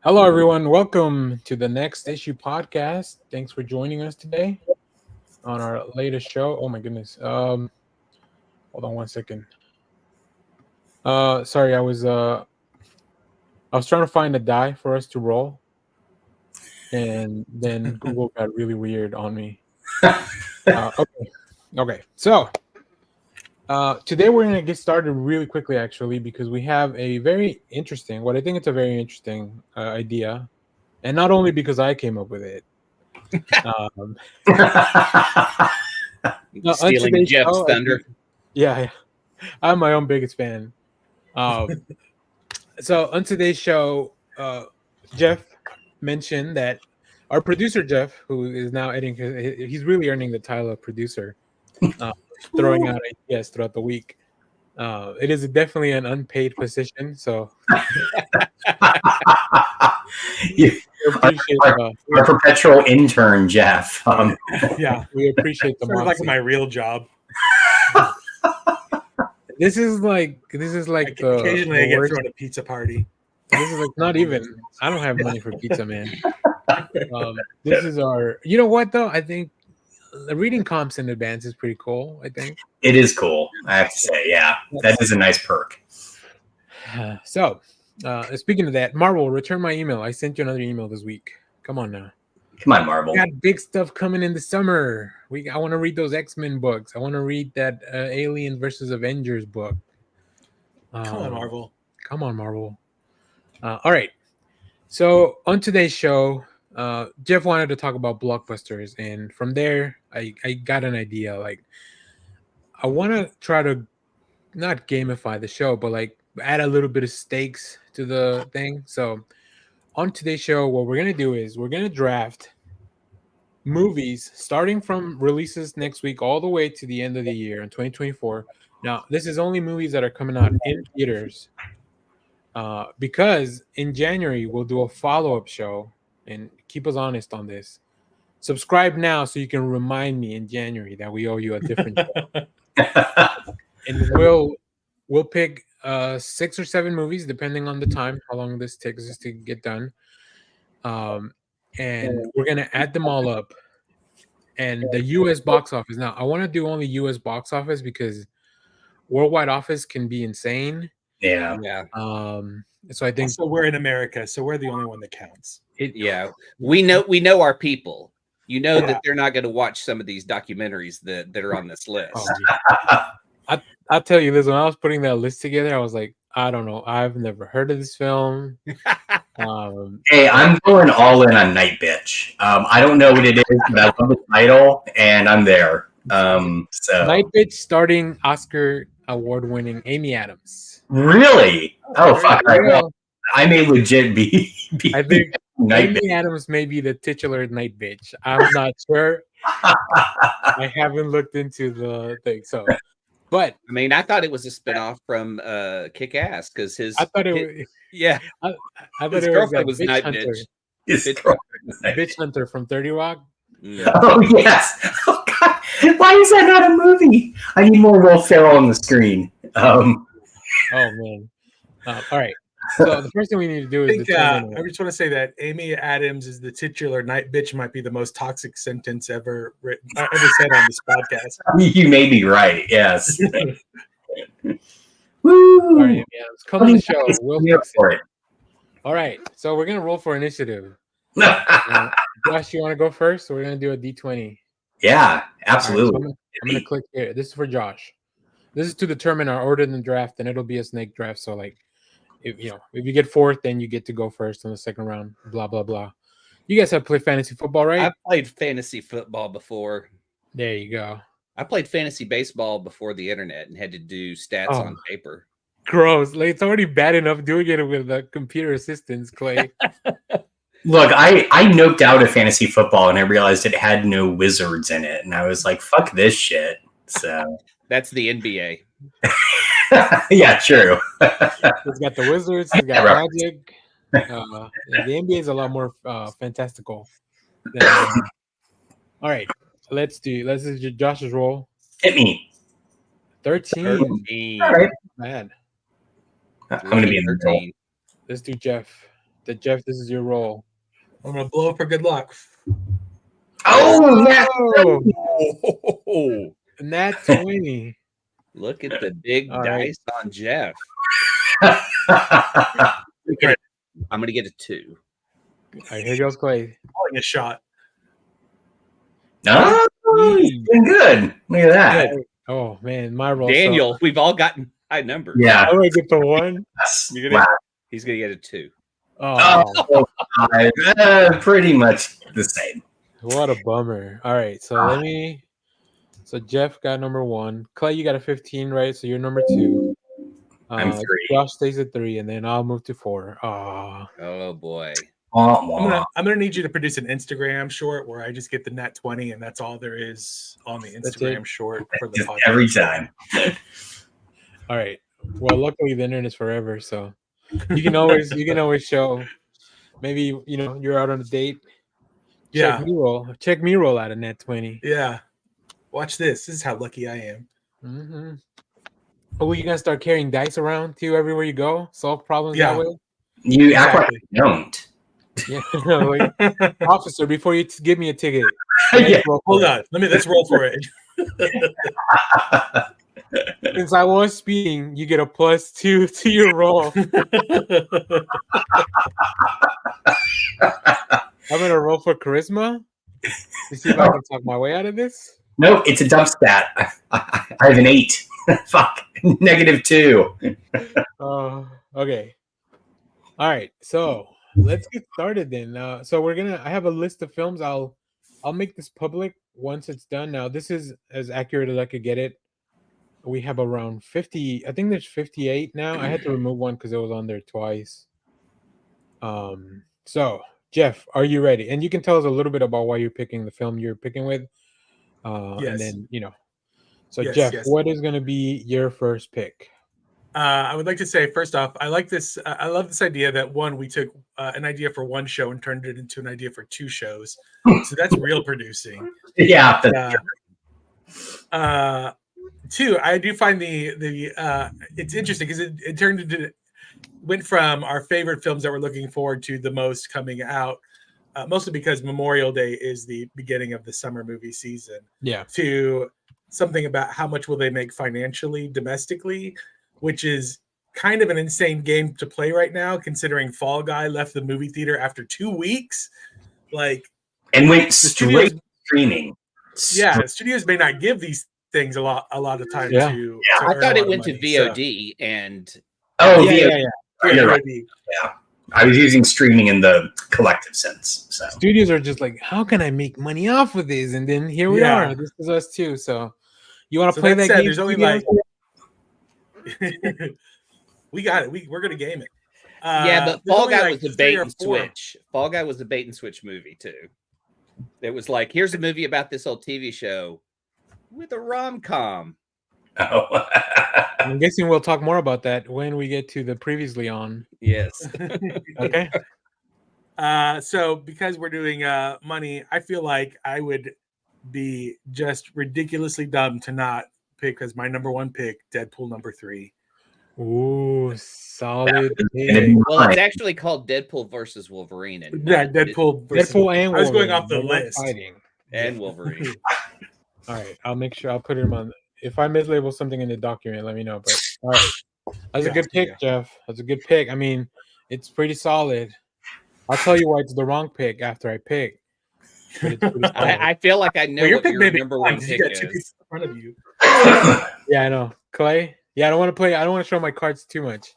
Hello, everyone. Welcome to the Next Issue podcast. Thanks for joining us today on our latest show. Oh my goodness. Hold on one second. Sorry, I was trying to find a die for us to roll, and then Google got really weird on me. Okay. So today we're gonna get started really quickly, actually, because we have a very interesting. What I think it's a very interesting idea, and not only because I came up with it. No, Stealing Jeff's thunder. Yeah, I'm my own biggest fan. So on today's show, Jeff mentioned that our producer Jeff, who is now editing, he's really earning the title of producer, throwing out ideas throughout the week. It is definitely an unpaid position, so we appreciate our perpetual intern, Jeff. Yeah, we appreciate the sort of like my real job. This is like occasionally I get thrown a pizza party. This is like not even. I don't have money for pizza, man. This is our. You know what though? I think reading comps in advance is pretty cool. I think it is cool. I have to say, yeah, that is a nice perk. So, speaking of that, Marvel, return my email. I sent you another email this week. Come on now. Come on, Marvel. We got big stuff coming in the summer. I want to read those X-Men books. I want to read that Alien versus Avengers book. Come on, Marvel. Come on, Marvel. All right. So on today's show, Jeff wanted to talk about blockbusters, and from there, I got an idea. Like, I want to try to not gamify the show, but like add a little bit of stakes to the thing. So on today's show, what we're going to do is we're going to draft movies starting from releases next week all the way to the end of the year in 2024. Now, this is only movies that are coming out in theaters because in January, we'll do a follow-up show and keep us honest on this. Subscribe now so you can remind me in January that we owe you a different show. And we'll pick 6 or 7 movies depending on the time, how long this takes us to get done, and we're gonna add them all up, and the US box office. Now I want to do only US box office because worldwide office can be insane. Yeah. So I think so we're in America, so we're the only one that counts. We know our people. You know that they're not going to watch some of these documentaries that are on this list. I'll tell you this, when I was putting that list together, I was like, I don't know. I've never heard of this film. Hey, I'm going all in on Night Bitch. I don't know what it is, but I love the title, and I'm there. So Night Bitch starting Oscar award-winning Amy Adams. Really? Oh, fuck. I may legit be I think Night Amy Adams may be the titular Night Bitch. I'm not sure. I haven't looked into the thing, so... But I mean, I thought it was a spinoff from Kick-Ass because I thought it was. Yeah, I thought his it girlfriend was was Bitch Night Hunter. Bitch. Bitch Hunter from 30 Rock. Oh yes. Oh God. Why is that not a movie? I need more Will Ferrell on the screen. Oh man. All right. So the first thing we need to do is I just want to say that Amy Adams is the titular Night Bitch might be the most toxic sentence ever said on this podcast. You may be right. Yes. Woo! Right, come on the show. We'll fix it. All right. So we're gonna roll for initiative. Josh, you want to go first? So we're gonna do a D20. Yeah, absolutely. Right, so I'm gonna click here. This is for Josh. This is to determine our order in the draft, and it'll be a snake draft. So like, if you get fourth, then you get to go first on the second round. Blah blah blah. You guys have played fantasy football, right? I've played fantasy football before. There you go. I played fantasy baseball before the internet and had to do stats on paper. Gross. Like, it's already bad enough doing it with the computer assistants, Clay. Look, I noped out of fantasy football and I realized it had no wizards in it, and I was like, "Fuck this shit." So that's the NBA. Yeah, true. It's got the Wizards, it's got Magic. The NBA is a lot more fantastical. All right, let's do Josh's roll. Hit me. 13. All right. Man. I'm gonna be in the 13. Let's do Jeff. Jeff, this is your roll. I'm gonna blow for good luck. Oh, yeah. Oh, Nat 20. look at the big All right. dice on Jeff. Okay. I'm gonna get a 2. All right, here goes Clay. Calling a shot. No, he's doing good. Look at that. Oh man, my roll. Daniel, we've all gotten high numbers. Yeah. I'm gonna get the 1. You're gonna, Wow. He's gonna get a 2. Oh, Pretty much the same. what a bummer. All right, so let me. So Jeff got number 1. Clay, you got a 15, right? So you're number 2. I'm 3. Josh stays at 3, and then I'll move to 4. Oh boy. Wah. I'm gonna need you to produce an Instagram short where I just get the Nat 20, and that's all there is on the Instagram short for the Just podcast. every time. All right. Well, luckily the internet is forever, so you can always show. Maybe you're out on a date. Yeah, Check me roll out of Nat 20. yeah. Watch this. This is how lucky I am. Mm-hmm. Oh, you gonna start carrying dice around too everywhere you go? Solve problems Yeah. that way? You act like Exactly. you don't. Yeah. Like, officer, before you give me a ticket. Yeah. Hold on. Let's roll for it. Since I was speeding, you get a +2 to your roll. I'm gonna roll for charisma to see if I can talk my way out of this. Nope, it's a dump stat. I have an 8. Fuck. -2. Okay. All right. So let's get started then. So I have a list of films. I'll make this public once it's done. Now, this is as accurate as I could get it. We have around 50. I think there's 58 now. I had to remove one because it was on there twice. So Jeff, are you ready? And you can tell us a little bit about why you're picking the film you're picking with. Yes. And then So Yes, Jeff, yes. what is going to be your first pick? I would like to say, first off, I like this. I love this idea that we took an idea for one show and turned it into an idea for 2 shows. So that's real producing. Yeah. 2, I do find it's interesting because it went from our favorite films that we're looking forward to the most coming out, mostly because Memorial Day is the beginning of the summer movie season. Yeah. To something about how much will they make financially domestically, which is kind of an insane game to play right now, considering Fall Guy left the movie theater after 2 weeks. And went straight streaming. Yeah, studios may not give these things a lot of time Yeah. to I earn thought a it lot went of to money, VOD and Yeah. You're right. VOD. I was using streaming in the collective sense. So Studios are just like, how can I make money off of this? And then here we Yeah. are. This is us too. So you want to So play that that said, game? there's only Studios? we got it. We're gonna game it. yeah, but there's Fall only Guy was a 3 bait or and 4. switch. Fall Guy was a bait and switch movie too. It was like, here's a movie about this old TV show with a rom-com. I'm guessing we'll talk more about that when we get to the previously on. Yes. Okay. So because we're doing money, I feel like I would be just ridiculously dumb to not pick as my number 1 pick Deadpool number 3. Ooh, solid. And Well, it's actually called Deadpool versus Wolverine, and Yeah, Deadpool. versus- Deadpool and Wolverine. I was going off the they're not list. fighting. and Wolverine. All right, I'll make sure I'll put him on. If I mislabel something in the document, let me know. But all right, that's a good pick, Jeff. That's a good pick. I mean, it's pretty solid. I'll tell you why it's the wrong pick after I pick. But it's pretty solid. I feel like I know Well, your what pick your may be number fine one 'cause you pick got 2 is. pieces in front of you. Yeah, I know. Clay. Yeah, I don't want to play. I don't want to show my cards too much.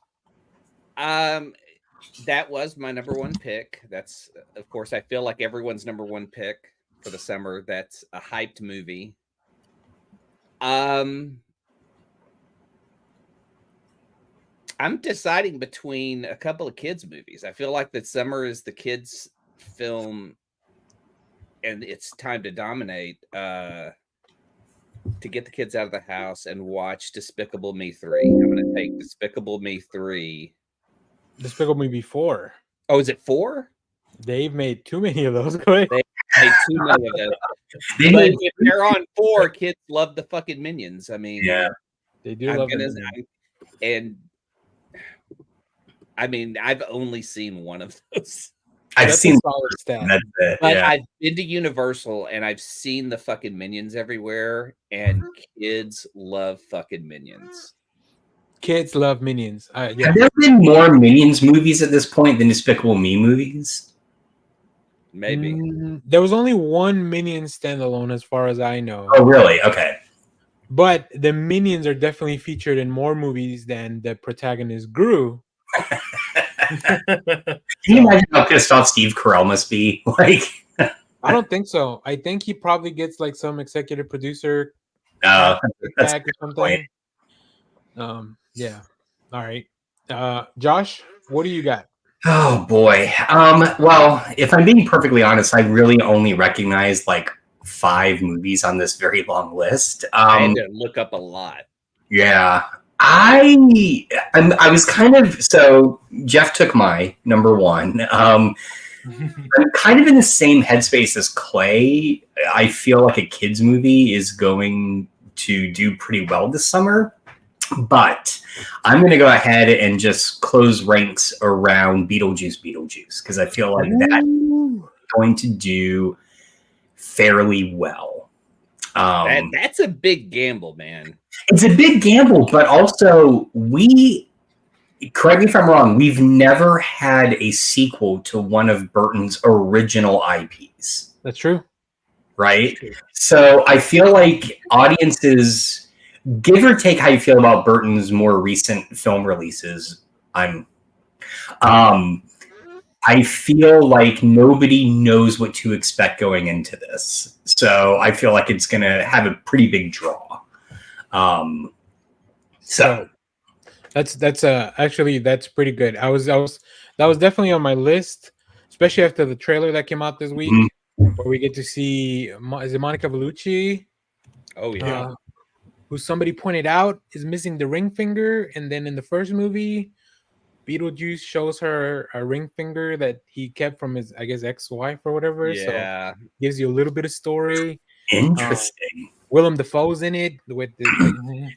That was my number 1 pick. That's, of course, I feel like everyone's number 1 pick for the summer. That's a hyped movie. I'm deciding between a couple of kids' movies. I feel like that summer is the kids' film, and it's time to dominate. To get the kids out of the house and watch Despicable Me 3. I'm going to take Despicable Me 3. Despicable Me before. Oh, is it 4? They've made too many of those. Clay. Made too many of those. They But made- if they're on 4, kids love the fucking Minions. I mean, Yeah. They do I'm love gonna, them. and I mean, I've only seen one of those. I've That's seen a solid stat. that's it. But Yeah. I've been to Universal and I've seen the fucking Minions everywhere, and kids love fucking Minions. Kids love Minions. Yeah. Have there been more Minions movies at this point than Despicable Me movies? Maybe. There was only one Minion standalone, as far as I know. Oh, really? Okay. But the Minions are definitely featured in more movies than the protagonist Gru. Can you imagine how pissed off Steve Carell must be? Like, I don't think so. I think he probably gets like some executive producer that's tag or something. Yeah. All right. Josh, what do you got? Oh boy. Well, if I'm being perfectly honest, I really only recognize like 5 movies on this very long list. I had to look up a lot. Yeah. I was kind of, so Jeff took my number 1. I'm kind of in the same headspace as Clay. I feel like a kids movie is going to do pretty well this summer, but I'm going to go ahead and just close ranks around Beetlejuice because I feel like that's going to do fairly well. That's a big gamble, man. It's a big gamble, but also correct me if I'm wrong, we've never had a sequel to one of Burton's original IPs. That's true. Right? So I feel like audiences, give or take how you feel about Burton's more recent film releases, I feel like nobody knows what to expect going into this. So I feel like it's going to have a pretty big draw. So that's actually that's pretty good. That was definitely on my list, especially after the trailer that came out this week, where we get to see, is it Monica Bellucci? Oh yeah. Who somebody pointed out is missing the ring finger, and then in the first movie, Beetlejuice shows her a ring finger that he kept from his, I guess, ex-wife or whatever. Yeah. So gives you a little bit of story. Interesting. Willem Dafoe's in it with the,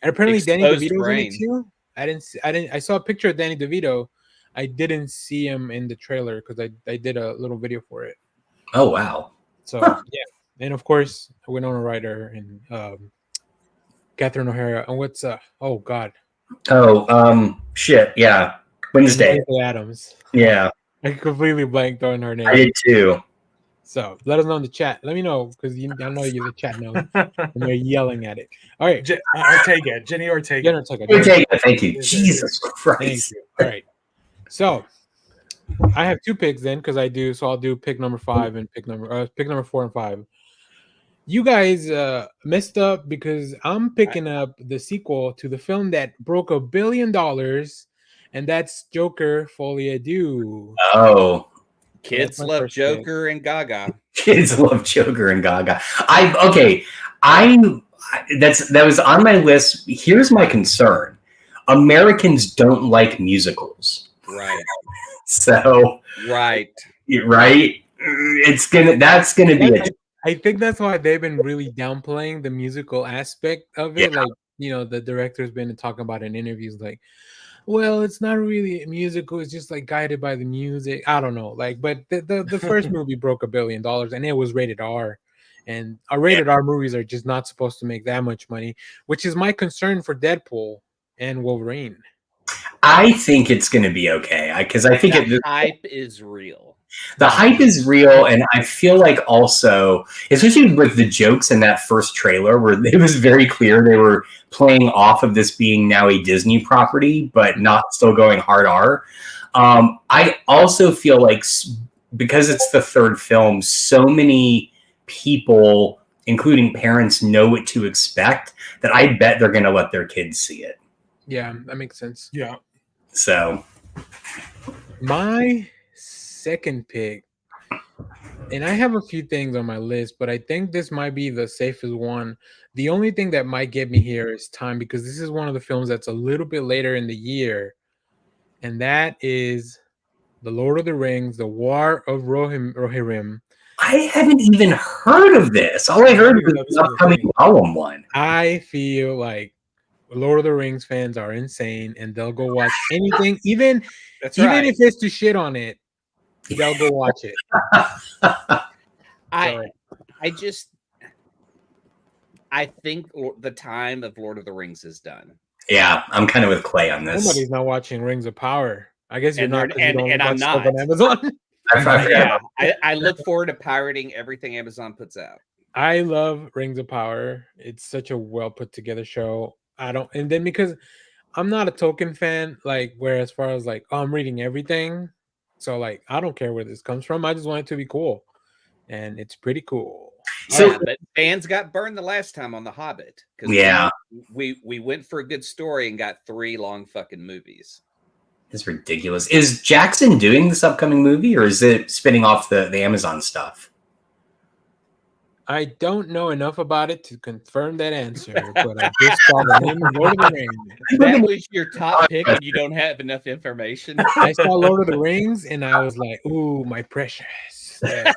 and apparently Danny DeVito's in it too. I saw a picture of Danny DeVito. I didn't see him in the trailer because I did a little video for it. Oh wow. So yeah. And of course Winona Ryder and Catherine O'Hara. And what's oh god. Oh shit, yeah. Wednesday. Adams. Yeah. I completely blanked on her name. I did too. So let us know in the chat. Let me know because I know you're the chat knows. And they're yelling at it. All right. Ortega. Jenny Ortega. Ortega, thank you. Jesus Christ. Thank you. All right. So I have 2 picks then because I do. So I'll do pick number 5 and pick number 4 and 5. You guys messed up because I'm picking up the sequel to the film that broke $1 billion, and that's Joker Folie à Deux. Oh. Kids love Joker and Gaga. Kids love Joker and Gaga. That was on my list. Here's my concern. Americans don't like musicals. Right. So right. That's gonna be it. I think that's why they've been really downplaying the musical aspect of it. Yeah. Like, the director's been talking about in interviews, like, well, it's not really a musical, it's just like guided by the music. I don't know. Like, but the first movie broke $1 billion and it was rated R. And rated R movies are just not supposed to make that much money, which is my concern for Deadpool and Wolverine. I think it's going to be okay because I think the hype is real. The hype is real, and I feel like also, especially with the jokes in that first trailer, where it was very clear they were playing off of this being now a Disney property, but not still going hard R. I also feel like because it's the third film, so many people, including parents, know what to expect that I bet they're going to let their kids see it. Yeah, that makes sense. Yeah. So my second pick, and I have a few things on my list, but I think this might be the safest one. The only thing that might get me here is time, because this is one of the films that's a little bit later in the year, and that is The Lord of the Rings, The War of Rohirrim. I haven't even heard of this. All I heard was the upcoming Gollum one. I feel like Lord of the Rings fans are insane, and they'll go watch anything, even That's even right. if it's to shit on it, they'll go watch it. I think the time of Lord of the Rings is done. Yeah, I'm kind of with Clay on this. Somebody's not watching Rings of Power. I guess you're And not, they're- 'cause you and- don't and I'm watch stuff not. on Amazon. I forgot Yeah, about I look forward to pirating everything Amazon puts out. I love Rings of Power. It's such a well put together show. And then because I'm not a Tolkien fan, like where as far as like, oh, I'm reading everything. So like I don't care where this comes from. I just want it to be cool. And it's pretty cool. So- Yeah, but fans got burned the last time on The Hobbit because Yeah. we went for a good story and got 3 long fucking movies. It's ridiculous. Is Jackson doing this upcoming movie, or is it spinning off the Amazon stuff? I don't know enough about it to confirm that answer, but I just saw the name of Lord of the Rings. That was your top pick, and you don't have enough information. I saw Lord of the Rings and I was like, ooh, my precious. Yes.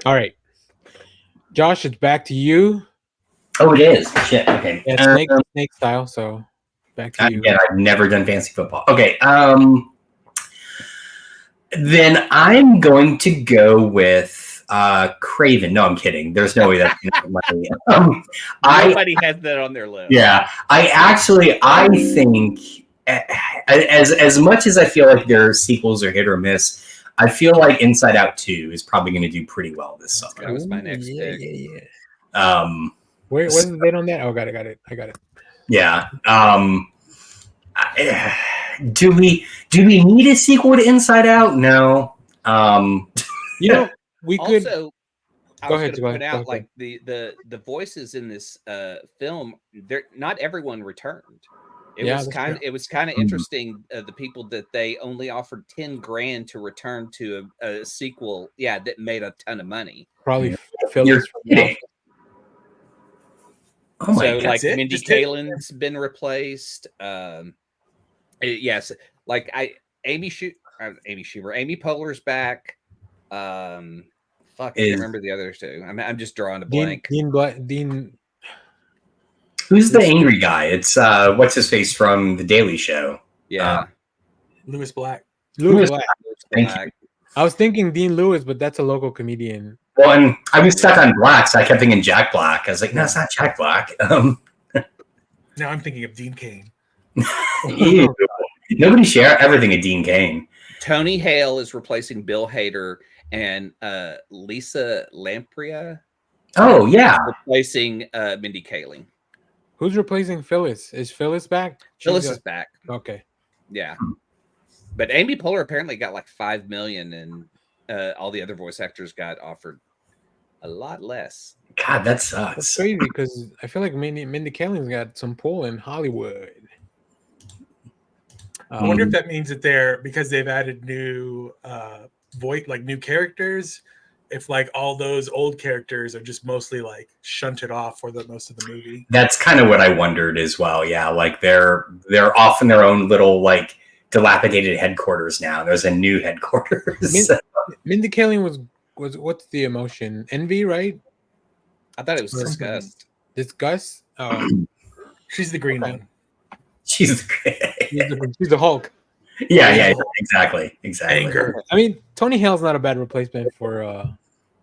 All right. Josh, it's back to you. Oh, it is. Shit. Okay. Yeah, snake style. So back to you. Again, I've never done fantasy football. Okay. Then I'm going to go with Craven. No, I'm kidding. There's no way that's going to be money. Nobody has that on their list. Yeah, I think as much as I feel like their sequels are hit or miss, I feel like Inside Out 2 is probably going to do pretty well this summer. That was my next yeah, pick. yeah. Where's the date on that? Oh, got it. I got it. Yeah. Do we need a sequel to Inside Out? No. You know, we could. Also, I Go was ahead, going to point go out, ahead. like the voices in this film, they're not everyone returned. It Yeah, was that's kind of true. it was kind of interesting. The people that they only offered $10,000 to return to a sequel, yeah, that made a ton of money. Probably You're Phyllis from kidding. Oh my So god. like it? Mindy Just it? Kaling's been replaced. Yes, like Amy Poehler's back. Fuck, I Is- can't remember the others two. I'm just drawing a blank. Dean. Who's the angry guy? It's what's his face from The Daily Show. Yeah, Lewis Black. Louis Black. Thank you. Black. I was thinking Dean Lewis, but that's a local comedian. Well, and I was stuck on Black, so I kept thinking Jack Black. I was like, no, it's not Jack Black. Now I'm thinking of Dean Cain. Ew. Nobody share everything at Dean Cain. Tony Hale is replacing Bill Hader, and Lisa Lamprey Oh yeah, replacing Mindy Kaling. Who's replacing Phyllis? Is Phyllis back? Phyllis She's is back. okay. Yeah, but Amy Poehler apparently got like $5 million, and all the other voice actors got offered a lot less. God, that That's sucks. crazy because I feel like Mindy Kaling's got some pull in Hollywood. I wonder if that means that they're because they've added new new characters. If like all those old characters are just mostly like shunted off for the most of the movie. That's kind of what I wondered as well. Yeah, like they're off in their own little like dilapidated headquarters now. There's a new headquarters. Mindy Kaling was what's the emotion? Envy, right? I thought it was Or- disgust. Disgust. Oh, She's the green Okay. one. she's she's the Hulk. yeah, exactly. Anger. I mean, Tony Hale's not a bad replacement for.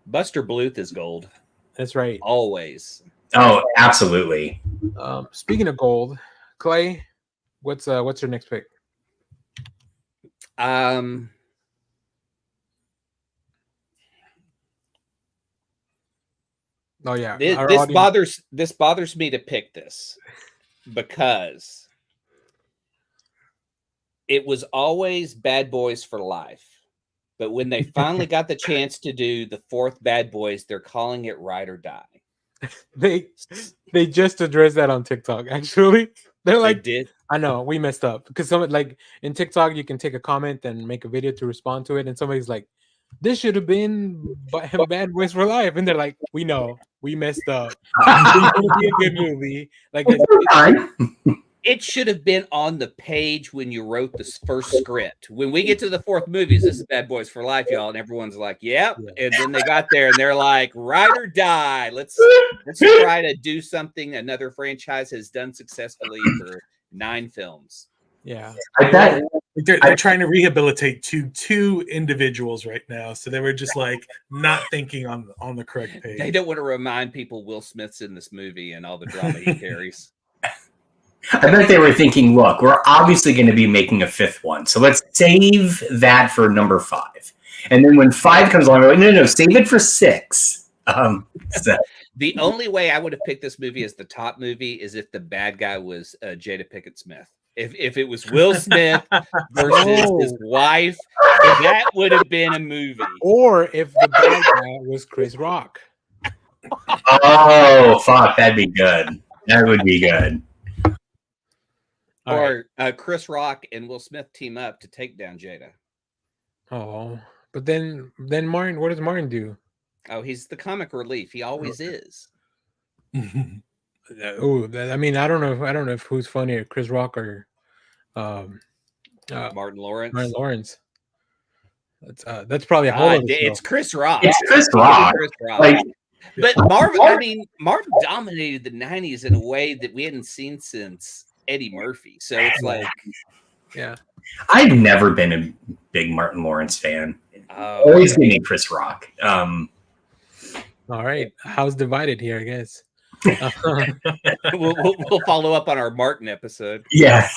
Buster Bluth is gold. That's right. Always. Oh, absolutely. Speaking of gold, Clay, what's your next pick? Oh yeah, This, our this audience- bothers me to pick this because it was always Bad Boys for Life. But when they finally got the chance to do the 4th Bad Boys, they're calling it Ride or Die. They just addressed that on TikTok. Actually, they're They like, did. I know we messed up because someone like in TikTok you can take a comment and make a video to respond to it, and somebody's like, "This should have been Bad Boys for Life," and they're like, "We know we messed up. It's gonna be a good movie." Like Time. It should have been on the page when you wrote the first script. When we get to the fourth movies, this is Bad Boys for Life, y'all, and everyone's like, "Yep." Yeah. And then they got there, and they're like, "Ride or die. Let's try to do something another franchise has done successfully for 9 films." Yeah. I bet. They're trying to rehabilitate two individuals right now, so they were just like not thinking on the correct page. They don't want to remind people Will Smith's in this movie and all the drama he carries. I bet they were thinking, look, we're obviously going to be making a 5th one, so let's save that for number 5. And then when 5 comes along, we're like, no, save it for 6. So. The only way I would have picked this movie as the top movie is if the bad guy was Jada Pinkett Smith. If it was Will Smith versus his wife, that would have been a movie. Or if the bad guy was Chris Rock. Oh, fuck, that'd be good. That would be good. Or Chris Rock and Will Smith team up to take down Jada. Oh, but then Martin, what does Martin do? Oh, he's the comic relief. He always is. Oh, I mean, I don't know if who's funnier, Chris Rock or Martin Lawrence. Martin Lawrence. That's probably a whole other show. It's Chris Rock. It's Chris Rock. Like, but Martin dominated the 90s in a way that we hadn't seen since Eddie Murphy. So it's like, yeah. I've never been a big Martin Lawrence fan. Always give me Chris Rock. All right, house divided here, I guess. we'll follow up on our Martin episode. Yeah.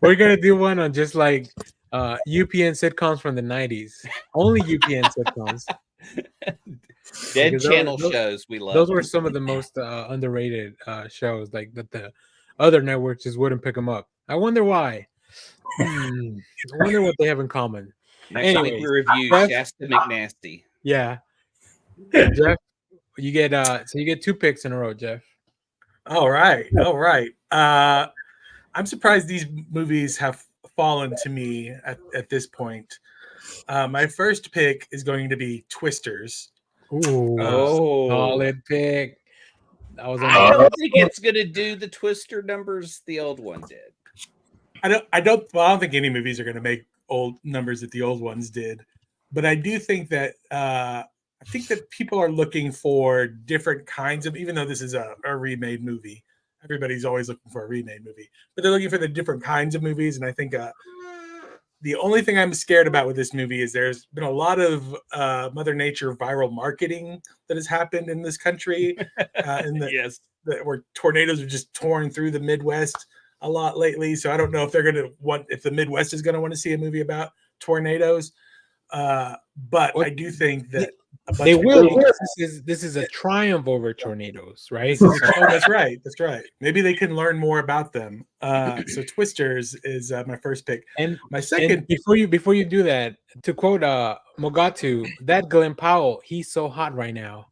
We're gonna do one on just like UPN sitcoms from the 90s. Only UPN sitcoms. Dead channel shows we love. Those were some of the most underrated shows, like that the other networks just wouldn't pick them up. I wonder why. I wonder what they have in common. Next week we review Shasta McNasty. Yeah. Jeff, you get 2 picks in a row, Jeff. All right. I'm surprised these movies have fallen to me at this point. My first pick is going to be Twisters. Ooh, solid pick. I don't think it's gonna do the Twister numbers the old one did. I don't think any movies are gonna make old numbers that the old ones did, but I do think that people are looking for different kinds of, even though this is a remade movie, everybody's always looking for a remade movie, but they're looking for the different kinds of movies. And I think the only thing I'm scared about with this movie is there's been a lot of Mother Nature viral marketing that has happened in this country, where tornadoes are just torn through the Midwest a lot lately. So I don't know if if the Midwest is going to want to see a movie about tornadoes. But I do think that they will. This is a triumph over tornadoes, right? Oh, that's right. Maybe they can learn more about them. So Twisters is my first pick, and my second. And before you do that, to quote Mogatu, that Glenn Powell, he's so hot right now.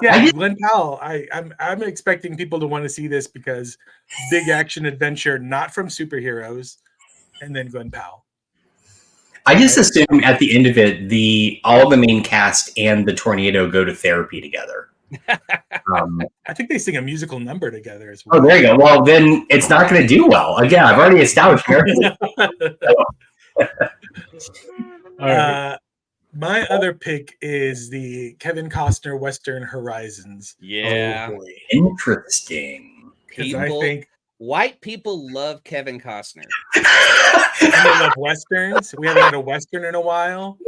Yeah, Glenn Powell. I'm expecting people to want to see this because big action adventure, not from superheroes, and then Glenn Powell. I just assume at the end of it, all the main cast and the tornado go to therapy together. I think they sing a musical number together as well. Oh, there you go. Well, then it's not going to do well. Again, I've already established. My other pick is the Kevin Costner Western Horizons. Yeah, interesting. I think white people love Kevin Costner. And they love Westerns. We haven't had a Western in a while.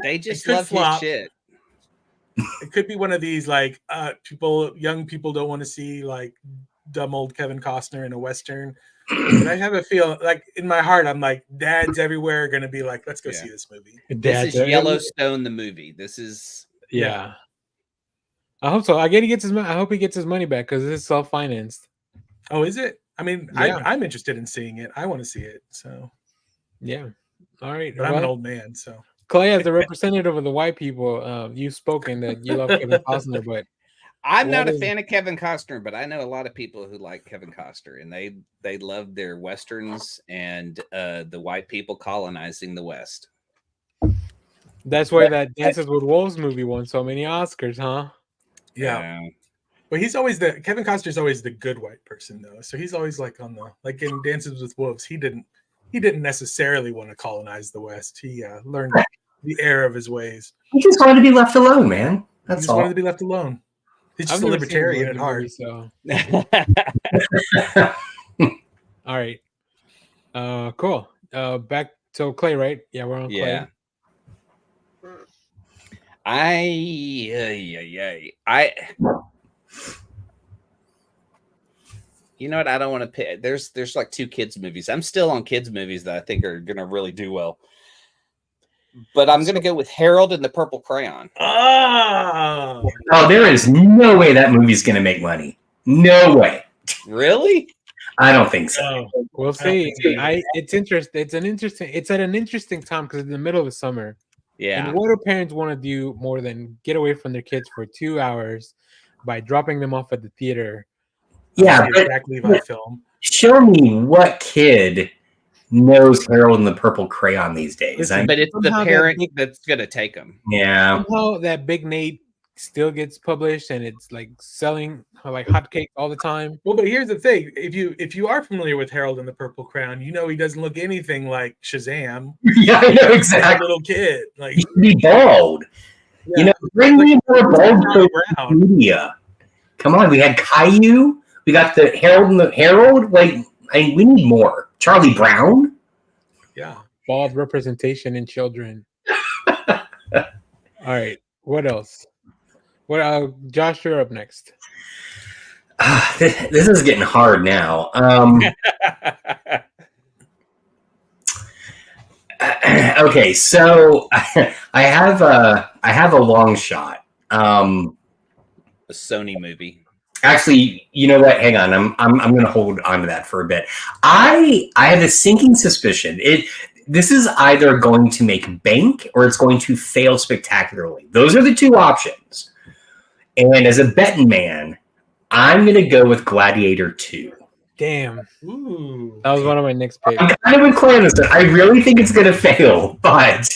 They just love his shit. It could be one of these like young people don't want to see like dumb old Kevin Costner in a Western. But I have a feel like in my heart, I'm like, dads everywhere are going to be like, let's go see this movie. This is Yellowstone, the movie. This is I hope so. I hope he gets his money back because this is self-financed. Oh, is it? I mean, I'm interested in seeing it. I want to see it. So, yeah. All right. But I'm an old man, so Clay, as the representative of the white people, you've spoken that you love Kevin Costner, but I'm not a fan of Kevin Costner, but I know a lot of people who like Kevin Costner, and they love their Westerns and the white people colonizing the West. That's why that Dances with Wolves movie won so many Oscars, huh? Yeah. But Kevin Costner's always the good white person though. So he's always like like in Dances with Wolves, he didn't necessarily want to colonize the West. He learned the error of his ways. He just wanted to be left alone, man. That's he just all. wanted to be left alone. He's just a libertarian at heart. So. All right. Cool. Back to Clay, right? Yeah, we're on Clay. You know what? I don't want to pick. There's like 2 kids movies. I'm still on kids movies that I think are gonna really do well. But I'm gonna go with Harold and the Purple Crayon. Oh, there is no way that movie's gonna make money. No way. Really? I don't think so. We'll see. It's interesting. It's at an interesting time because it's in the middle of the summer. Yeah. And what do parents want to do more than get away from their kids for 2 hours by dropping them off at the theater? Yeah, but film. Show me what kid knows Harold and the Purple Crayon these days. Listen, but it's the parent that's going to take them. Yeah. Somehow that Big Nate still gets published and it's like selling like hotcakes all the time. Well, but here's the thing: if you are familiar with Harold and the Purple Crayon, you know he doesn't look anything like Shazam. Yeah, I know exactly. Like a little kid, like he should be bald. Yeah. You know, bring me more bald media. Come on, we had Caillou. We got the Harold. Like, we need more. Charlie Brown. Yeah, bald representation in children. All right, what else? Josh, you're up next. This is getting hard now. Okay, so I have a long shot. A Sony movie. Actually, you know what? Hang on. I'm going to hold on to that for a bit. I have a sinking suspicion. This is either going to make bank or it's going to fail spectacularly. Those are the 2 options. And as a betting man, I'm going to go with Gladiator 2. Damn. Ooh. That was one of my next picks. I'm kind of with Clanniston. I really think it's going to fail, but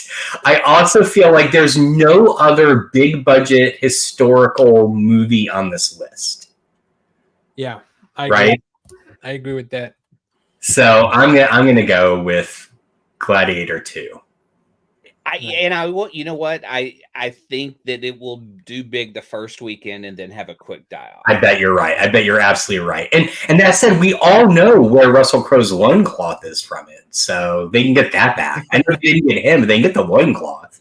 I also feel like there's no other big budget historical movie on this list. Yeah. I agree with that. So I'm gonna go with Gladiator 2. You know what? I think that it will do big the first weekend and then have a quick die off. I bet you're right. I bet you're absolutely right. And that said, we all know where Russell Crowe's loincloth is from it, so they can get that back. I know they didn't get him, but they can get the loincloth.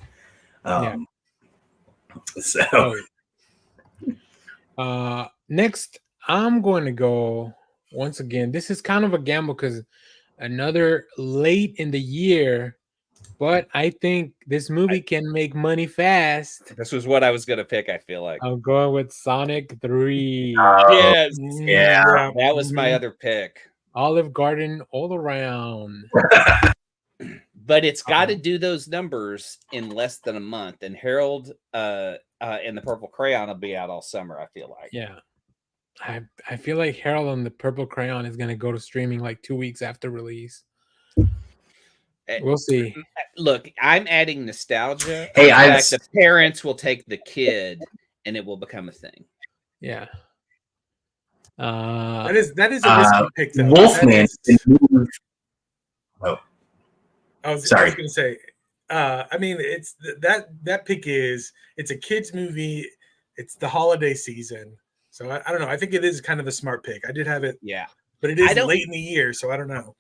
Next, I'm going to go once again. This is kind of a gamble because another late in the year. But I think this movie can make money fast. This was what I was going to pick, I feel like. I'm going with Sonic 3. Yes. Yeah. That was my other pick. Olive Garden all around. But it's got to do those numbers in less than a month. And Harold and the Purple Crayon will be out all summer, I feel like. Yeah. I feel like Harold and the Purple Crayon is going to go to streaming like 2 weeks after release. We'll see. Look, I'm adding nostalgia. Hey, the parents will take the kid, and it will become a thing. Yeah. That is a risky pick, though. Wolfman. I was going to say. I mean, it's that pick is it's a kids movie. It's the holiday season, so I don't know. I think it is kind of a smart pick. I did have it, but it is late in the year, so I don't know.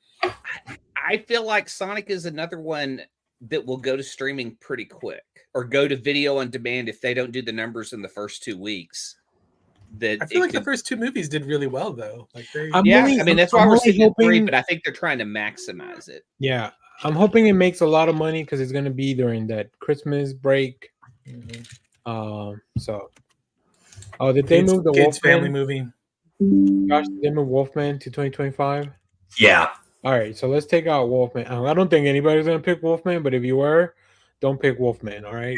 I feel like Sonic is another one that will go to streaming pretty quick or go to video on demand if they don't do the numbers in the first 2 weeks. I feel like the first 2 movies did really well, though. Like that's why we're seeing it 3, but I think they're trying to maximize it. Yeah, I'm hoping it makes a lot of money because it's going to be during that Christmas break. So, did they move the Wolfman family movie? Gosh, did they move Wolfman to 2025? Yeah. All right, so let's take out Wolfman. I don't think anybody's going to pick Wolfman, but if you were, don't pick Wolfman, all right?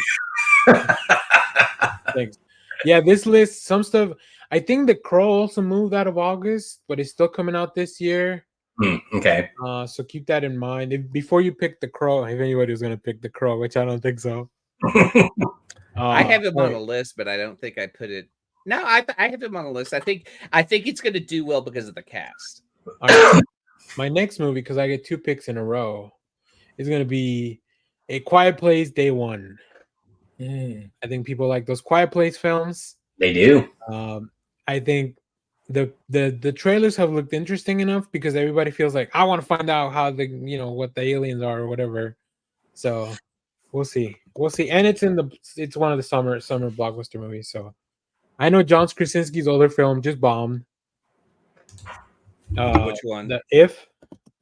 Thanks. Yeah, this list, some stuff. I think The Crow also moved out of August, but it's still coming out this year. Okay. So keep that in mind. Before you pick The Crow, if anybody was going to pick The Crow, which I don't think so. I have it on a list, but I don't think I put it No, I have him on the list. I think it's going to do well because of the cast. All right. My next movie, because I get 2 picks in a row, is going to be A Quiet Place Day One. I think people like those Quiet Place films. They do. I think the trailers have looked interesting enough because everybody feels like I want to find out how what the aliens are or whatever. So we'll see, and it's one of the summer blockbuster movies. So I know John Krasinski's older film just bombed. Which one? The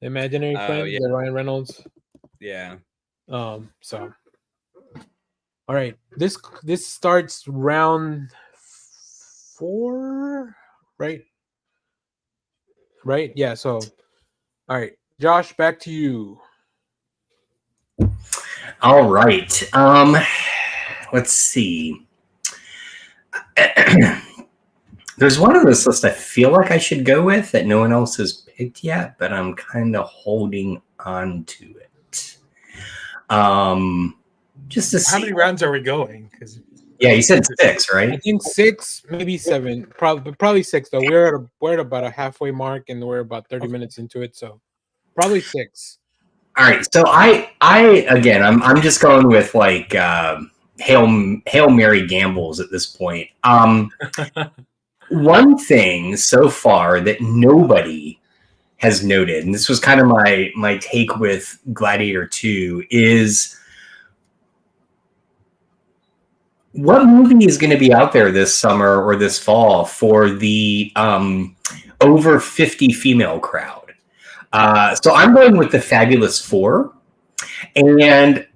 Imaginary Oh, Friends, yeah. the Ryan Reynolds. Yeah. So all right, this starts round 4, right? Right? Yeah. So, all right, Josh, back to you. All right. Let's see. There's one on this list I feel like I should go with that no one else has picked yet, but I'm kind of holding on to it. Just to see. How many rounds are we going? Because yeah, you said 6, I right? think 6, maybe 7, probably 6 though. We're at about a halfway mark, and we're about 30 minutes into it, so probably 6. All right. So I again, I'm just going with like Hail Mary gambles at this point. One thing so far that nobody has noted, and this was kind of my take with Gladiator 2, is what movie is going to be out there this summer or this fall for the over 50 female crowd. So I'm going with the Fabulous Four, and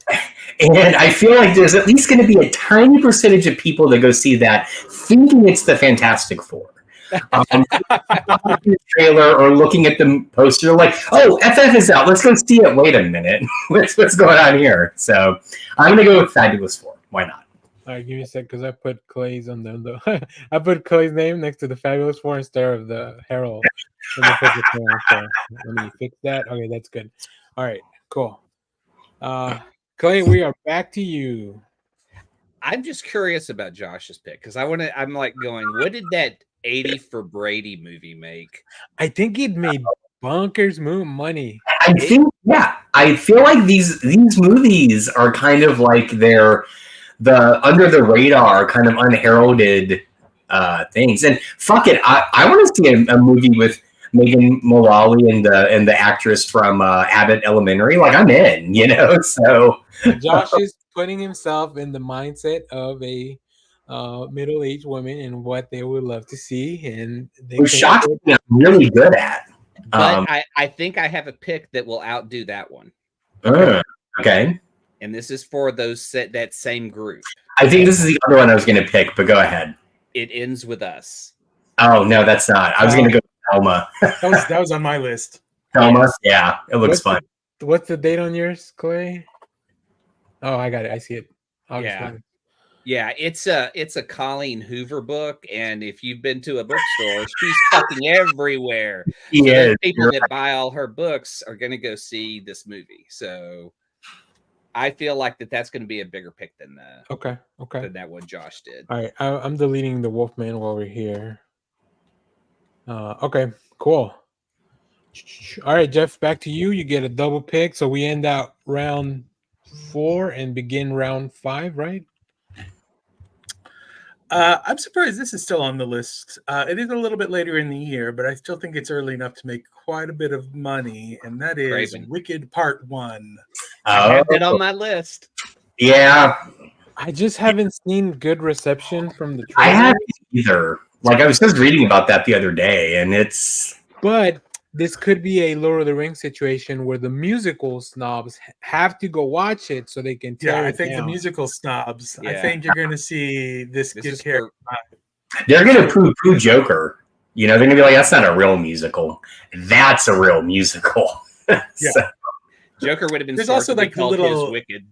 I feel like there's at least going to be a tiny percentage of people that go see that thinking it's the Fantastic Four. The trailer or looking at the poster, like, oh, FF is out. Let's go see it. Wait a minute. What's going on here? So I'm going to go with Fabulous Four. Why not? All right, give me a sec because I put Clay's on the I put Clay's name next to the Fabulous Four instead of the Herald. So let me fix that. Okay, that's good. All right, cool. Clay, we are back to you. I'm just curious about Josh's pick because I'm like going, what did that 80 for Brady movie make? I think it made bonkers money. I think, yeah. I feel like these movies are kind of like they're the under the radar, kind of unheralded things. And fuck it, I want to see a movie with Megan Mullally and the actress from Abbott Elementary. Like, I'm in, So Josh is putting himself in the mindset of a middle-aged woman and what they would love to see, and which shocks me, I'm really good at. But I think I have a pick that will outdo that one. Okay. And this is for that same group. I think this is the other one I was going to pick, but go ahead. It Ends With Us. Oh, no, that's not. I was going to go with Thelma. that was on my list. Thelma, yeah, it looks fun. What's the date on yours, Clay? Oh, I got it. I see it. August 11th. Yeah, it's a Colleen Hoover book, and if you've been to a bookstore, she's fucking everywhere. So people that buy all her books are going to go see this movie. So I feel like that's going to be a bigger pick than than that one Josh did. All right, I'm deleting the Wolfman while we're here. Okay, cool. All right, Jeff, back to you. You get a double pick, so we end out round 4 and begin round 5, right? I'm surprised this is still on the list. It is a little bit later in the year, but I still think it's early enough to make quite a bit of money, and that is Craven. Wicked Part 1. I have it on my list. Yeah. I just haven't seen good reception from the trailer. I haven't either. Like, I was just reading about that the other day, and it's... But this could be a Lord of the Rings situation where the musical snobs have to go watch it so they can tear I think down. the musical snobs. Yeah. I think you're going to see this good character. They're going to poo-poo Joker. They're going to be like, that's not a real musical. That's a real musical. Yeah. Joker would have been. There's also like the little Wicked.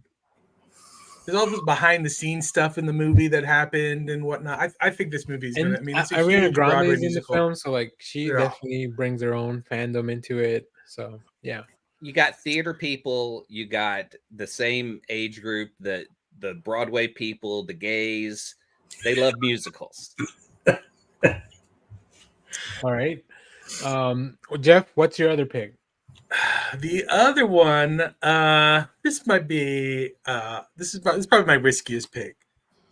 There's all this behind the scenes stuff in the movie that happened and whatnot. I think this movie is going to. I mean, it's a Ariana huge Broadway Grande is in the musical. film, so like she definitely brings her own fandom into it. So yeah, you got theater people, you got the same age group, the Broadway people, the gays. They love musicals. All right. Jeff, what's your other pick? The other one, this might be this is probably my riskiest pick.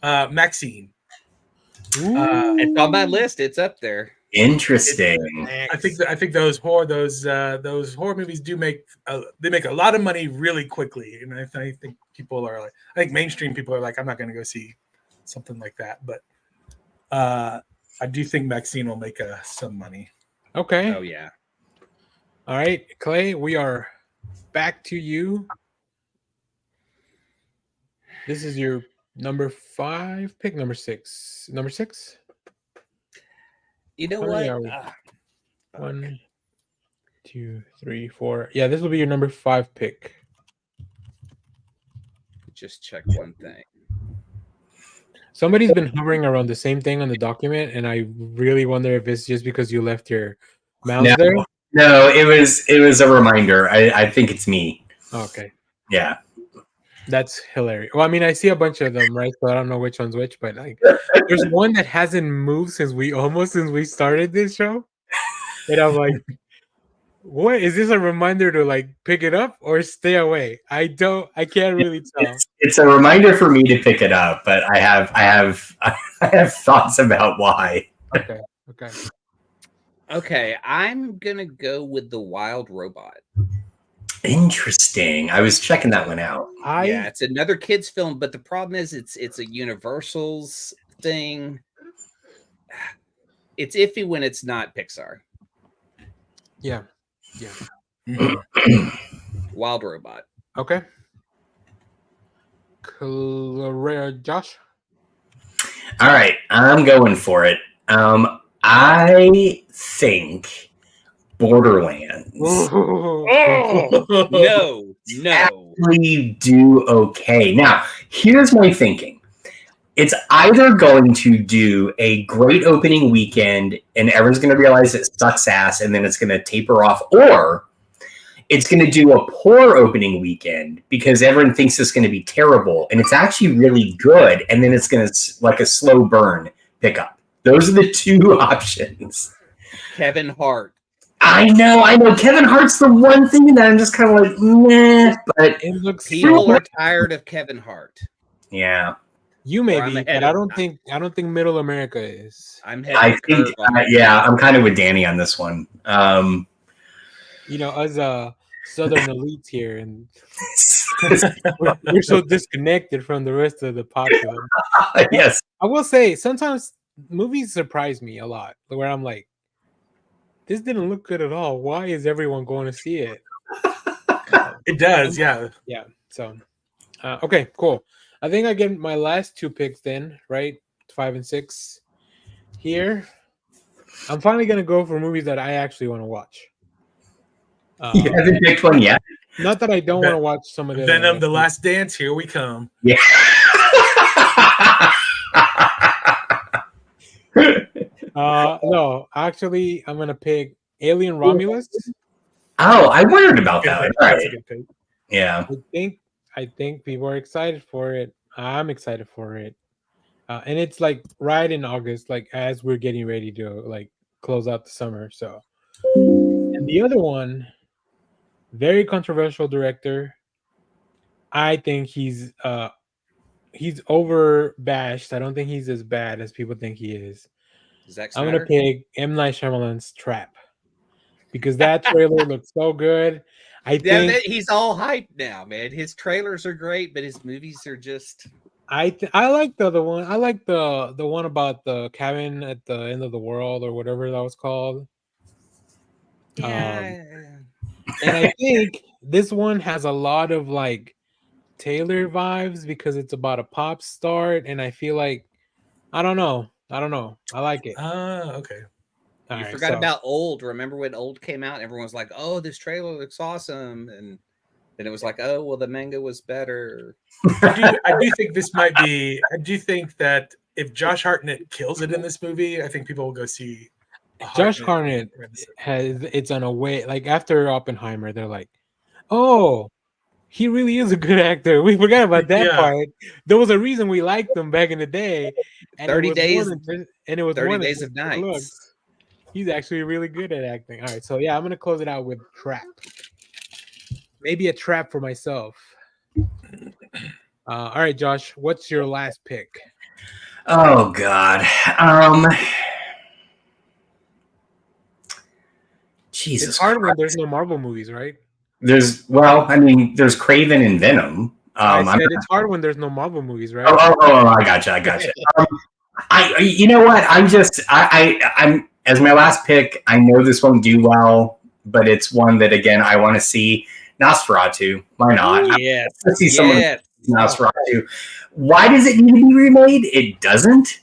Maxine. It's on my list. It's up there. Interesting. I think those horror movies do make they make a lot of money really quickly, and I think people are like, I think mainstream people are like, I'm not going to go see something like that, but I do think Maxine will make some money. Okay. Oh yeah. All right, Clay, we are back to you. This is your number 5 pick, number 6. Number 6? You know How many what? are we? 1, 2, 3, 4. Yeah, this will be your number 5 pick. Just check one thing. Somebody's been hovering around the same thing on the document, and I really wonder if it's just because you left your mouse there. No, it was a reminder. I think it's me. Okay. Yeah. That's hilarious. Well, I mean, I see a bunch of them, right? So I don't know which one's which, but like, there's one that hasn't moved since we started this show, and I'm like, what is this? A reminder to like pick it up or stay away? I can't really tell. It's a reminder for me to pick it up, but I have thoughts about why. Okay, I'm gonna go with The Wild Robot. Interesting. I was checking that one out. Yeah, it's another kids film, but the problem is it's a Universal's thing. It's iffy when it's not Pixar. Yeah. Wild Robot. Okay. Josh. All right, I'm going for it. I think Borderlands No. actually do okay. Now, here's my thinking. It's either going to do a great opening weekend and everyone's going to realize it sucks ass and then it's going to taper off, or it's going to do a poor opening weekend because everyone thinks it's going to be terrible and it's actually really good, and then it's going to, like a slow burn, pick up. Those are the two options. Kevin Hart. I know. Kevin Hart's the one thing that I'm just kind of like, meh. But it looks people are tired of Kevin Hart. Yeah, you may be, but I don't think Middle America is. I'm kind of with Danny on this one. You know, as Southern elites here, and we're so disconnected from the rest of the populace. Yes, I will say sometimes movies surprise me a lot, where I'm like, this didn't look good at all. Why is everyone going to see it? It does, yeah. So, okay, cool. I think I get my last 2 picks then, right? 5 and 6. Here, I'm finally gonna go for movies that I actually want to watch. You haven't picked one yet. Not that I don't want to watch some of the Venom, The Last Dance. Here we come. Yeah. No, actually, I'm gonna pick Alien Romulus. Oh, I wondered about that. All That's a right. good pick. Yeah. I think people are excited for it. I'm excited for it, and it's like right in August, like as we're getting ready to like close out the summer. So, and the other one, very controversial director. I think he's over bashed. I don't think he's as bad as people think he is. I'm gonna pick M. Night Shyamalan's Trap because that trailer looks so good. I think he's all hyped now, man. His trailers are great, but his movies are just. I like the other one. I like the one about the cabin at the end of the world or whatever that was called. Yeah. And I think this one has a lot of like Taylor vibes because it's about a pop star, and I feel like I don't know. I like it. Okay. You forgot about Old. Remember when Old came out? Everyone was like, "Oh, this trailer looks awesome," and then it was like, "Oh, well, the manga was better." I do think this might be. I do think that if Josh Hartnett kills it in this movie, I think people will go see. Josh Hartnett it's on a way. Like after Oppenheimer, they're like, "Oh, He really is a good actor. We forgot about that Yeah. part. There was a reason we liked him back in the day, and 30 it was days, more than just, and it was 30 more than days just of good nights. looks. He's actually really good at acting. All right, so yeah, I'm gonna close it out with Trap. Maybe a trap for myself. All right, Josh, what's your last pick? Oh God. Jesus. It's hard when Christ. there's no Marvel movies, right? There's there's Craven and Venom. I I'm said it's hard when there's no Marvel movies, right? I gotcha. You know what? I'm as my last pick. I know this won't do well, but it's one that again I want to see. Nosferatu. Why not? Yes. Let's see someone Yes. Nosferatu. Why does it need to be remade? It doesn't.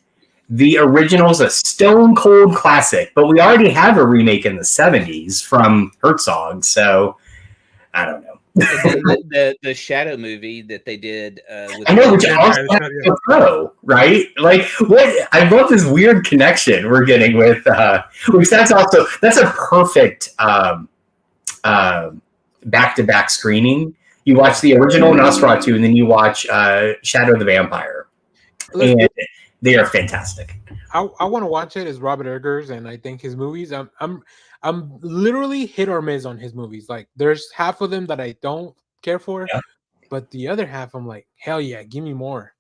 The original's a stone cold classic, but we already have a remake in the 70s from Herzog, so I don't know. And then the Shadow movie that they did with I know, which Yeah, also yeah, has a pro, right? Like, what? I love this weird connection we're getting with, which that's a perfect back-to-back screening. You watch the original Nosferatu, and then you watch Shadow the Vampire, and they are fantastic. I want to watch it. It's Robert Eggers, and I think his movies. I'm literally hit or miss on his movies. Like, there's half of them that I don't care for, but the other half I'm like, hell yeah, give me more.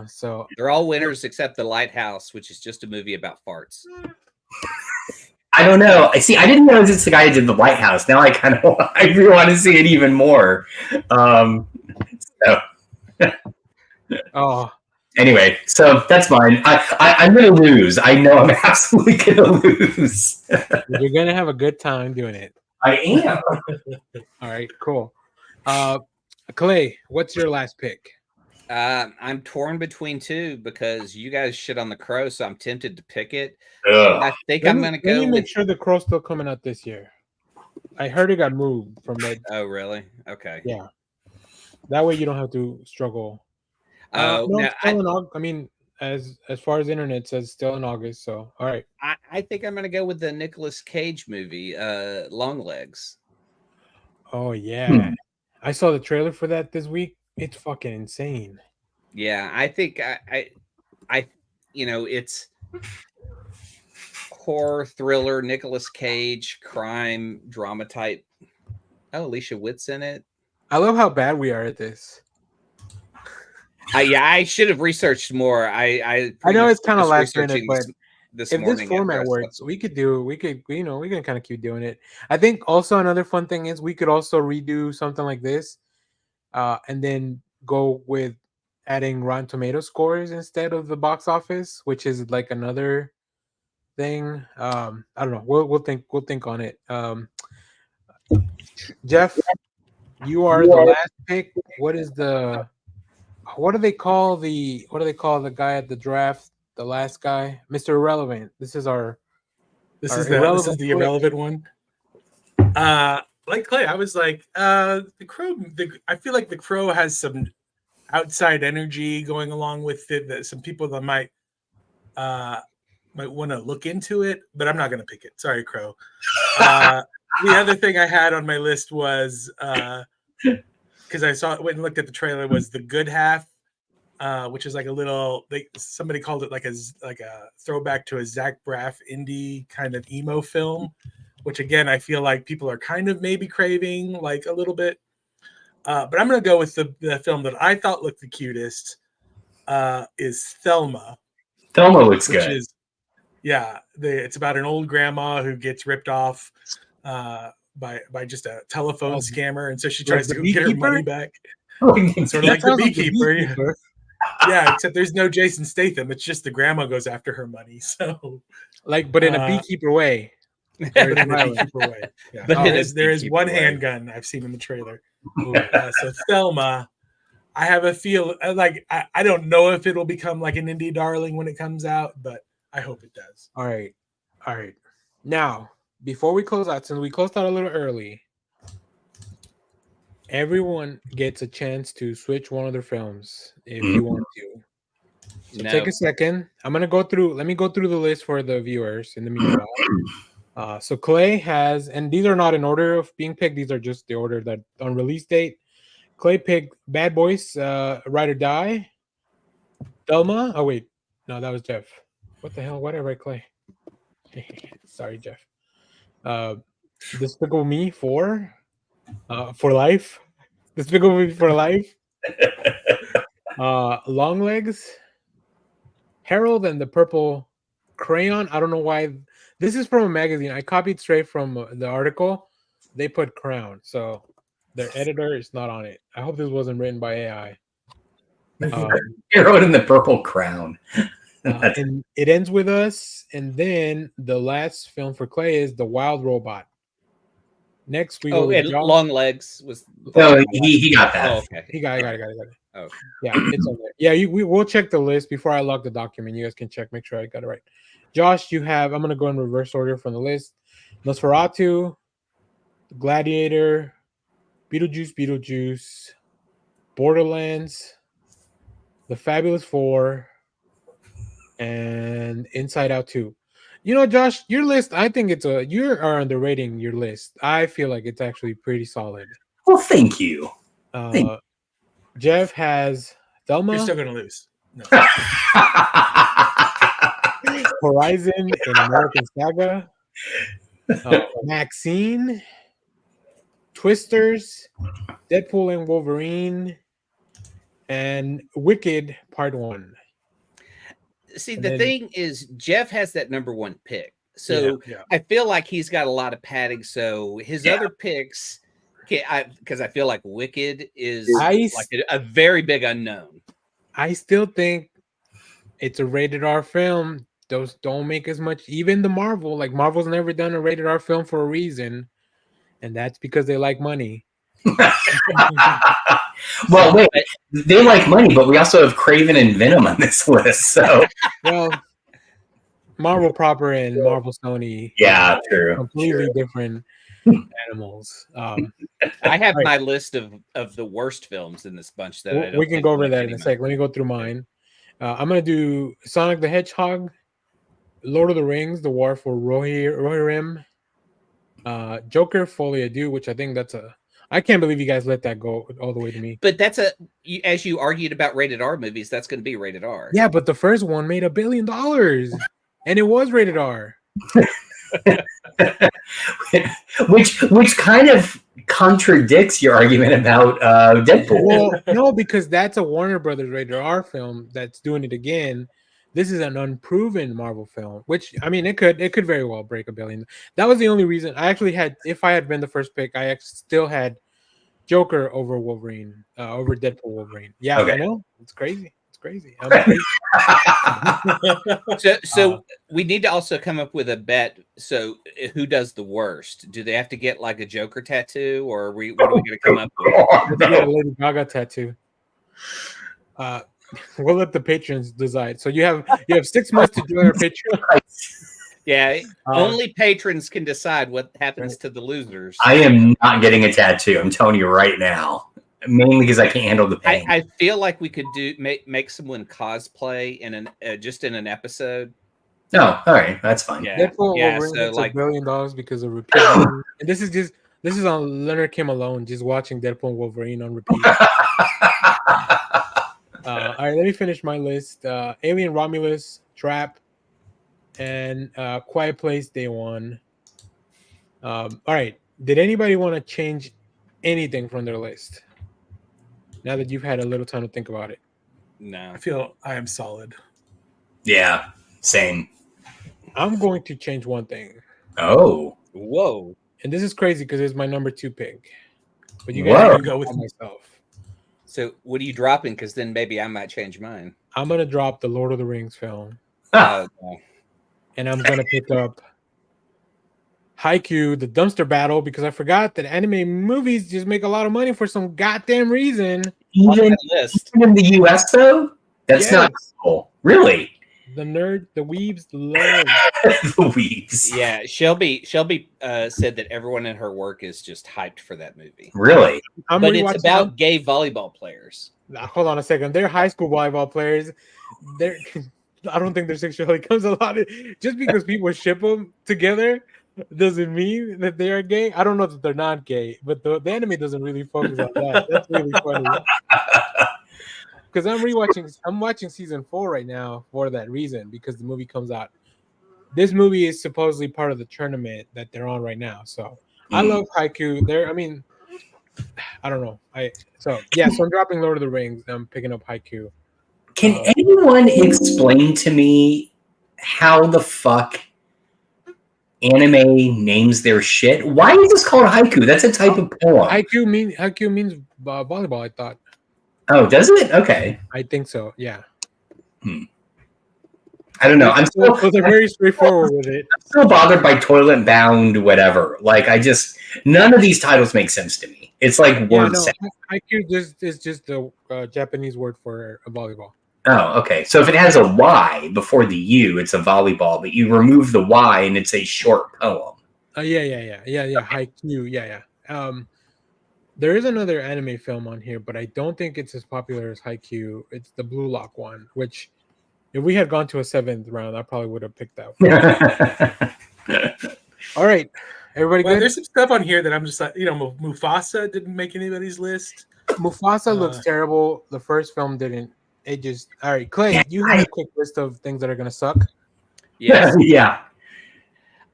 So they're all winners except The Lighthouse, which is just a movie about farts. I don't know. I see. I didn't know it's the guy who did The Lighthouse. Now I really want to see it even more. oh. Anyway, so that's mine. I'm going to lose. I know I'm absolutely going to lose. You're going to have a good time doing it. I am. All right, cool. Clay, what's your last pick? I'm torn between two because you guys shit on The Crow, so I'm tempted to pick it. I think I'm going to go. Let me make sure The Crow's still coming out this year. I heard it got moved from that. Oh, really? Okay. Yeah. That way you don't have to struggle. Oh, no, still in August. I mean, as far as the internet says, still in August. So, all right. I think I'm going to go with the Nicolas Cage movie, Longlegs. Oh yeah, I saw the trailer for that this week. It's fucking insane. Yeah, I think I it's horror thriller, Nicolas Cage, crime drama type. Oh, Alicia Witt's in it. I love how bad we are at this. I should have researched more. I know it's kind of last minute, but if this format works, we can kind of keep doing it. I think also another fun thing is we could also redo something like this, and then go with adding Rotten Tomato scores instead of the box office, which is like another thing. I don't know. We'll think on it. Jeff, you are the last pick. What do they call the guy at the draft? The last guy, Mr. Irrelevant. This is the irrelevant one. Like Clay, I was like, the Crow. I feel like the Crow has some outside energy going along with it. That some people that might want to look into it, but I'm not going to pick it. Sorry, Crow. The other thing I had on my list was because I went and looked at the trailer, was The Good Half, which is like a little. Somebody called it like a throwback to a Zach Braff indie kind of emo film, which again I feel like people are kind of maybe craving like a little bit. But I'm going to go with the film that I thought looked the cutest. Is Thelma. Thelma looks good. It's about an old grandma who gets ripped off by just a telephone scammer, and so she tries to get her money back. Sort of like the beekeeper. Yeah, except there's no Jason Statham. It's just the grandma goes after her money. So, but in a beekeeper way. There is one handgun I've seen in the trailer. So Thelma, I have a feel like I don't know if it'll become like an indie darling when it comes out, but I hope it does. All right. Now, before we close out, since we closed out a little early, everyone gets a chance to switch one of their films if you want to. So take a second. Let me go through the list for the viewers in the meanwhile. So Clay has, and these are not in order of being picked, these are just the order that on release date. Clay picked Bad Boys, Ride or Die. Thelma. Oh wait, no, that was Jeff. What the hell? Why did I write Clay? Sorry, Jeff. Despicable Me for life. Despicable Me for life. Long Legs. Harold and the Purple Crayon. I don't know why. This is from a magazine. I copied straight from the article. They put Crown, so their editor is not on it. I hope this wasn't written by AI. Harold in the Purple Crown. And it ends with us, and then the last film for Clay is The Wild Robot. Next we go with and Josh. Long Legs was. No, he got that. Oh, okay. He got it. Oh, Yeah, it's on there. Yeah, we'll check the list before I log the document. You guys can check, make sure I got it right. Josh, you have. I'm gonna go in reverse order from the list. Nosferatu, Gladiator, Beetlejuice, Borderlands, The Fabulous Four, and Inside Out 2. You know, Josh, your list, I think you are underrating your list. I feel like it's actually pretty solid. Well, thank you. Jeff has Thelma. You're still gonna lose. No. Horizon and American Saga. Maxine. Twisters. Deadpool and Wolverine. And Wicked Part 1. See, the thing is, Jeff has that number one pick. So Yeah. I feel like he's got a lot of padding. So his other picks, because I feel like Wicked is like a very big unknown. I still think it's a rated R film. Those don't make as much. Even the Marvel, like Marvel's never done a rated R film for a reason. And that's because they like money. Well, wait, they like money, but we also have Craven and Venom on this list. So, well, Marvel proper and Marvel Sony, yeah, true, completely different animals. I have my list of the worst films in this bunch. That we can go over that in a sec. Let me go through mine. I'm gonna do Sonic the Hedgehog, Lord of the Rings, The War for Rohirrim, Joker, Folie à Deux, which I think that's I can't believe you guys let that go all the way to me. But that's as you argued about rated R movies, that's going to be rated R. Yeah, but the first one made $1 billion, and it was rated R. which kind of contradicts your argument about Deadpool. Well, no, because that's a Warner Brothers rated R film that's doing it again. This is an unproven Marvel film, which I mean, it could very well break $1 billion. That was the only reason I actually had. If I had been the first pick, I still had Joker over Wolverine, over Deadpool Wolverine. Yeah, okay. I know it's crazy. It's crazy. So we need to also come up with a bet. So who does the worst? Do they have to get like a Joker tattoo, or what are we going to come up with? Get a Lady Gaga tattoo. We'll let the patrons decide. So you have 6 months to join our Patreon. Yeah, only patrons can decide what happens to the losers. I am not getting a tattoo. I'm telling you right now, mainly because I can't handle the pain. I feel like we could make someone cosplay in an episode. No, all right, that's fine. Yeah, so like $1 billion because of repeat. And this is on Leonard Kim alone, just watching Deadpool and Wolverine on repeat. All right, let me finish my list. Alien Romulus, Trap, and Quiet Place Day One. All right. Did anybody want to change anything from their list? Now that you've had a little time to think about it. No. I feel I am solid. Yeah, same. I'm going to change one thing. Oh. Whoa. And this is crazy because it's my number 2 pick. But you guys can go with myself. So what are you dropping? Because then maybe I might change mine. I'm going to drop the Lord of the Rings film. No. And I'm going to pick up Haikyuu, the dumpster battle, because I forgot that anime movies just make a lot of money for some goddamn reason. Even in the US, though? That's not cool. Really? The weebs love. The weebs. Yeah, Shelby said that everyone in her work is just hyped for that movie. Really? But it's about gay volleyball players. Hold on a second. They're high school volleyball players. I don't think their sexuality comes a lot just because people ship them together. does it mean that they are gay? I don't know that they're not gay, but the anime doesn't really focus on that. That's really funny. Because I'm watching season 4 right now for that reason, because the movie comes out. This movie is supposedly part of the tournament that they're on right now. So I love Haikyuu. I don't know. So I'm dropping Lord of the Rings. I'm picking up Haikyuu. Can anyone explain to me how the fuck anime names their shit? Why is this called haiku? That's a type of poem. Haikyuu means volleyball, I thought. Oh, does it? Okay. I think so. Yeah. I don't know. They're very straightforward with it. I'm still bothered by Toilet Bound, whatever. Like, none of these titles make sense to me. It's like word sound. Haikyuu is just the Japanese word for a volleyball. Oh, okay. So if it has a Y before the U, it's a volleyball, but you remove the Y and it's a short poem. Yeah. Haikyuu, yeah. There is another anime film on here, but I don't think it's as popular as Haikyuu. It's the Blue Lock one, which if we had gone to a 7th round, I probably would have picked that. All right, everybody good? There's some stuff on here that I'm just like, Mufasa didn't make anybody's list. Mufasa looks terrible. The first film didn't. It just all right. Clay, you have a quick list of things that are gonna suck. Yes. Yeah.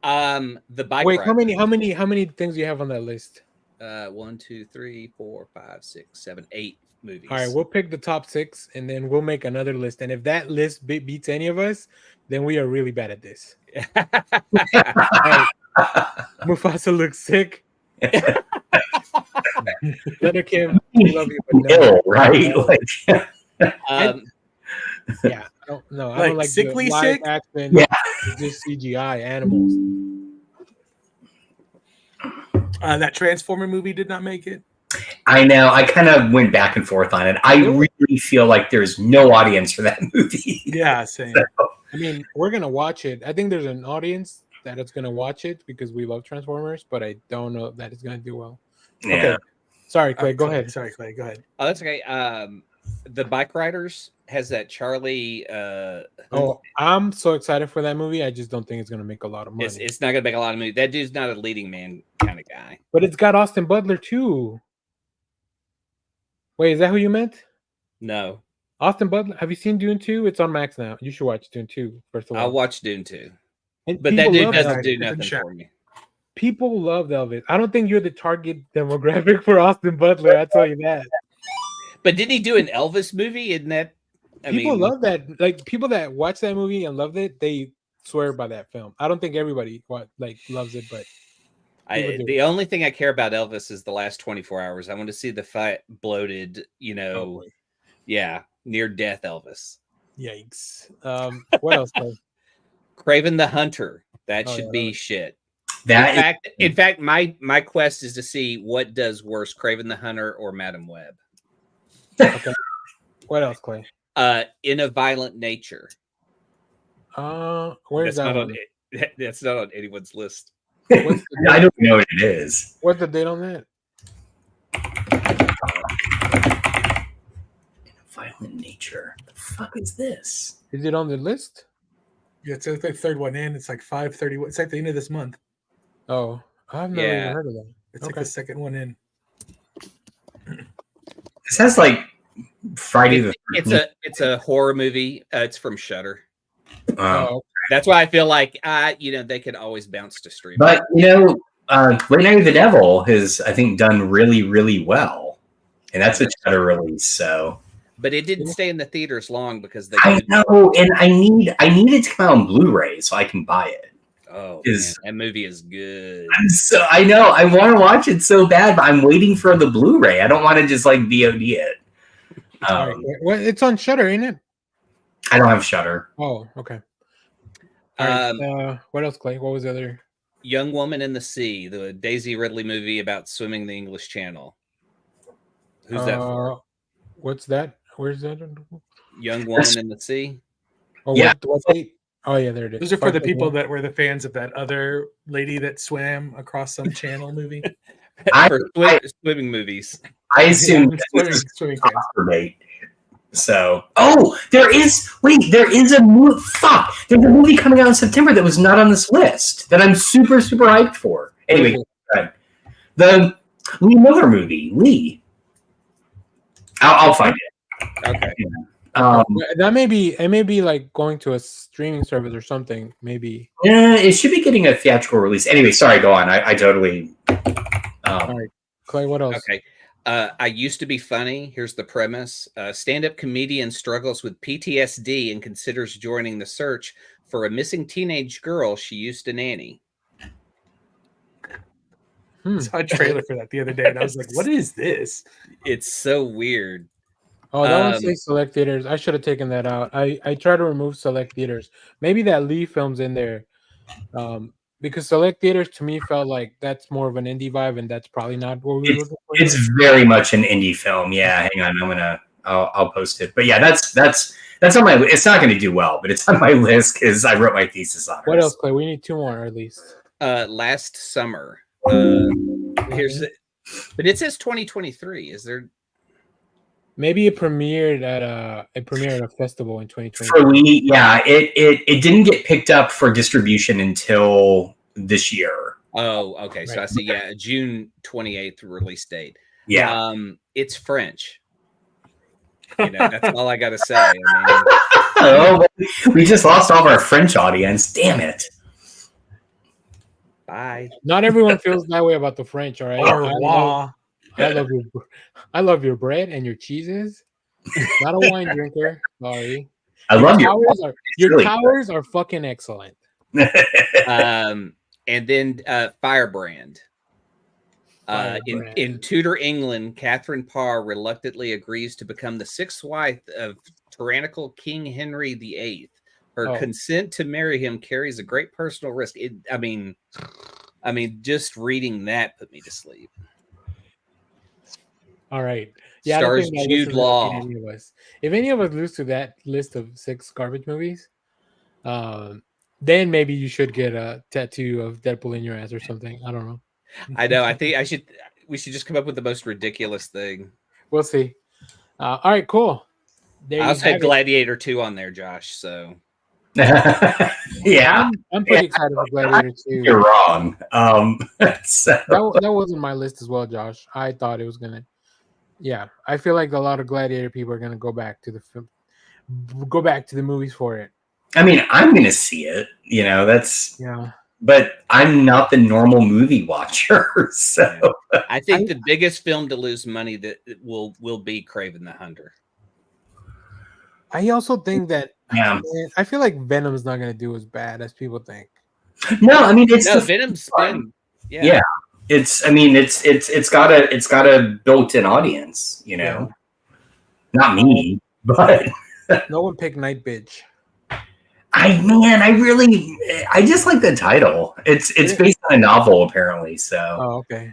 The bike. Wait, ride. how many things do you have on that list? 1, 2, 3, 4, 5, 6, 7, 8 movies. All right, we'll pick the top 6, and then we'll make another list. And if that list beats any of us, then we are really bad at this. Right. Mufasa looks sick. Leonard Kim, we love you, but no. Right? Yeah, I don't like like sickly the live sick. action, Yeah. just CGI animals. That Transformer movie did not make it. I know. I kind of went back and forth on it. I really feel like there's no audience for that movie. Yeah, same. I mean, we're gonna watch it. I think there's an audience that is gonna watch it because we love Transformers, but I don't know that it's gonna do well. Yeah. Okay, sorry, Clay. Go ahead. Sorry, Clay. Go ahead. Oh, that's okay. The Bike Riders has that Charlie. I'm so excited for that movie. I just don't think it's gonna make a lot of money. It's not gonna make a lot of money. That dude's not a leading man kind of guy. But it's got Austin Butler too. Wait, is that who you meant? No, Austin Butler. Have you seen Dune 2? It's on Max now. You should watch Dune 2 first of all. I'll watch Dune 2. And But that dude love doesn't that. do nothing for me. People love Elvis. I don't think you're the target demographic for Austin Butler. I'll tell you that. But did he do an Elvis movie? Isn't that? People love that. Like people that watch that movie and loved it, they swear by that film. I don't think everybody loves it, but the only thing I care about Elvis is the last 24 hours. I want to see the fat, bloated, near death Elvis. Yikes. What else? Kraven the Hunter. That should be shit. In fact, my quest is to see what does worse, Kraven the Hunter or Madam Web. Okay. What else, Clay? In a Violent Nature. Where's that one? That's not on anyone's list. I don't know what it is. What's the date on that? Violent Nature. The fuck is this? Is it on the list? Yeah, it's like the third one in. It's like 5:30. It's like the end of this month. Oh, I've never even heard of that. It's like the second one in. This has like Friday the 13th. It's a horror movie. It's from Shudder. Oh, That's why I feel like they could always bounce to stream. But Late Night of the Devil has, I think, done really, really well, and that's a Shudder release. So, but it didn't stay in the theaters long because I know, and I need it to come out on Blu-ray so I can buy it. Oh, man, that movie is good. I know I want to watch it so bad, but I'm waiting for the Blu-ray. I don't want to just like VOD it. Well, it's on Shudder, ain't it? I don't have Shudder. Oh, okay. What else, Clay? What was the other? Young Woman in the Sea, the Daisy Ridley movie about swimming the English Channel. Who's that for? What's that? Where's that? Young Woman in the Sea. Oh, yeah. What date? Oh, yeah, there it is. Those are for the people that were the fans of that other lady that swam across some channel movie. Swimming movies. I assume swimming fans. So, there is a movie. Fuck, there's a movie coming out in September that was not on this list that I'm super super hyped for. Anyway, the Lee Miller movie, Lee. I'll find it. Okay. That may be like going to a streaming service or something. Maybe. It should be getting a theatrical release. Anyway, sorry. Go on. I totally. All right, Clay. What else? Okay. I used to be funny. Here's the premise. Stand-up comedian struggles with PTSD and considers joining the search for a missing teenage girl she used to nanny. I saw a trailer for that the other day, and I was like, "What is this?" It's so weird. Oh, that one says select theaters. I should have taken that out. I try to remove select theaters. Maybe that Lee film's in there. Because select theaters to me felt like that's more of an indie vibe, and that's probably not what we were looking for. It's very much an indie film. Yeah, hang on, I'll post it. But yeah, that's on my. It's not going to do well, but it's on my list because I wrote my thesis on it. What else, Clay? We need 2 more at least. Last summer. Here's it, but it says 2023. Is there? Maybe it premiered at a festival in 2020. For Lee, yeah, it didn't get picked up for distribution until this year. Oh, okay. Right. So I see. Yeah, June 28th release date. Yeah, it's French. That's all I got to say. I mean, we just lost all of our French audience. Damn it. Bye. Not everyone feels that way about the French. All right. I love your bread and your cheeses. Not a wine drinker. Sorry. I love your towers are fucking excellent. And then Firebrand. In Tudor England, Catherine Parr reluctantly agrees to become the 6th wife of tyrannical King Henry VIII. Her consent to marry him carries a great personal risk. I mean, just reading that put me to sleep. All right. Yeah. Stars Jude Law. If any of us lose to that list of 6 garbage movies, then maybe you should get a tattoo of Deadpool in your ass or something. I don't know. I know. I think we should just come up with the most ridiculous thing. We'll see. All right, cool. I also had Gladiator 2 on there, Josh. So yeah, I'm pretty excited for Gladiator 2. You're wrong. That wasn't my list as well, Josh. I thought it was gonna. Yeah, I feel like a lot of Gladiator people are gonna go back to the film, go back to the movies for it. I mean, I'm gonna see it. That's yeah. But I'm not the normal movie watcher, so I think the biggest film to lose money that will be Kraven the Hunter. I also think that I feel like Venom's not going to do as bad as people think. No, I mean Venom's been yeah. It's got a built-in audience, Yeah. Not me, but no one picked Night Bitch. I just like the title. It's based on a novel apparently, so. Oh, okay.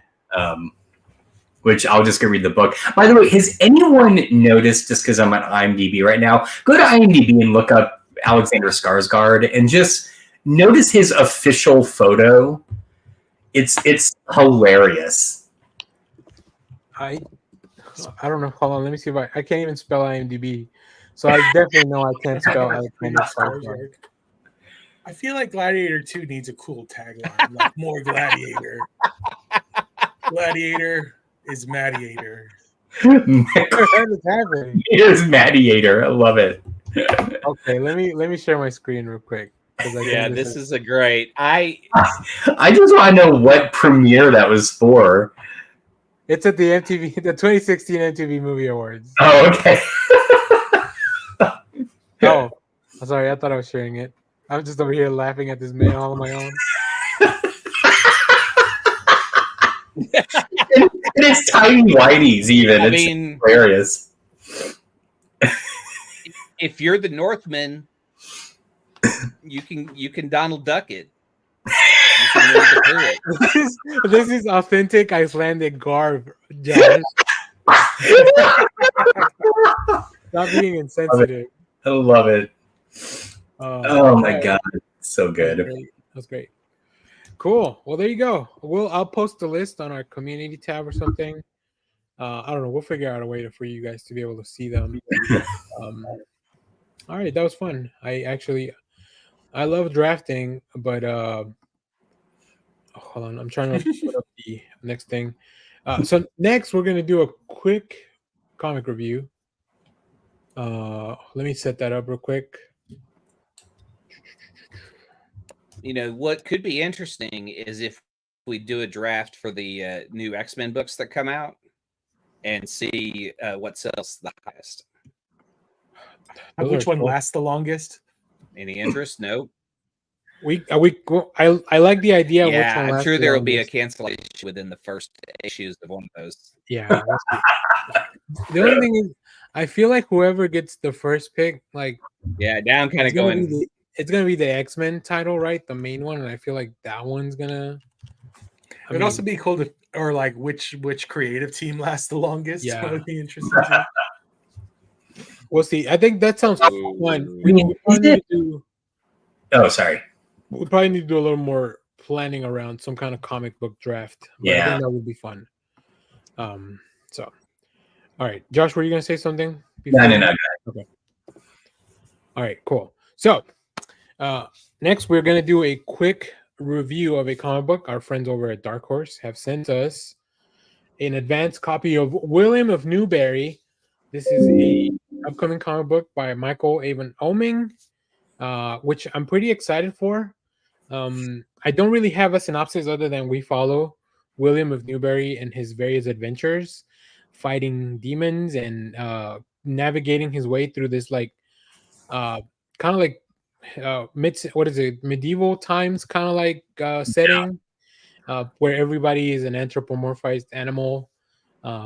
Which I'll just go read the book. By the way, has anyone noticed, just because I'm on IMDb right now, go to IMDb and look up Alexander Skaarsgard and just notice his official photo. It's hilarious. I don't know. Hold on, let me see if I can't even spell IMDb. So I definitely know I can't spell Alexander Skaarsgard. I feel like Gladiator 2 needs a cool tagline, like more Gladiator. Gladiator is Madiator. What is happening? It is Madiator. I love it. Okay, let me share my screen real quick. This is a great. I just want to know what premiere that was for. It's at the 2016 MTV Movie Awards. Oh, okay. Oh, I'm sorry. I thought I was sharing it. I'm just over here laughing at this man all on my own. And it's tiny whiteys even. I it's mean, hilarious. If you're the Northman, you can Donald Duck it. You can learn to do it. This is authentic Icelandic garb, Josh. Stop being insensitive. I love it. Oh my god, so good. That's great. Cool. Well, there you go. I'll post the list on our community tab or something. I don't know. We'll figure out a way for you guys to be able to see them. All right, that was fun. I love drafting, but hold on, I'm trying to put up the next thing. So next we're gonna do a quick comic review. Let me set that up real quick. You know, what could be interesting is if we do a draft for the new X-Men books that come out and see what sells the highest. Which one lasts the longest? Any interest? No. I like the idea. Yeah, which one I'm lasts sure the there will be a longest. cancellation within the first issues of one of those. Yeah. The only thing is, I feel like whoever gets the first pick, like, yeah, now I'm kind of going. It's gonna be the X-Men title, right? The main one, and I feel like that one's gonna. It'd also be cool to, or like which creative team lasts the longest. Yeah, that would be interesting too. We'll see. I think that sounds fun. Oh, sorry. We probably need to do a little more planning around some kind of comic book draft. But I think that would be fun. So, all right, Josh, were you gonna say something? No. Okay. All right, cool. So, next we're gonna do a quick review of a comic book. Our friends over at Dark Horse have sent us an advanced copy of William of Newbury. This is a upcoming comic book by Michael Avon Oeming, which I'm pretty excited for. I don't really have a synopsis other than we follow William of Newbury and his various adventures, fighting demons and navigating his way through this like kind of like medieval times kind of like setting where everybody is an anthropomorphized animal,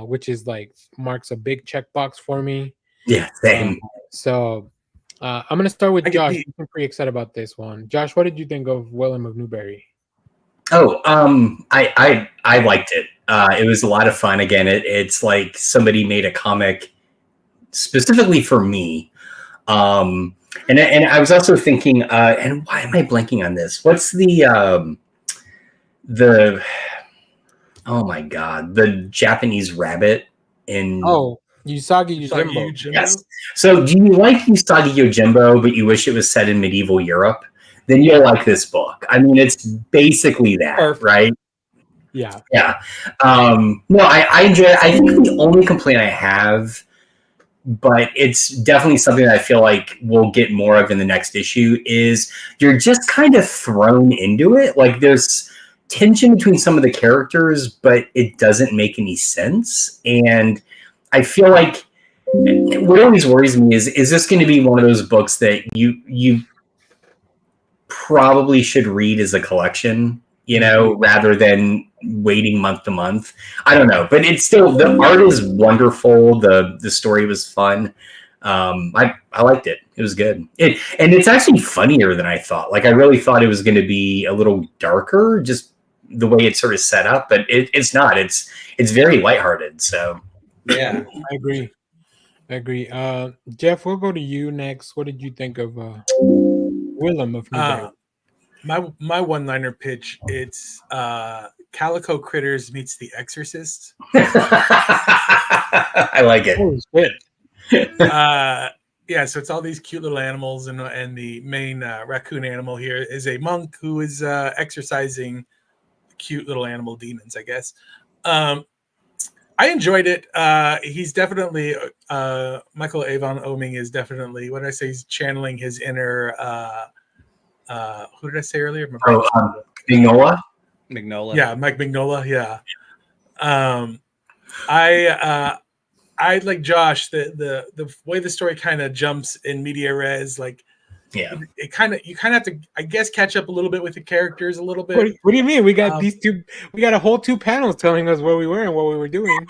which is like marks a big checkbox for me. Yeah, same. So I'm gonna start with Josh. I'm pretty excited about this one. Josh, what did you think of William of Newbury? Oh, I liked it. It was a lot of fun. Again, it's like somebody made a comic specifically for me. And I was also thinking, and why am I blanking on this? What's the oh my god, the Japanese rabbit in Usagi Yojimbo. Yes. So do you like Usagi Yojimbo, but you wish it was set in medieval Europe? Then you'll like this book. I mean, it's basically that, right? Yeah. Yeah. No, I enjoy it. I think the only complaint I have, but it's definitely something that I feel like we'll get more of in the next issue, is you're just kind of thrown into it. Like there's tension between some of the characters, but it doesn't make any sense. And I feel like what always worries me is this going to be one of those books that you probably should read as a collection, rather than waiting month to month. I don't know, but it's still, the art is wonderful. The story was fun. I liked it. It was good. And it's actually funnier than I thought. Like I really thought it was going to be a little darker, just the way it's sort of set up, but it's not. It's very lighthearted. So yeah, I agree. Jeff, we'll go to you next. What did you think of William of Newbury? My one-liner pitch, it's Calico Critters meets The Exorcist. I like it. Oh, shit. Yeah, so it's all these cute little animals, and the main raccoon animal here is a monk who is exorcising cute little animal demons, I guess. I enjoyed it. He's definitely Michael Avon Oeming is definitely, what did I say? He's channeling his inner. Who did I say earlier? Mignola. Yeah, Mike Mignola. Yeah. I like Josh. The way the story kind of jumps in media res, like. Yeah, you kind of have to, I guess, catch up a little bit with the characters a little bit. What do you mean? We got these two. We got a whole 2 panels telling us where we were and what we were doing.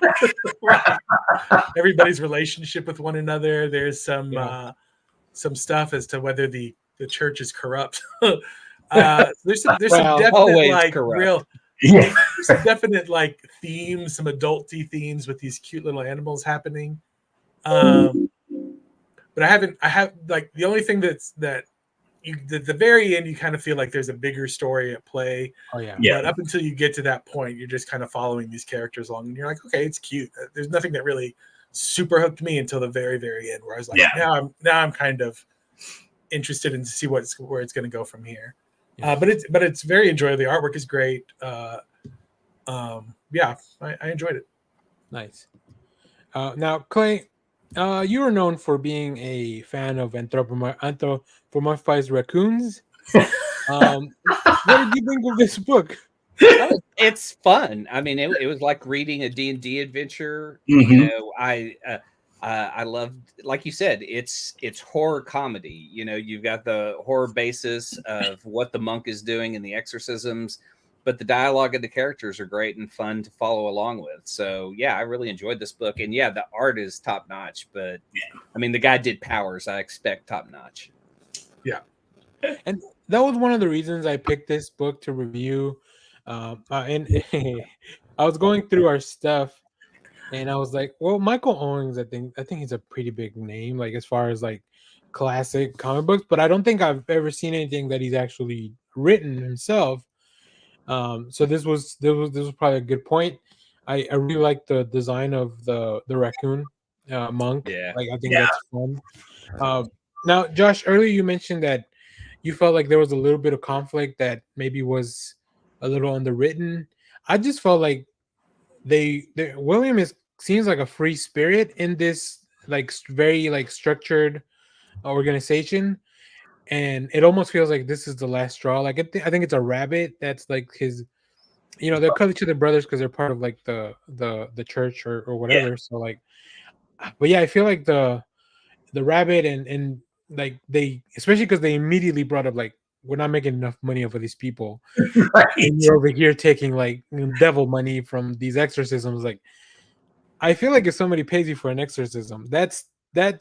Everybody's relationship with one another. There's some stuff as to whether the church is corrupt. There's some definite like corrupt. Real. Yeah. There's some definite like themes, some adulty themes with these cute little animals happening. But I have like the only thing that the very end, you kind of feel like there's a bigger story at play. Oh yeah. Yeah. But up until you get to that point, you're just kind of following these characters along, and you're like, okay, it's cute. There's nothing that really super hooked me until the very, very end, where I was like, Yeah. now I'm kind of interested in to see where it's going to go from here. Yeah. But it's very enjoyable. The artwork is great. Yeah, I enjoyed it. Nice. Now, Clay, you are known for being a fan of anthropomorphized raccoons. What did you think of this book? It's fun. I mean, it was like reading a D&D adventure. Mhm. You know, I loved, like you said, it's horror comedy. You know, you've got the horror basis of what the monk is doing in the exorcisms, but the dialogue and the characters are great and fun to follow along with. So yeah, I really enjoyed this book. And yeah, the art is top notch, but I mean, the guy did Powers. I expect top notch. Yeah. And that was one of the reasons I picked this book to review. And I was going through our stuff, and I was like, well, Michael Owens, I think he's a pretty big name, like as far as like classic comic books, but I don't think I've ever seen anything that he's actually written himself. So this was probably a good point. I really like the design of the raccoon monk. Yeah. Like I think that's fun. Now, Josh, earlier you mentioned that you felt like there was a little bit of conflict that maybe was a little underwritten. I just felt like William seems like a free spirit in this like very like structured organization, and it almost feels like this is the last straw. Like I think it's a rabbit that's like his. You know, they're called each other brothers because they're part of like the church or whatever. So like, but yeah, I feel like the rabbit and like they, especially because they immediately brought up like, we're not making enough money off of these people, Right. and you're over here taking like devil money from these exorcisms. Like, I feel like if somebody pays you for an exorcism, that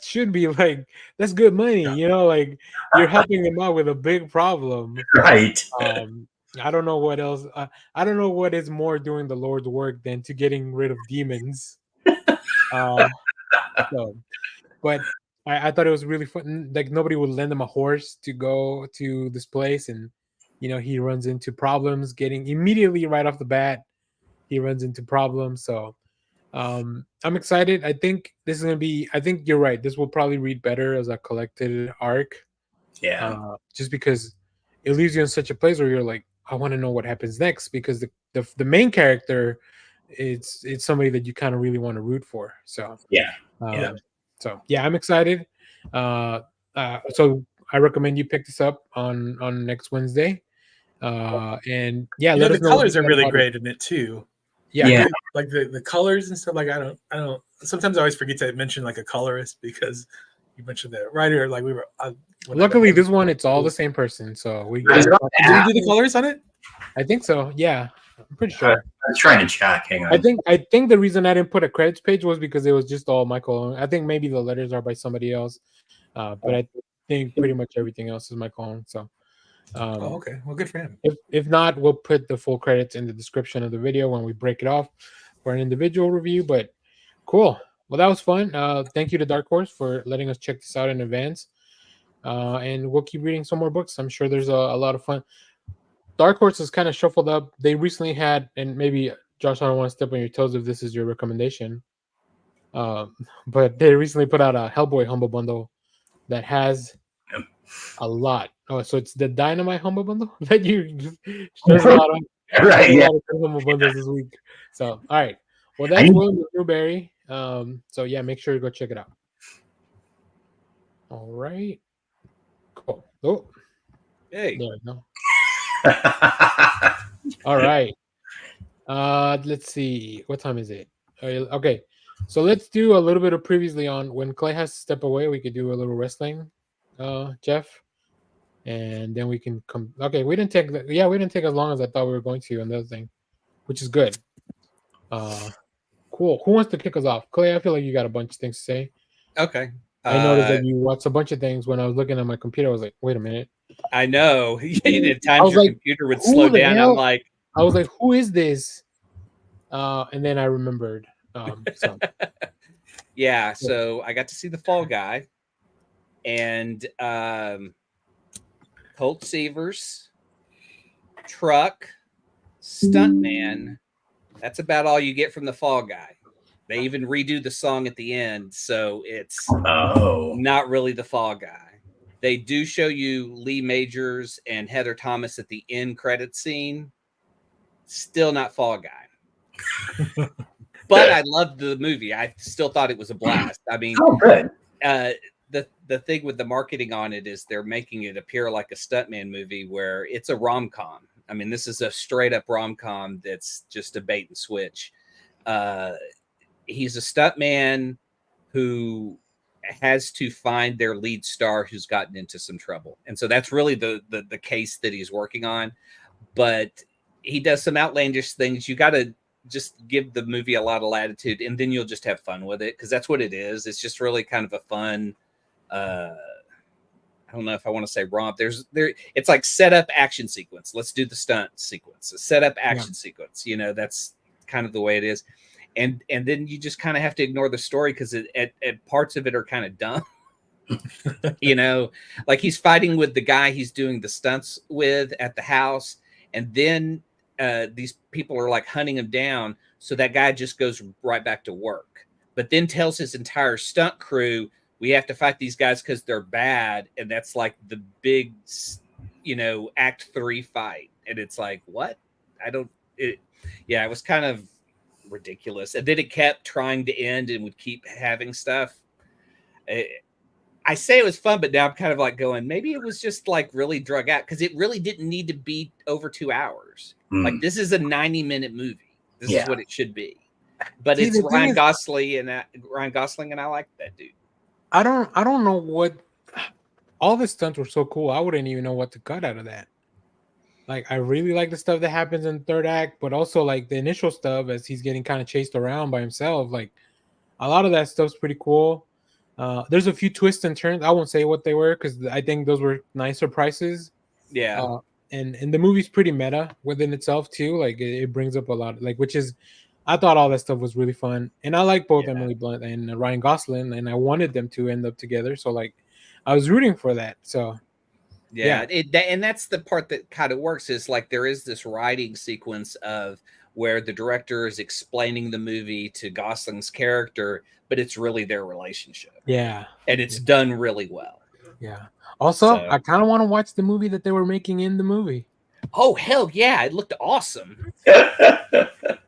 should be like, that's good money, Yeah. you know, like you're helping them out with a big problem. Right. I don't know what else. I don't know what is more doing the Lord's work than to getting rid of demons. So, but I thought it was really fun. Like nobody would lend him a horse to go to this place, and you know he runs into problems. Getting immediately right off the bat, he runs into problems. So I'm excited. I think this is gonna be. I think you're right. This will probably read better as a collected arc. Yeah. Just because it leaves you in such a place where you're like, I want to know what happens next, because the main character, it's somebody that you kind of really want to root for. So Yeah. So yeah, I'm excited. So I recommend you pick this up on next Wednesday. And yeah, You let know, us the know what colors you are thought really about it. great in it too. Yeah. Like the colors and stuff. Like I don't. Sometimes I always forget to mention like a colorist because you mentioned the writer. Like we were. Luckily, this one it's all the same person. So we Is it on Did you do the colors on it? I think so. Yeah, I'm pretty I sure. was trying to check. Hang on. I think the reason I didn't put a credits page was because it was just all Michael. I think maybe the letters are by somebody else, but I think pretty much everything else is Michael Owen. So, Oh, okay. Well, good for him. if not, we'll put the full credits in the description of the video when we break it off for an individual review. But cool. Well, that was fun. Thank you to Dark Horse for letting us check this out in advance. And we'll keep reading some more books. I'm sure there's a lot of fun. Dark Horse is kind of shuffled up. They recently had, and maybe Josh, I don't want to step on your toes if this is your recommendation, but they recently put out a Hellboy Humble Bundle that has a lot. Oh, so it's the Dynamite Humble Bundle that there's a lot of Right. Yeah. Humble Bundles this week. So all right, well I that's need- William Newberry. So yeah, make sure to go check it out. All right, cool. Oh, Hey, there we go. All right. Let's see. What time is it? Okay. So let's do a little bit of previously on when Clay has to step away. We could do a little wrestling, Jeff, and then we can come. Okay, we didn't take. We didn't take as long as I thought we were going to on the other thing, which is good. Cool. Who wants to kick us off? Clay, I feel like you got a bunch of things to say. okay. I noticed that you watched a bunch of things when I was looking at my computer. I was like, wait a minute. I know. At times I was your like, computer would who slow the down. hell? I'm like, I was like, who is this? And then I remembered. So yeah. So I got to see the Fall Guy, and Colt Seavers, truck, stuntman. That's about all you get from the Fall Guy. They even redo the song at the end, so it's not really the Fall Guy. They do show you Lee Majors and Heather Thomas at the end credit scene. Still not Fall Guy. But I loved the movie. I still thought it was a blast. I mean, good. The thing with the marketing on it is they're making it appear like a stuntman movie where it's a rom-com. I mean, this is a straight up rom-com that's just a bait and switch. He's a stuntman who has to find their lead star who's gotten into some trouble. And so that's really the case that he's working on. But he does some outlandish things. You got to just give the movie a lot of latitude, and then you'll just have fun with it, because that's what it is. It's just really kind of a fun, I don't know if I want to say romp. It's like set up action sequence. Let's do the stunt sequence. A set up action sequence. You know, that's kind of the way it is. And then you just kind of have to ignore the story, because at parts of it are kind of dumb. You know, like he's fighting with the guy he's doing the stunts with at the house, and then these people are like hunting him down. So that guy just goes right back to work, but then tells his entire stunt crew, we have to fight these guys because they're bad. And that's like the big, you know, act 3 fight. And it's like, what? It was kind of ridiculous. And then it kept trying to end and would keep having stuff. I say it was fun, but now I'm kind of like going, maybe it was just like really drug out, because it really didn't need to be over 2 hours. Like, this is a 90-minute movie. This is what it should be. But it's Ryan Gosling, and I like that dude. I don't know what, all the stunts were so cool. I wouldn't even know what to cut out of that. Like, I really like the stuff that happens in the third act, but also like the initial stuff as he's getting kind of chased around by himself. Like, a lot of that stuff's pretty cool. There's a few twists and turns. I won't say what they were, because I think those were nice surprises. Yeah. And the movie's pretty meta within itself too. Like, it brings up a lot, like, which is, I thought all that stuff was really fun. And I like both Emily Blunt and Ryan Gosling, and I wanted them to end up together. So like, I was rooting for that. So and that's the part that kind of works, is like there is this writing sequence of where the director is explaining the movie to Gosling's character, but it's really their relationship. Yeah. And it's done really well. Yeah. Also, I kind of want to watch the movie that they were making in the movie. Oh, hell yeah. It looked awesome.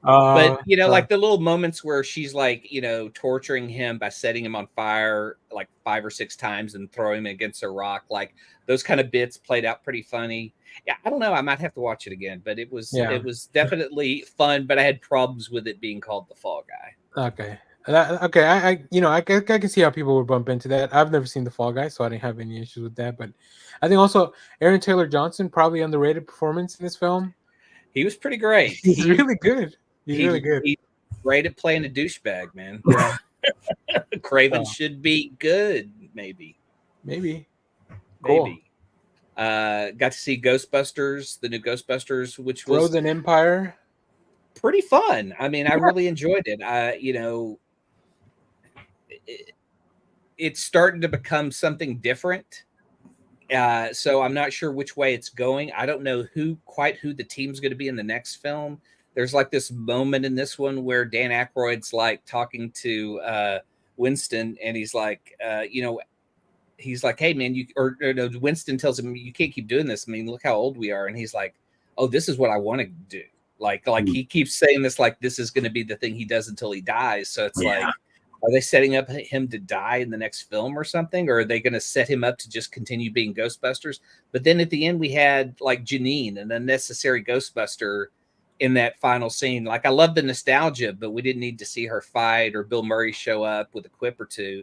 But, you know, like the little moments where she's like, you know, torturing him by setting him on fire like 5 or 6 times and throwing him against a rock. Like, those kind of bits played out pretty funny. Yeah, I don't know. I might have to watch it again, but it was definitely fun, but I had problems with it being called The Fall Guy. Okay. I can see how people would bump into that. I've never seen The Fall Guy, so I didn't have any issues with that. But I think also Aaron Taylor Johnson, probably underrated performance in this film. He was pretty great. He's really good. He's really good. He's great at playing a douchebag, man. Yeah. Craven should be good, maybe. Cool. Got to see Ghostbusters, the new Ghostbusters, which was Frozen Empire. Pretty fun. I mean, I really enjoyed it. You know, it's starting to become something different. So I'm not sure which way it's going. I don't know who the team's going to be in the next film. There's like this moment in this one where Dan Aykroyd's like talking to Winston, and he's like, he's like, hey man, Winston tells him, you can't keep doing this. I mean, look how old we are. And he's like, oh, this is what I want to do. Like he keeps saying this, like this is going to be the thing he does until he dies. So it's like, are they setting up him to die in the next film or something? Or are they going to set him up to just continue being Ghostbusters? But then at the end, we had like Janine, an unnecessary Ghostbuster in that final scene. Like, I love the nostalgia, but we didn't need to see her fight or Bill Murray show up with a quip or two.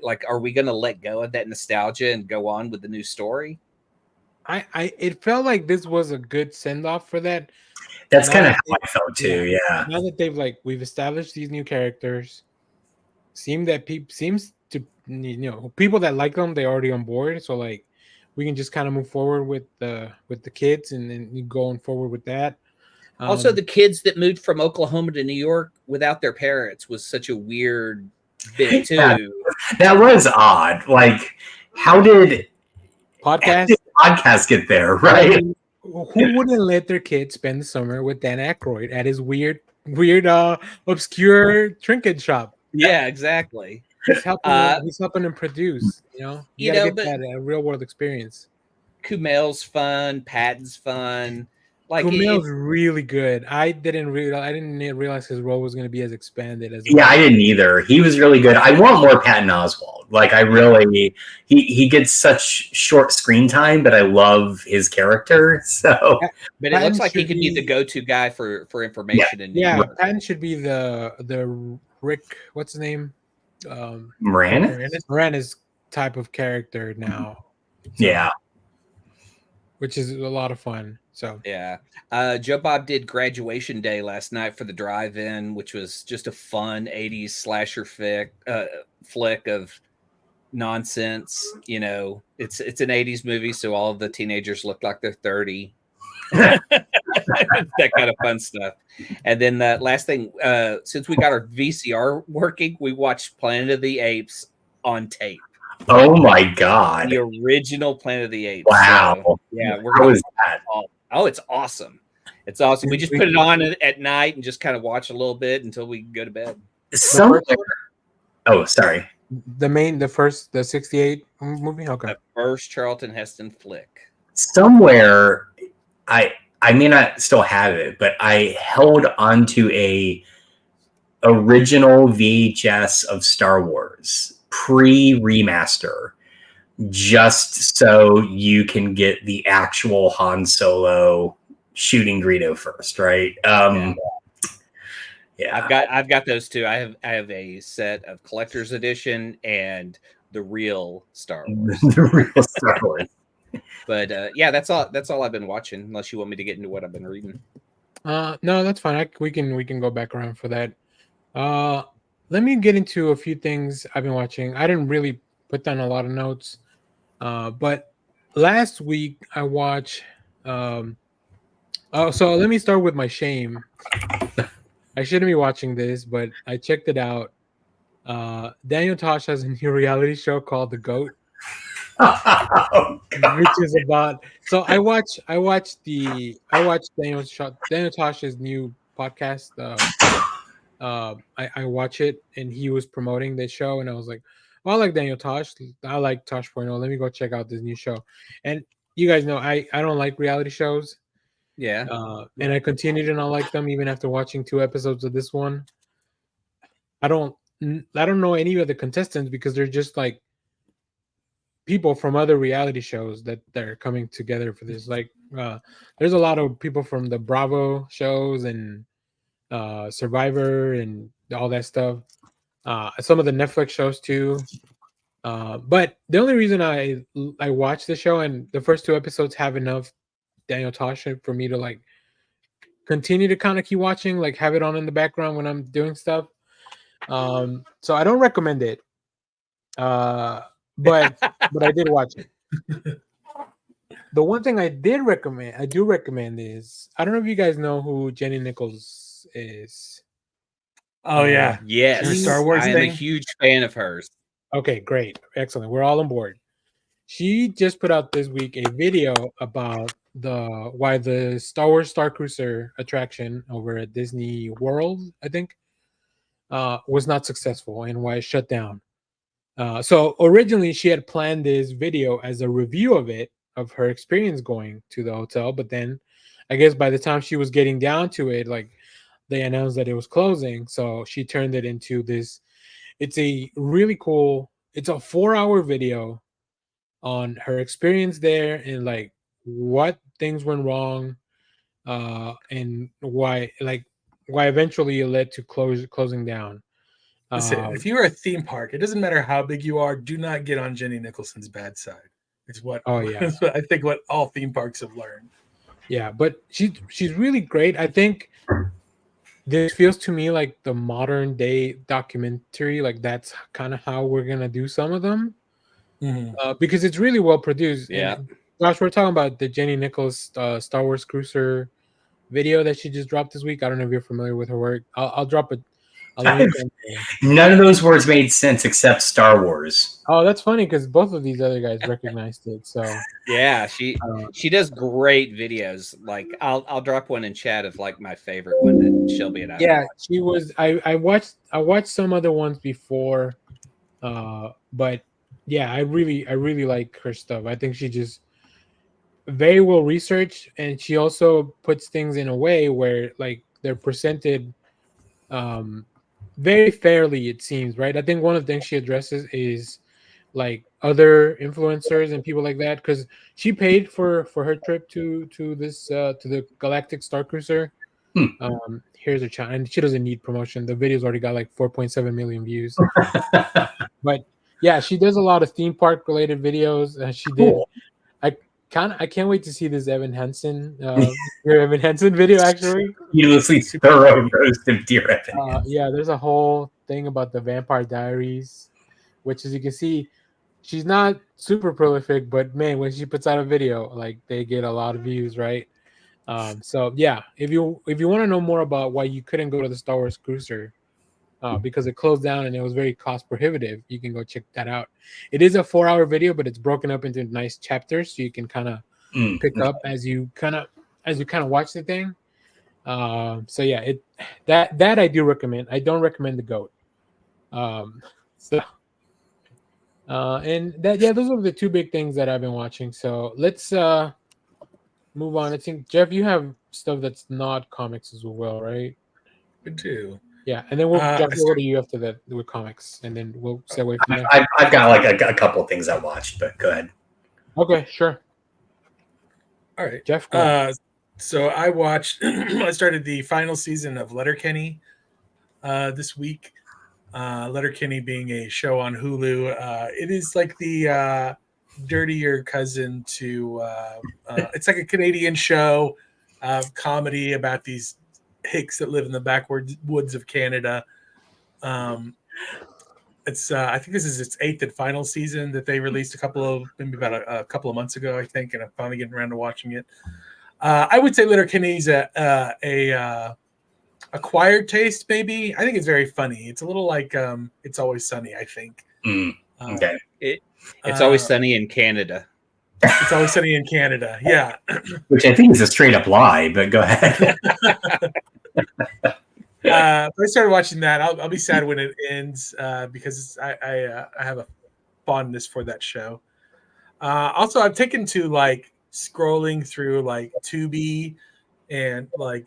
Like, are we going to let go of that nostalgia and go on with the new story? It felt like this was a good send off for that. That's kind of how I felt too. Yeah. Now that we've established these new characters, people that like them, they're already on board. So like, we can just kind of move forward with the kids and then going forward with that. Also, the kids that moved from Oklahoma to New York without their parents was such a weird bit too. That was odd. Like, how did podcast? podcast get there, I right? mean, who wouldn't let their kid spend the summer with Dan Aykroyd at his weird, obscure trinket shop? Yeah, exactly. He's helping them. He's helping them produce. You You got to know, get but that real world experience. Kumail's fun, Patton's fun. Like Kumail's really good. I didn't realize his role was going to be as expanded as it Yeah, I was. didn't either. He was really good. I want more Patton Oswalt. Like I really, he gets such short screen time, but I love his character. So but it Patton looks like he should could be the go-to guy for information in New York. Patton should be the Rick. What's his name? Moranis? Moranis type of character now. So, Yeah. which is a lot of fun. So Yeah. Joe Bob did Graduation Day last night for the drive-in, which was just a fun 80s slasher flick of nonsense. You know, it's an 80s movie, so all of the teenagers look like they're 30. That kind of fun stuff. And then the last thing, since we got our VCR working, we watched Planet of the Apes on tape. Oh my God. The original Planet of the Apes. Wow. So, yeah, we're How gonna was that? Oh, it's awesome. It's awesome. We just put it on at night and just kind of watch a little bit until we go to bed. Oh, sorry. The 68 movie. Okay. The first Charlton Heston flick. Somewhere, I may not still have it, but I held onto a original VHS of Star Wars pre-remaster, just so you can get the actual Han Solo shooting Greedo first, right? Yeah. I've got those two. I have a set of collector's edition and the real Star Wars. The real Star Wars. But yeah, that's all I've been watching. Unless you want me to get into what I've been reading. No, that's fine. We can go back around for that. Let me get into a few things I've been watching. I didn't really put down a lot of notes, but last week I watched. So let me start with my shame. I shouldn't be watching this, but I checked it out. Daniel Tosh has a new reality show called The GOAT, which is about. So I watched Daniel Tosh's new podcast. I watch it, and he was promoting this show, and I was like, well, I like Daniel Tosh. I like Tosh.0. Let me go check out this new show. And you guys know I don't like reality shows. Yeah. And I continue to not like them even after watching 2 episodes of this one. I don't know any of the contestants because they're just like people from other reality shows that they're coming together for this. Like there's a lot of people from the Bravo shows and Survivor and all that stuff. Some of the Netflix shows too. But the only reason I watch the show and the first 2 episodes have enough Daniel Tosh for me to like continue to kind of keep watching, like have it on in the background when I'm doing stuff. So I don't recommend it. But I did watch it. The one thing I do recommend is I don't know if you guys know who Jenny Nichols is. Oh yeah. Yes. Her Star Wars I am thing? a huge fan of hers. Okay, great. Excellent. We're all on board. She just put out this week a video about why the Star Wars Star Cruiser attraction over at Disney World, I think, was not successful and why it shut down. So originally she had planned this video as a review of her experience going to the hotel, but then I guess by the time she was getting down to it, like they announced that it was closing, so she turned it into this. It's a really cool. It's a 4-hour video on her experience there and like what things went wrong, and why eventually it led to closing down. Listen, if you're a theme park, it doesn't matter how big you are. Do not get on Jenny Nicholson's bad side. It's what. Oh yeah. It's what I think what all theme parks have learned. Yeah, but she's really great. I think this feels to me like the modern day documentary. Like that's kind of how we're gonna do some of them, because it's really well produced. Yeah. And Josh, we're talking about the Jenny Nichols Star Wars Cruiser video that she just dropped this week. I don't know if you're familiar with her work. I'll drop None of those words made sense except Star Wars. Oh, that's funny because both of these other guys recognized it. So yeah, she does great videos. Like I'll drop one in chat of like my favorite one that Shelby and I yeah, watched. she was. I watched some other ones before, but yeah, I really like her stuff. I think she just very well researched, and she also puts things in a way where like they're presented very fairly, it seems, right? I think one of the things she addresses is like other influencers and people like that, because she paid for her trip to this to the Galactic Star Cruiser. Here's her channel, and she doesn't need promotion. The video's already got like 4.7 million views. But yeah, she does a lot of theme park related videos. She did. I can't wait to see this Evan Hansen, Dear Evan Hansen video. Actually, Needlessly thorough roast of Dear Evan. Yeah, there's a whole thing about the Vampire Diaries, which, as you can see, she's not super prolific, but man, when she puts out a video, like they get a lot of views, right? So yeah, if you want to know more about why you couldn't go to the Star Wars Cruiser, because it closed down and it was very cost prohibitive, you can go check that out. It is a 4-hour video, but it's broken up into nice chapters, so you can kind of pick up as you kind of watch the thing. So yeah, that I do recommend. I don't recommend the GOAT. And that, yeah, those are the two big things that I've been watching. So let's move on. I think, Jeff, you have stuff that's not comics as well, right? I do. Yeah, and then we'll jump over to you after that with comics, and then we'll segue from there. I've got like a couple of things I watched, but go ahead. Okay, sure. All right, Jeff. So I watched. I started the final season of Letterkenny this week. Letterkenny being a show on Hulu. It is like the dirtier cousin to. It's like a Canadian show of comedy about these hicks that live in the backwoods of Canada. It's I think this is its 8th and final season that they released maybe about a couple of months ago, I think, and I'm finally getting around to watching it. I would say Letterkenny's a acquired taste, maybe. I think it's very funny. It's a little like It's Always Sunny, I think. Okay. It's Always Sunny in Canada. It's Always Sunny in Canada, yeah. Which I think is a straight up lie, but go ahead. I started watching that. I'll be sad when it ends because I have a fondness for that show. Also, I've taken to like scrolling through like Tubi and like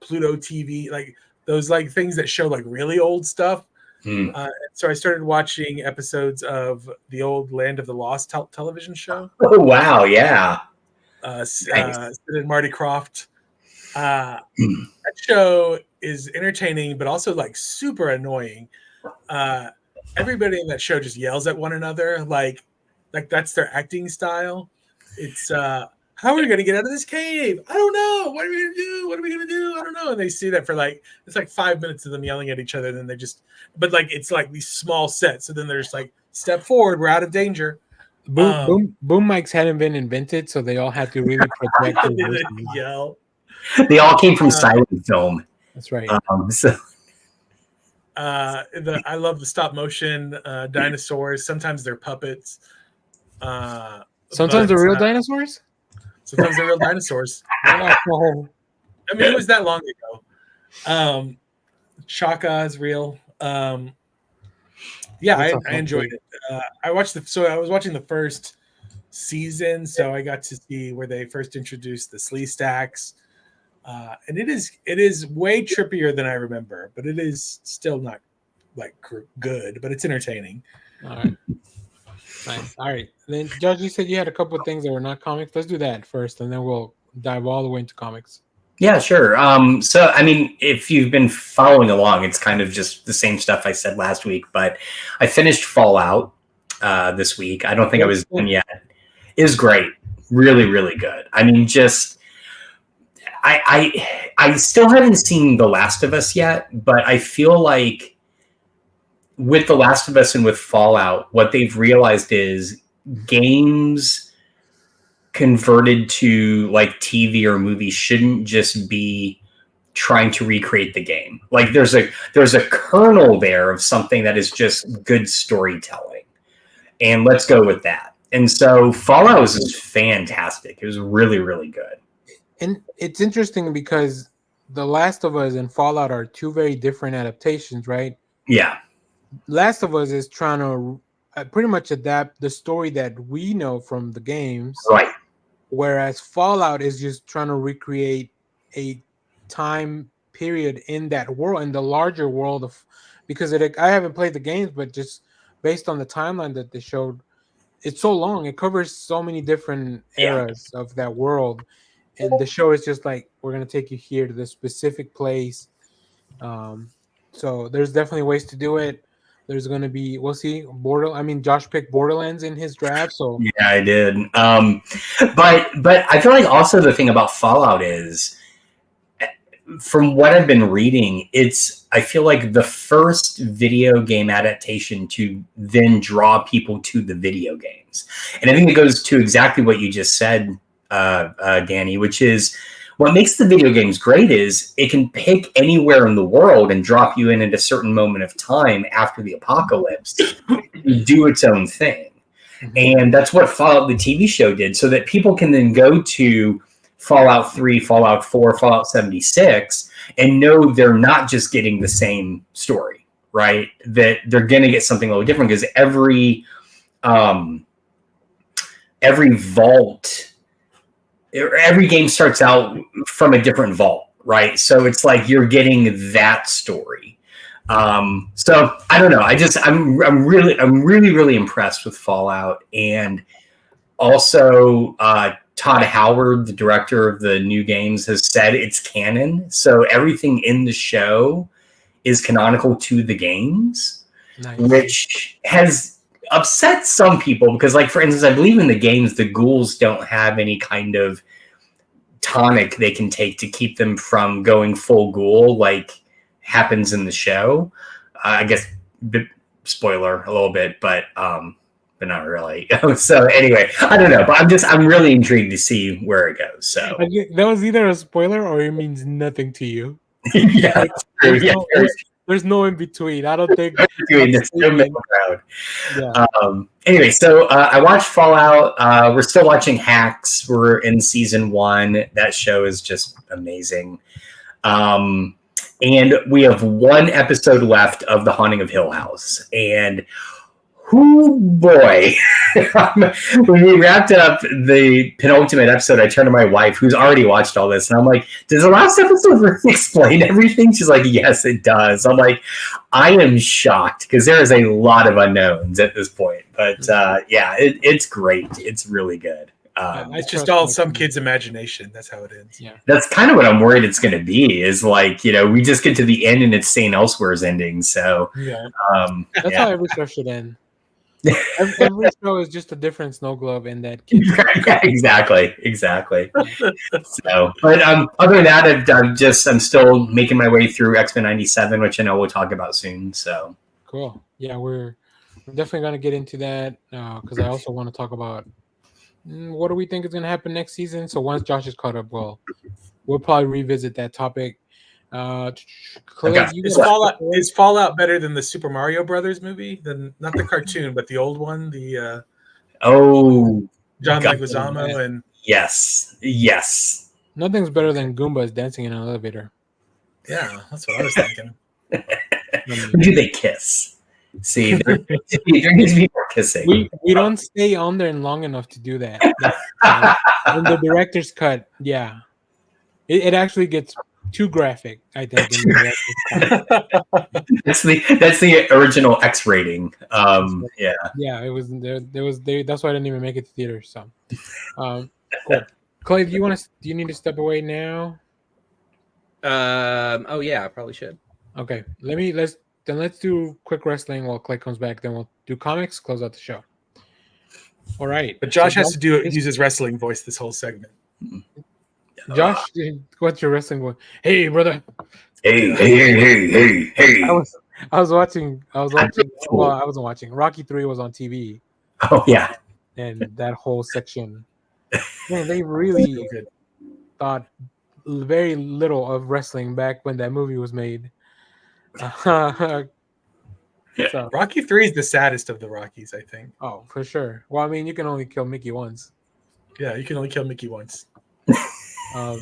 Pluto TV, like those like things that show like really old stuff. So I started watching episodes of the old Land of the Lost television show. Oh wow, yeah. Sid and Marty Krofft. That show is entertaining, but also like super annoying. Everybody in that show just yells at one another, like that's their acting style. It's how are we going to get out of this cave? I don't know. What are we going to do? What are we going to do? I don't know. And they see that for like it's like 5 minutes of them yelling at each other. And then they just, but like it's like these small sets. So then there's like step forward. We're out of danger. Boom mics hadn't been invented, so they all had to really protect their voice. Yell. They all came from silent film. That's right. I love the stop motion dinosaurs. Sometimes they're puppets. Sometimes they're real dinosaurs. Sometimes they're real dinosaurs. I mean, it was that long ago. Chaka is real. Yeah, I enjoyed it. I was watching the first season, so I got to see where they first introduced the Slee Stacks. And it is way trippier than I remember, but it is still not like good, but it's entertaining. All right. Nice. All right. Then, Judge, you said you had a couple of things that were not comics. Let's do that first, and then we'll dive all the way into comics. Yeah, sure. So, I mean, if you've been following along, it's kind of just the same stuff I said last week, but I finished Fallout this week. I don't think I was done yet. It was great. Really, really good. I mean, just... I still haven't seen The Last of Us yet, but I feel like with The Last of Us and with Fallout, what they've realized is games converted to like TV or movies shouldn't just be trying to recreate the game. Like there's a kernel there of something that is just good storytelling, and let's go with that. And so Fallout was just fantastic. It was really, really good. And it's interesting because The Last of Us and Fallout are two very different adaptations, right? Yeah. Last of Us is trying to pretty much adapt the story that we know from the games, Right. whereas Fallout is just trying to recreate a time period in that world, in the larger world of, because I haven't played the games, but just based on the timeline that they showed, it's so long. It covers so many different eras of that world, and the show is just like, we're gonna take you here to this specific place. So there's definitely ways to do it. There's gonna be, we'll see. Josh picked Borderlands in his draft, so yeah, I did. But I feel like also the thing about Fallout is, from what I've been reading, I feel like the first video game adaptation to then draw people to the video games. And I think it goes to exactly what you just said, Danny, which is what makes the video games great is it can pick anywhere in the world and drop you in at a certain moment of time after the apocalypse and do its own thing. And that's what Fallout, the TV show, did, so that people can then go to Fallout 3, Fallout 4, Fallout 76, and know they're not just getting the same story, right? That they're going to get something a little different, because every vault, every game starts out from a different vault, right? So it's like you're getting that story. So I don't know. I'm really impressed with Fallout, and also Todd Howard, the director of the new games, has said it's canon. So everything in the show is canonical to the games, nice. Which has upset some people because, like, for instance, I believe in the games, the ghouls don't have any kind of tonic they can take to keep them from going full ghoul like happens in the show. I guess spoiler a little bit, but not really. So anyway, I don't know, but I'm really intrigued to see where it goes. So that was either a spoiler or it means nothing to you. Yeah, like, there's no in between. I don't think there's no middle ground. Yeah. Anyway, so I watched Fallout. We're still watching Hacks. We're in season 1. That show is just amazing. And we have 1 episode left of The Haunting of Hill House, and oh boy. When we wrapped up the penultimate episode, I turned to my wife, who's already watched all this, and I'm like, does the last episode really explain everything? She's like, yes, it does. I'm like, I am shocked, because there is a lot of unknowns at this point. But yeah, it's great. It's really good. It's just all some kid's imagination. That's how it ends. Yeah, that's kind of what I'm worried it's going to be. Is like, we just get to the end and it's St. Elsewhere's ending. So yeah, that's how every show should end. Every show is just a different snow globe in that kid. Yeah, exactly. So, but other than that, I'm still making my way through X-Men 97, which I know we'll talk about soon. So cool. Yeah, we're definitely gonna get into that because I also want to talk about what do we think is gonna happen next season. So once Josh is caught up, we'll probably revisit that topic. Is Fallout better than the Super Mario Brothers movie? Not the cartoon, but the old one. The John Leguizamo and yes. Nothing's better than Goombas dancing in an elevator. Yeah, that's what I was thinking. Do they kiss? See, there needs to be more kissing. We don't stay on there long enough to do that. In the director's cut, yeah, it actually gets too graphic, I think. That's the original X rating. Yeah, it was there. That's why I didn't even make it to theater. So, cool. Clay, do you need to step away now? Oh yeah, I probably should. Okay, let's do quick wrestling while Clay comes back. Then we'll do comics. Close out the show. All right, but Josh has to use his wrestling voice this whole segment. Josh, what's your wrestling voice? Hey, brother. Hey. I was watching. Well, I wasn't watching. Rocky 3 was on TV. Oh yeah. And that whole section, man, they really thought very little of wrestling back when that movie was made. So, Rocky 3 is the saddest of the Rockies, I think. oh, for sure. Well, I mean, you can only kill Mickey once. Yeah, you can only kill Mickey once. All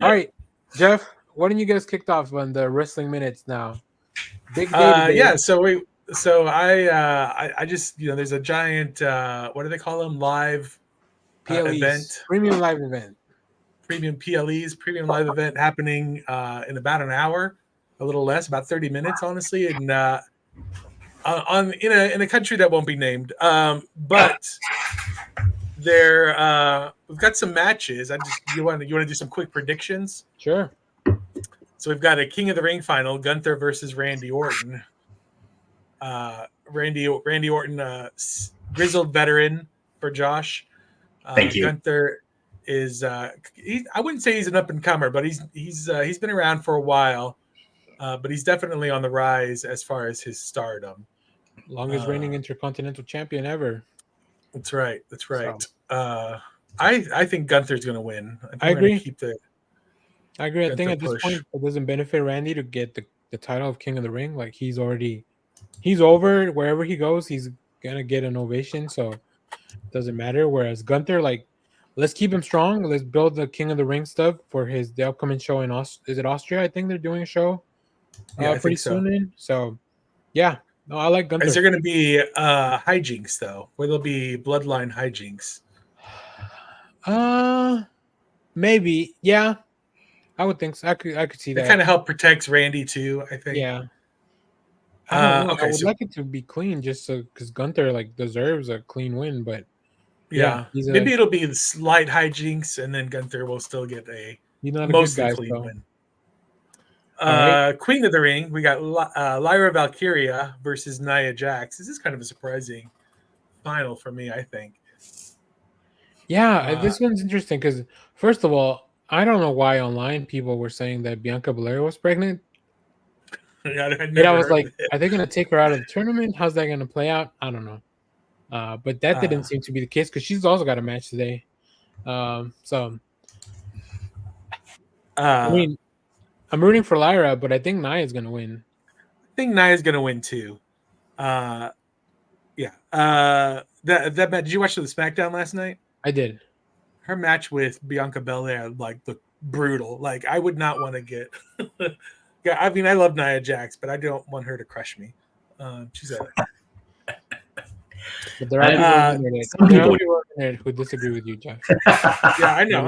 right, Jeff, why don't you get us kicked off on the wrestling minutes now? Big day today. Yeah, I just there's a giant what do they call them, live PLEs, event, premium live event. premium PLEs, premium live event happening in about an hour, a little less, about 30 minutes, honestly, and in a country that won't be named. But we've got some matches. You want to do some quick predictions? Sure. So we've got a King of the Ring final, Gunther versus Randy Orton. Randy Orton, grizzled veteran for Josh. Thank you. Gunther is I wouldn't say he's an up and comer, but he's been around for a while. But he's definitely on the rise as far as his stardom. Longest reigning intercontinental champion ever. That's right. So. I think Gunther's going to win. I agree. I agree. I think at this point it doesn't benefit Randy to get the title of King of the Ring. Like he's over wherever he goes. He's gonna get an ovation, so it doesn't matter. Whereas Gunther, like, let's keep him strong. Let's build the King of the Ring stuff for the upcoming show in Is it Austria? I think they're doing a show pretty soon. So yeah, no, I like Gunther. Is there going to be hijinks though? Where there'll be bloodline hijinks? Maybe. Yeah, I would think so. I could see that. It kind of help protects Randy too, I think. Yeah. I would so like it to be clean, just so because Gunther deserves a clean win. But yeah, maybe it'll be slight hijinks, and then Gunther will still get a mostly clean win. Right. Queen of the Ring, we got Lyra Valkyria versus Nia Jax. This is kind of a surprising final for me, I think. Yeah, this one's interesting because first of all, I don't know why online people were saying that Bianca Belair was pregnant. I was like, are they going to take her out of the tournament? How's that going to play out? I don't know. But that didn't seem to be the case because she's also got a match today. I mean, I'm rooting for Lyra, but I think Nia's going to win. I think Nia's going to win too. Yeah. That did you watch the SmackDown last night? I did. Her match with Bianca Belair looked brutal. Like I would not want to get. Yeah, I mean, I love Nia Jax, but I don't want her to crush me. She's a. But there are people on the internet who disagree with you, Jeff. Yeah, I know.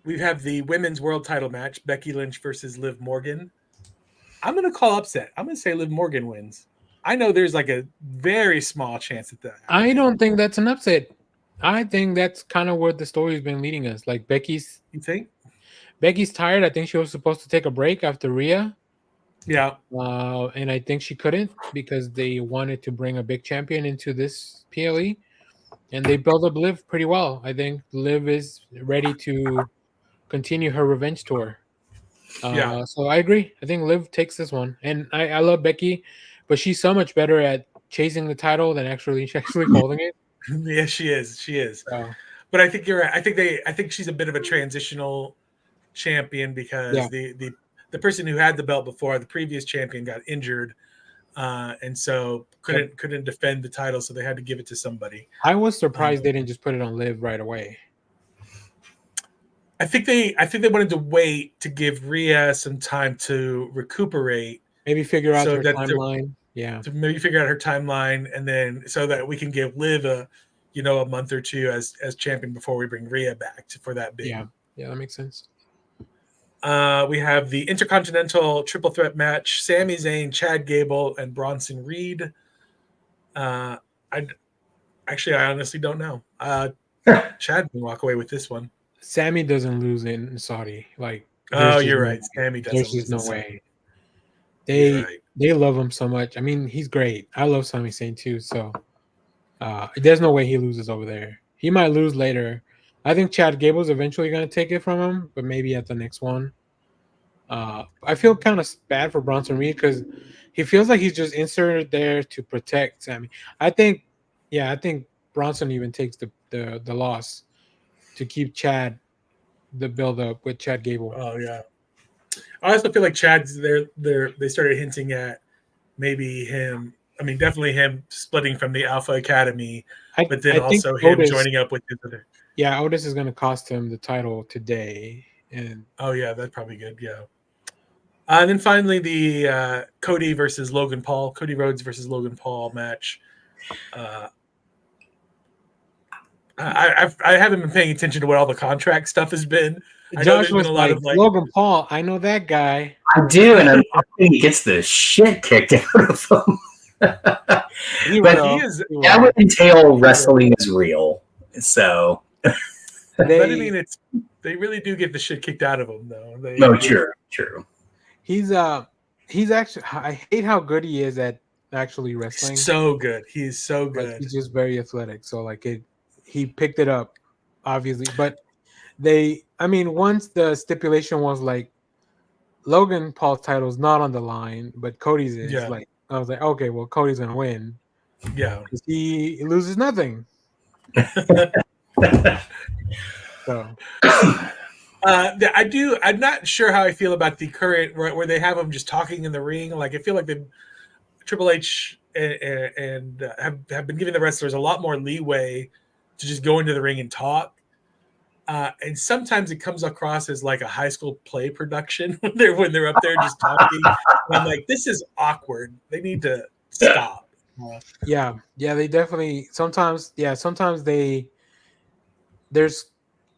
We have the women's world title match: Becky Lynch versus Liv Morgan. I'm going to call upset. I'm going to say Liv Morgan wins. I know there's like a very small chance at that. I don't think that's an upset. I think that's kind of where the story's been leading us. Like Becky's. You think? Becky's tired. I think she was supposed to take a break after Rhea. Yeah. And I think she couldn't because they wanted to bring a big champion into this PLE. And they built up Liv pretty well. I think Liv is ready to continue her revenge tour. So I agree. I think Liv takes this one. And I love Becky, but she's so much better at chasing the title than actually holding it. Yeah, she is. But I think you're right. I think she's a bit of a transitional champion because the person who had the belt before, the previous champion, got injured, and so couldn't defend the title, so they had to give it to somebody. I was surprised they didn't just put it on Liv right away. I think they wanted to wait to give Rhea some time to recuperate, maybe figure out her timeline. To maybe figure out her timeline, and then so that we can give Liv a month or two as champion before we bring Rhea back for that big. Yeah, that makes sense. We have the Intercontinental Triple Threat match: Sami Zayn, Chad Gable, and Bronson Reed. I honestly don't know. Chad can walk away with this one. Sami doesn't lose in Saudi. You're right. Sami doesn't. There's just no way. They love him so much. I mean, he's great. I love Sami Zayn too. So there's no way he loses over there. He might lose later. I think Chad Gable's eventually going to take it from him, but maybe at the next one. I feel kind of bad for Bronson Reed because he feels like he's just inserted there to protect Sami. I think Bronson even takes the loss to keep Chad the build up with Chad Gable. Oh yeah. I also feel like Chad's they started hinting at maybe him. I mean, definitely him splitting from the Alpha Academy, but then I think also him Otis, joining up with his other. yeah, Otis is going to cost him the title today, and Oh yeah, that's probably good. Yeah. And then finally, the Cody versus Logan Paul, Cody Rhodes versus Logan Paul match. I haven't been paying attention to what all the contract stuff has been. I know Josh there's was been a lot like, of like Logan Paul, I know that guy. I do, and I'm hoping he gets the shit kicked out of him. He But will. he is. He will. that would entail wrestling is real. So, But I They- mean, they really do get the shit kicked out of them, though. no, true. he's actually, I hate how good he is at actually wrestling. So good. He's so Like, good. he's just very athletic. So like he picked it up, obviously. But once the stipulation was like Logan Paul's title is not on the line, but Cody's is. Yeah. Like I was like, okay, well Cody's gonna win. Yeah. He loses nothing. So I do. I'm not sure how I feel about the current where they have them just talking in the ring. Like I feel like Triple H and have been giving the wrestlers a lot more leeway to just go into the ring and talk. And sometimes it comes across as like a high school play production when they're up there just talking. And I'm like, this is awkward. They need to stop. yeah, they definitely sometimes there's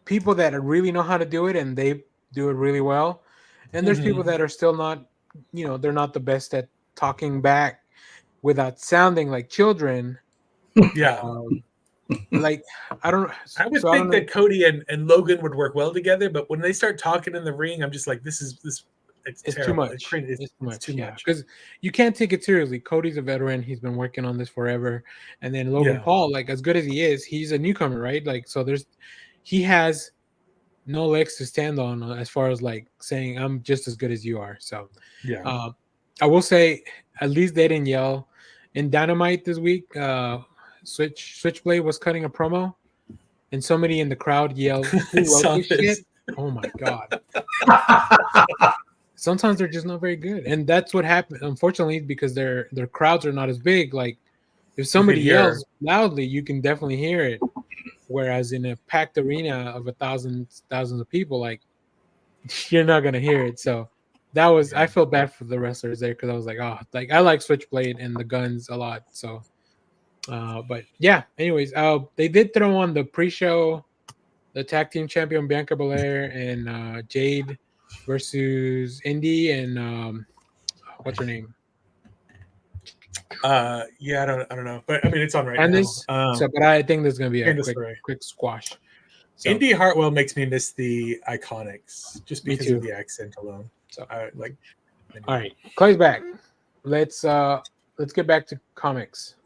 people that really know how to do it and they do it really well, and there's people that are still not, they're not the best at talking back without sounding like children. Yeah. Like I would think that Cody and Logan would work well together, but when they start talking in the ring, I'm just like, it's too terrible. much. It's too much. Because you can't take it seriously. Cody's a veteran; he's been working on this forever. And then Logan Paul, like as good as he is, he's a newcomer, right? Like so, he has no legs to stand on as far as like saying I'm just as good as you are. So yeah, I will say at least they didn't yell in Dynamite this week. Switchblade was cutting a promo, and somebody in the crowd yelled, "Who wrote this shit?" Oh my god! Sometimes they're just not very good, and that's what happened. Unfortunately, because their crowds are not as big. Like if somebody yells loudly, you can definitely hear it. Whereas in a packed arena of thousands of people, like you're not gonna hear it. So that was I feel bad for the wrestlers there because I was like, oh, like I like Switchblade and the Guns a lot. So. But yeah, anyways, they did throw on the pre-show the tag team champion Bianca Belair and Jade versus Indy and what's her name? Yeah, I don't know, but I mean it's on right now. But I think there's gonna be a quick squash. So, Indy Hartwell makes me miss the Iconics just because of the accent alone. So I like. Anyway. All right, Clay's back. Let's get back to comics.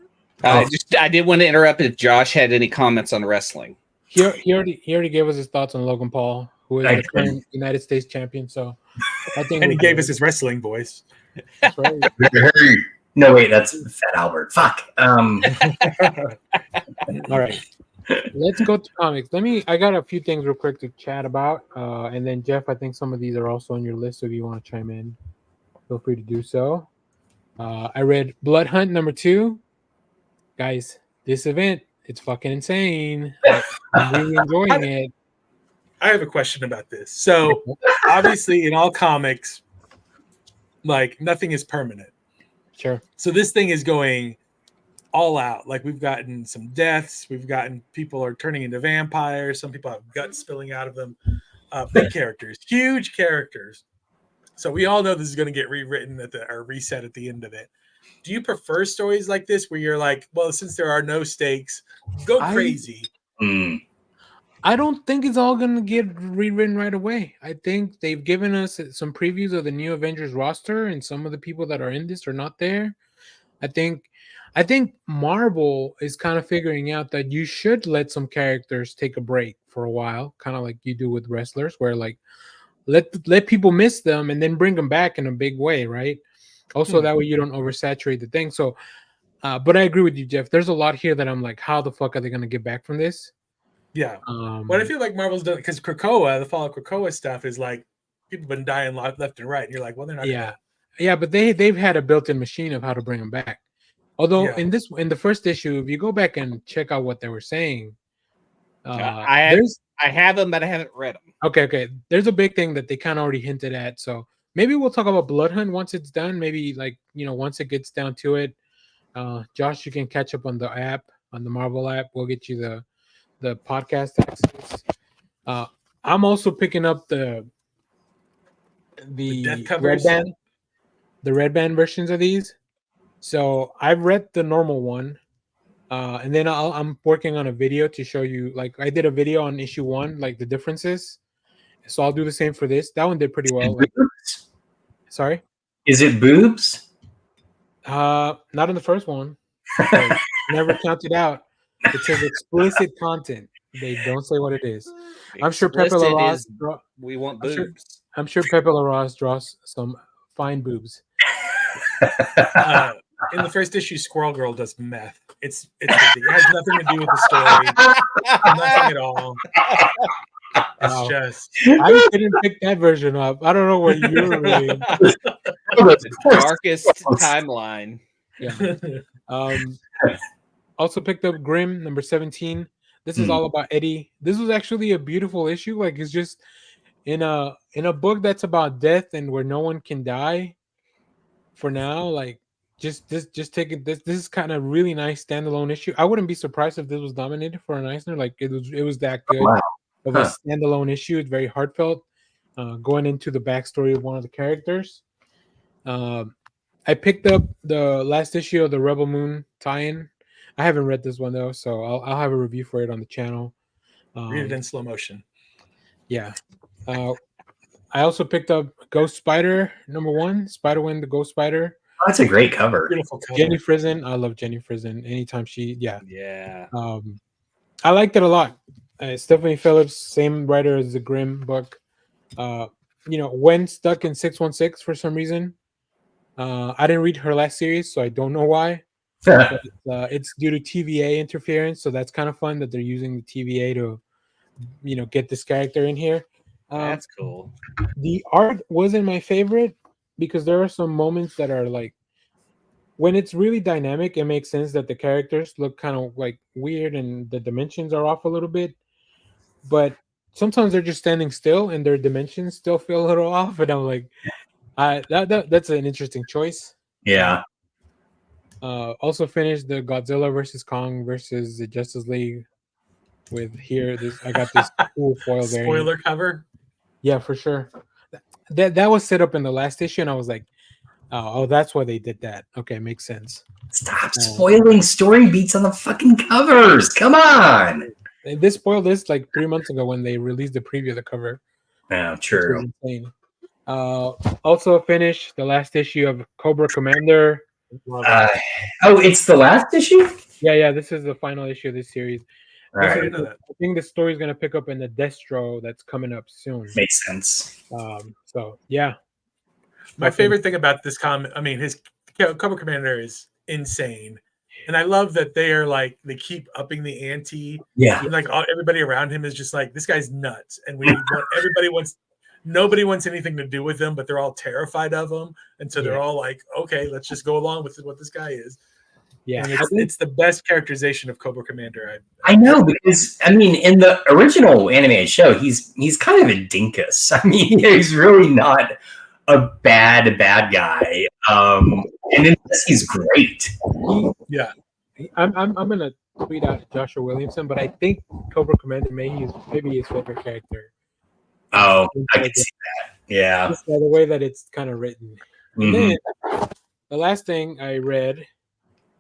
I did want to interrupt if Josh had any comments on wrestling. He already gave us his thoughts on Logan Paul, who is the current United States champion. So I think, and he gave us his wrestling voice. That's right. No, wait, that's Fat Albert. Fuck. All right, let's go to comics. I got a few things real quick to chat about, and then Jeff, I think some of these are also on your list. So if you want to chime in, feel free to do so. I read Blood Hunt #2. Guys, this event, it's fucking insane. I'm really enjoying it. I have a question about this. So, obviously, in all comics, like nothing is permanent. Sure. So this thing is going all out. Like we've gotten some deaths. We've gotten people are turning into vampires. Some people have guts spilling out of them. Big characters, huge characters. So we all know this is going to get rewritten or reset at the end of it. Do you prefer stories like this where you're like, well, since there are no stakes, go crazy? I don't think it's all going to get rewritten right away. I think they've given us some previews of the new Avengers roster, and some of the people that are in this are not there. I think Marvel is kind of figuring out that you should let some characters take a break for a while, kind of like you do with wrestlers, where like let people miss them and then bring them back in a big way, right? Also, that way you don't oversaturate the thing. So, but I agree with you, Jeff. There's a lot here that I'm like, how the fuck are they going to get back from this? Yeah. Um, What I feel like Marvel's done, because Krakoa, the Fall of Krakoa stuff is like people been dying left and right, and you're like, well, they're not. yeah, yeah, but they've had a built-in machine of how to bring them back. Although Yeah. in the first issue, if you go back and check out what they were saying, I there's have them, but I haven't read them. okay. There's a big thing that they kind of already hinted at. So maybe we'll talk about Blood Hunt once it's done. Maybe like once it gets down to it. Josh, you can catch up on the app, on the Marvel app. We'll get you the podcast access. I'm also picking up the death red covers. band, the red band versions of these. So I've read the normal one, and then I'm working on a video to show you. Like I did a video on issue 1, like the differences. So I'll do the same for this. That one did pretty well. Like, sorry, Is it boobs? not in the first one. So never counted out. It says explicit content. They don't say what it is. I'm sure Pepe Explicit LaRosse is we want I'm sure- boobs. I'm sure Pepe LaRosse draws some fine boobs. In the first issue, Squirrel Girl does meth. It has nothing to do with the story. Nothing at all. It's Wow. just I didn't pick that version up. I don't know what you were reading. The darkest timeline. Yeah. Also picked up Grimm number 17. This is all about Eddie. This was actually a beautiful issue. Like it's just in a book that's about death and where no one can die. For now, like just take it. This is kind of really nice standalone issue. I wouldn't be surprised if this was nominated for an Eisner. Like it was that good Wow. of a standalone issue. It's very heartfelt. Going into the backstory of one of the characters. I picked up the last issue of the Rebel Moon tie-in. I haven't read this one though, so I'll have a review for it on the channel. read it in slow motion. Yeah. I also picked up Ghost Spider #1, Spider-Wind the Ghost Spider. Oh, that's a great cover. Beautiful cover. Jenny Frison. I love Jenny Frison. Anytime Yeah. I liked it a lot. Stephanie Phillips, same writer as the Grimm book. When stuck in 616 for some reason. I didn't read her last series, so I don't know why. But, it's due to TVA interference, so that's kind of fun that they're using the TVA to, get this character in here. That's cool. The art wasn't my favorite because there are some moments that are like, when it's really dynamic, it makes sense that the characters look kind of like weird and the dimensions are off a little bit. But sometimes they're just standing still and their dimensions still feel a little off, and I'm like, that's an interesting choice. Yeah. Also finished the Godzilla versus Kong versus the Justice League with I got this cool foil variant. Spoiler cover. Yeah, for sure. That was set up in the last issue, and I was like, oh, that's why they did that. Okay, makes sense. Stop spoiling story beats on the fucking covers. Come on. They spoiled this like 3 months ago when they released the preview of the cover. Yeah, true. Insane. Also finished the last issue of Cobra Commander. It's the last issue? Yeah. This is the final issue of this series. Right. I think the story is going to pick up in the Destro that's coming up soon. Makes sense. So yeah. My favorite thing about this comic, his Cobra Commander is insane, and I love that they keep upping the ante. Yeah. And everybody around him is just like, this guy's nuts, and nobody wants anything to do with him, but they're all terrified of him, and so they're all like, okay, let's just go along with what this guy is. Yeah, and it's the best characterization of Cobra Commander. I know, because in the original animated show, he's kind of a dinkus. He's really not a bad guy. And in this, he's great. Yeah, I'm gonna tweet out Joshua Williamson, but I think Cobra Commander maybe his favorite character. Oh, I can see that. Yeah, just by the way that it's kind of written. Mm-hmm. And then the last thing I read,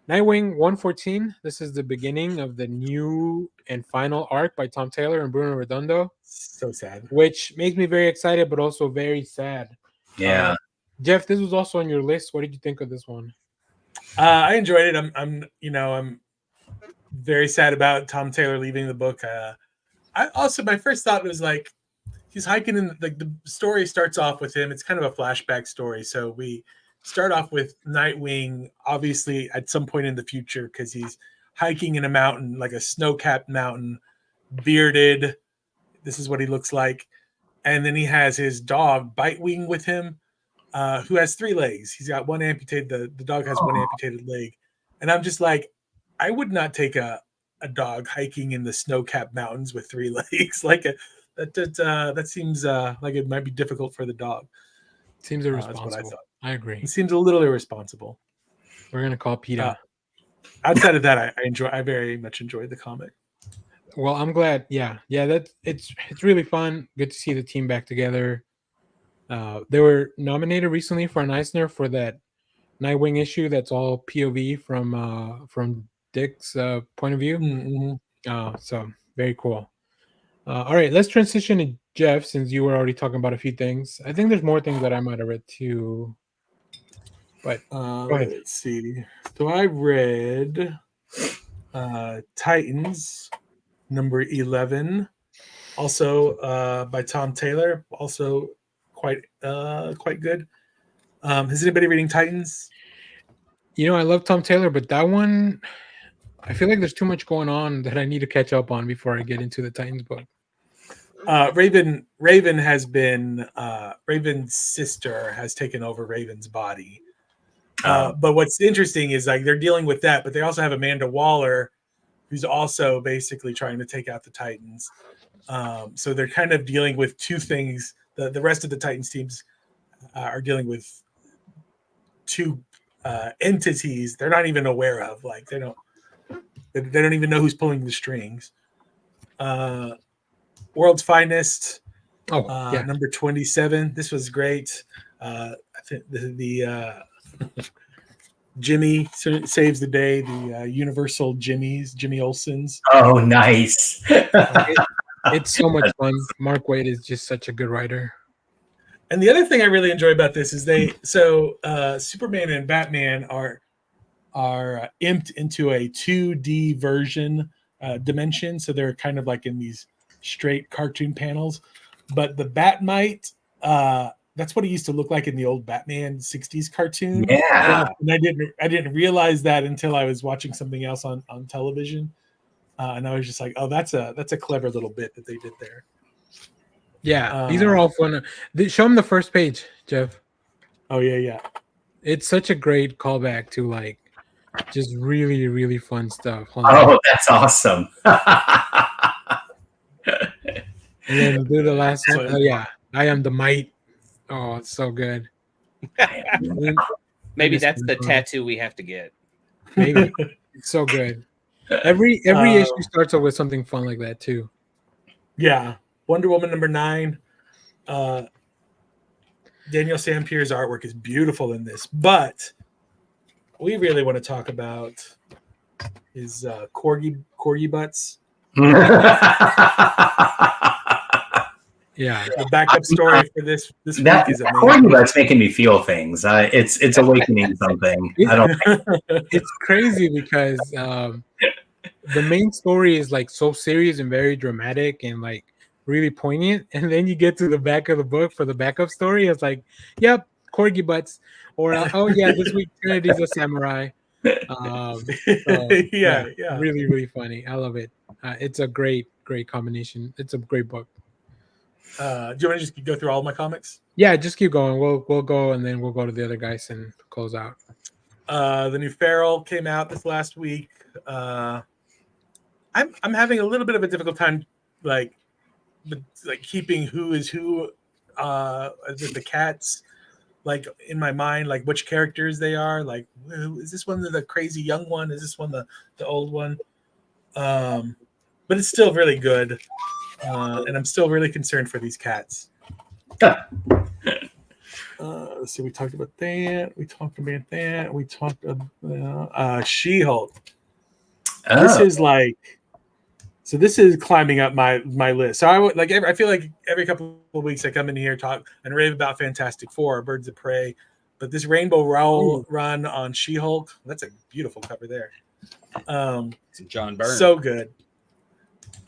Nightwing 114. This is the beginning of the new and final arc by Tom Taylor and Bruno Redondo. So sad. Which makes me very excited, but also very sad. Yeah. Jeff, this was also on your list. What did you think of this one? I enjoyed it. I'm very sad about Tom Taylor leaving the book. My first thought was like, he's hiking in the story starts off with him. It's kind of a flashback story. So we start off with Nightwing, obviously at some point in the future, because he's hiking in a mountain, like a snow-capped mountain, bearded. This is what he looks like. And then he has his dog Bitewing with him, who has 3 legs. He's got one amputated. The dog has one amputated leg. And I'm just like, I would not take a dog hiking in the snow-capped mountains with 3 legs. That seems like it might be difficult for the dog. Seems irresponsible. That's what I agree. It seems a little irresponsible. We're gonna call PETA. Outside of that, I very much enjoyed the comic. Well, I'm glad. Yeah. It's really fun. Good to see the team back together. They were nominated recently for an Eisner for that Nightwing issue. That's all POV from Dick's point of view. Mm-hmm. So very cool. All right, let's transition to Jeff, since you were already talking about a few things. I think there's more things that I might have read too. But go ahead. Let's see. So I read Titans number 11, also by Tom Taylor, also quite good. Is anybody reading Titans? I love Tom Taylor, but that one, I feel like there's too much going on that I need to catch up on before I get into the Titans book. Raven has been Raven's sister has taken over Raven's body. But what's interesting is like they're dealing with that, but they also have Amanda Waller, who's also basically trying to take out the Titans. So they're kind of dealing with 2 things. The rest of the Titans teams are dealing with 2 entities they're not even aware of. Like they don't even know who's pulling the strings. World's Finest, number 27. This was great. I think the Jimmy saves the day. The Universal Jimmy Olsen's. Oh, nice! It's so much fun. Mark Waid is just such a good writer. And the other thing I really enjoy about this is Superman and Batman are imped into a 2D version dimension, so they're kind of like in these straight cartoon panels. But the Batmite, that's what it used to look like in the old Batman 60s cartoon. Yeah. And I didn't realize that until I was watching something else on television. And I was just like, oh, that's a clever little bit that they did there. Yeah, these are all fun. Show them the first page, Jeff. Oh yeah. It's such a great callback to like just really, really fun stuff. That's awesome. And then do the last one. Oh yeah, I am the might. Oh, it's so good. Maybe that's the tattoo we have to get. Maybe it's so good. Every issue starts off with something fun like that too. Yeah. Wonder Woman number 9. Daniel Sampier's artwork is beautiful in this, but we really want to talk about his corgi butts. Yeah, the backup story for this week is amazing. Corgi butts making me feel things. It's awakening something. It's crazy because the main story is like so serious and very dramatic and like really poignant, and then you get to the back of the book for the backup story. It's like, yep, corgi butts, or oh yeah, this week Trinity's a samurai. Yeah, really, really funny. I love it. It's a great combination. It's a great book. Do you want to just go through all my comics? Yeah, just keep going. We'll go, and then we'll go to the other guys and close out. The new Feral came out this last week. I'm having a little bit of a difficult time, like keeping who is who with the cats, like in my mind, like which characters they are. Like, is this one the crazy young one? Is this one the old one? But it's still really good, and I'm still really concerned for these cats. Let's see. We talked about that. We talked about She-Hulk. Oh. This is climbing up my list. So I feel like every couple of weeks I come in here, talk and rave about Fantastic Four or Birds of Prey, but this Rainbow run on She-Hulk, that's a beautiful cover there. John Byrne, so good.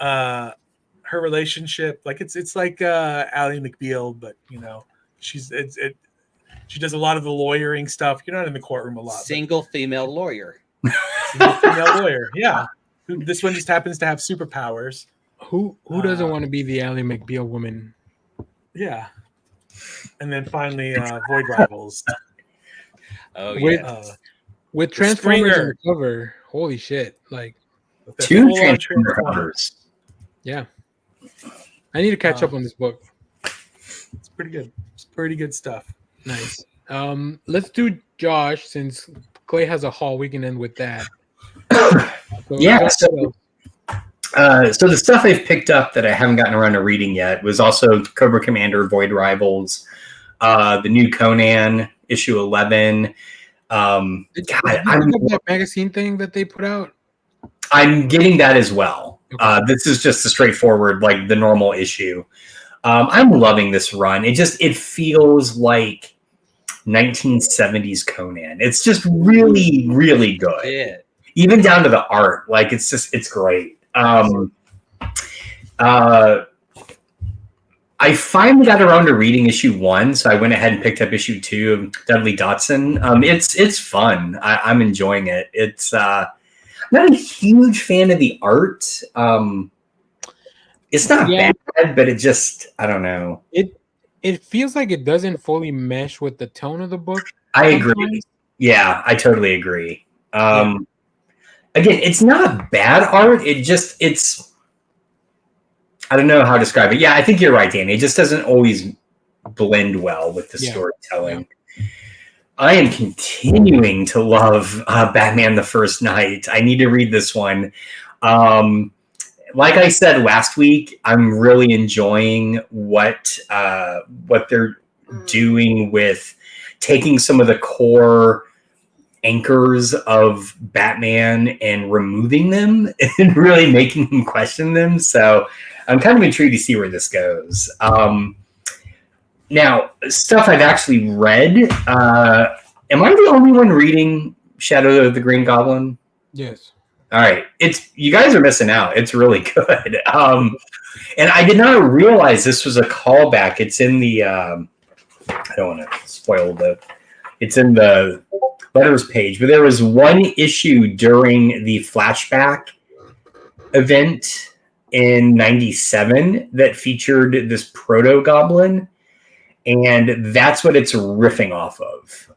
Her relationship, like it's like Ally McBeal, but she does a lot of the lawyering stuff. You're not in the courtroom a lot. Single female lawyer. Single female lawyer, yeah. This one just happens to have superpowers. Who doesn't want to be the Ally McBeal woman? Yeah. And then finally, Void Rivals. Oh With- yeah. With Transformers on Springer. the cover. Holy shit. Like, The 2 full-on Transformer Transformers. covers. yeah. I need to catch up on this book. It's pretty good. It's pretty good stuff. Nice. Let's do Josh since Clay has a haul. We can end with that. Yeah, Josh, so- what else? So the stuff I've picked up that I haven't gotten around to reading yet was also Cobra Commander, Void Rivals, the new Conan, issue 11. Did you pick up that magazine thing that they put out? I'm getting that as well. Okay. This is just a straightforward, like the normal issue. I'm loving this run. It feels like 1970s Conan. It's just really, really good. Yeah. Even down to the art. Like it's great. I finally got around to reading issue 1, so I went ahead and picked up issue 2 of Dudley Dotson. It's fun. I'm enjoying it. It's I'm not a huge fan of the art. It's not bad, but it just, I don't know. It feels like it doesn't fully mesh with the tone of the book. I agree. sometimes. Yeah, I totally agree. Again, it's not bad art. It's I don't know how to describe it. Yeah, I think you're right, Danny. It just doesn't always blend well with the storytelling. Yeah. I am continuing to love Batman the First Night. I need to read this one. Like I said last week, I'm really enjoying what they're doing with taking some of the core anchors of Batman and removing them and really making him question them. So I'm kind of intrigued to see where this goes. Now, stuff I've actually read. Am I the only one reading Shadow of the Green Goblin? Yes. All right. You guys are missing out. It's really good. And I did not realize this was a callback. It's in the I don't want to spoil it's in the letters page, but there was one issue during the flashback event in 97 that featured this proto-goblin, and that's what it's riffing off of,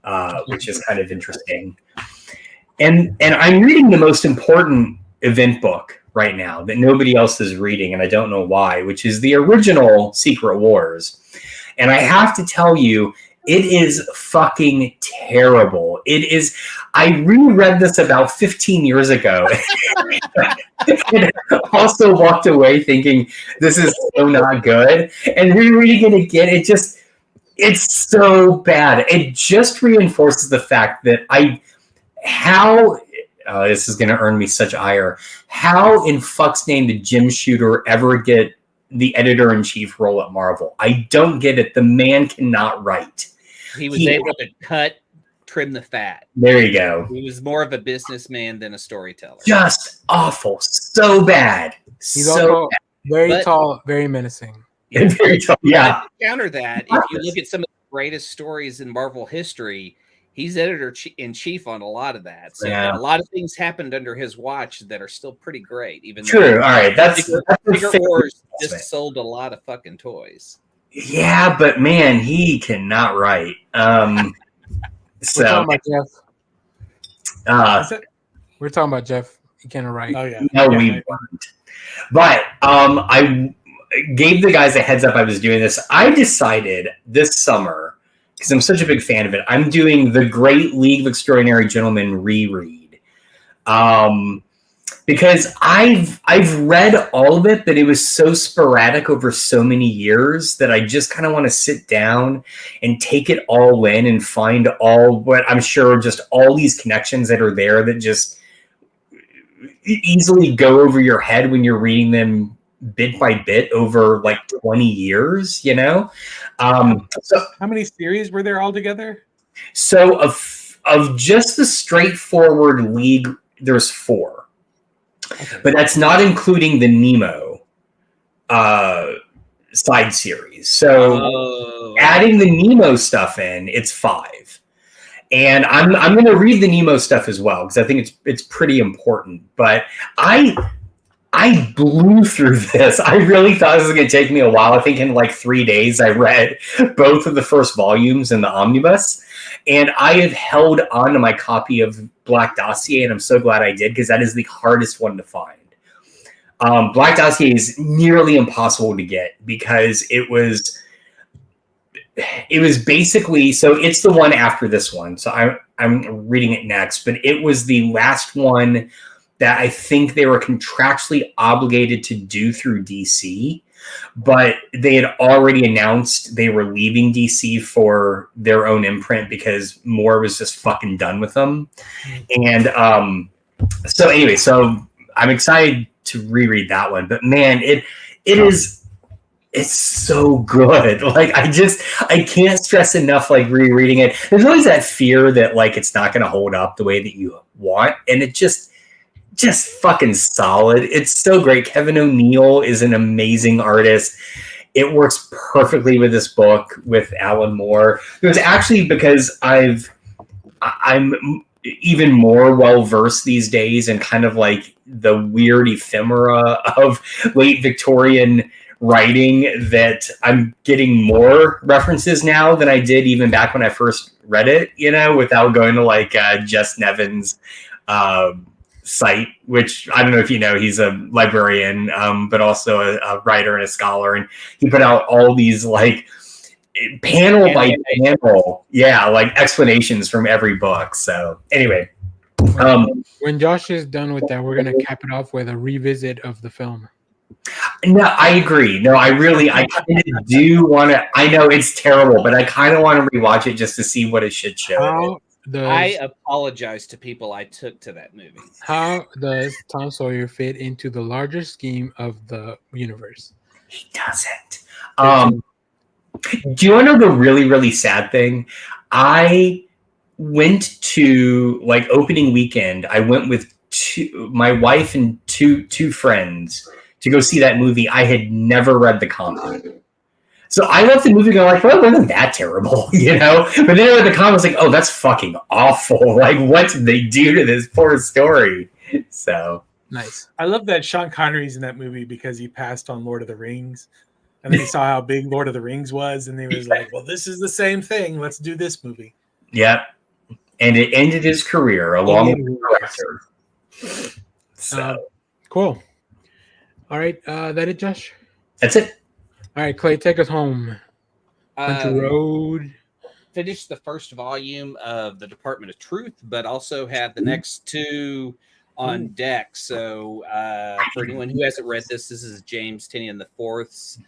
which is kind of interesting. And I'm reading the most important event book right now that nobody else is reading, and I don't know why, which is the original Secret Wars. And I have to tell you, it is fucking terrible. It is. I reread this about 15 years ago. And also walked away thinking, this is so not good. And rereading it again, it's so bad. It just reinforces the fact that this is going to earn me such ire. How in fuck's name did Jim Shooter ever get the editor-in-chief role at Marvel? I don't get it. The man cannot write. He was able to trim the fat. There you go. He was more of a businessman than a storyteller. Just awful. So bad. He's also very tall, very menacing. Very tall. Yeah. To counter that, if you look at some of the greatest stories in Marvel history, he's editor-in-chief on a lot of that. So a lot of things happened under his watch that are still pretty great. Even true. All right. That's Secret Wars just sold a lot of fucking toys. Yeah, but man, he cannot write. We're talking about Jeff. We're talking about Jeff. He cannot write. Oh yeah. No, we weren't. But I gave the guys a heads up I was doing this. I decided this summer, because I'm such a big fan of it, I'm doing the Great League of Extraordinary Gentlemen reread. Because I've read all of it, but it was so sporadic over so many years that I just kind of want to sit down and take it all in and find all what I'm sure just all these connections that are there that just easily go over your head when you're reading them bit by bit over like 20 years, you know? So how many series were there altogether? So of just the straightforward League, there's 4. Okay. But that's not including the Nemo side series. So adding the Nemo stuff in, it's 5. And I'm going to read the Nemo stuff as well because I think it's pretty important. But I I blew through this. I really thought this was going to take me a while. I think in like 3 days, I read both of the first volumes in the omnibus. And I have held on to my copy of Black Dossier, and I'm so glad I did, because that is the hardest one to find. Black Dossier is nearly impossible to get because it was basically, so it's the one after this one. So I'm reading it next, but it was the last one that I think they were contractually obligated to do through DC, but they had already announced they were leaving DC for their own imprint because Moore was just fucking done with them. And so anyway, so I'm excited to reread that one, but man, it's so good. Like I can't stress enough, like rereading it. There's always that fear that like it's not going to hold up the way that you want, and it just fucking solid. It's so great. Kevin O'Neill is an amazing artist. It works perfectly with this book with Alan Moore. It was actually because I'm even more well versed these days in kind of like the weird ephemera of late Victorian writing that I'm getting more references now than I did even back when I first read it, you know, without going to like Jess Nevin's site, which I don't know if you know, he's a librarian, but also a writer and a scholar, and he put out all these like panel by panel, like explanations from every book. So anyway, when Josh is done with that, we're gonna cap it off with a revisit of the film. No, I agree. No, I kind of do want to. I know it's terrible, but I kind of want to rewatch it just to see what a shit show. I apologize to people I took to that movie. How does Tom Sawyer fit into the larger scheme of the universe? He doesn't. Do you want to know the really, really sad thing? I went to like opening weekend. I went with my wife and two friends to go see that movie. I had never read the comic. So I left the movie going like, well, it wasn't that terrible, you know? But then I read the comic, I was like, oh, that's fucking awful. Like, what did they do to this poor story? So nice. I love that Sean Connery's in that movie because he passed on Lord of the Rings. And then he saw how big Lord of the Rings was, and he was like, well, this is the same thing. Let's do this movie. Yep. And it ended his career along with the director. So cool. All right. That it, Josh? That's it. All right, Clay, take us home. Country Road. Finished the first volume of the Department of Truth, but also have the next two on deck. So for anyone who hasn't read this is James Tynion IV's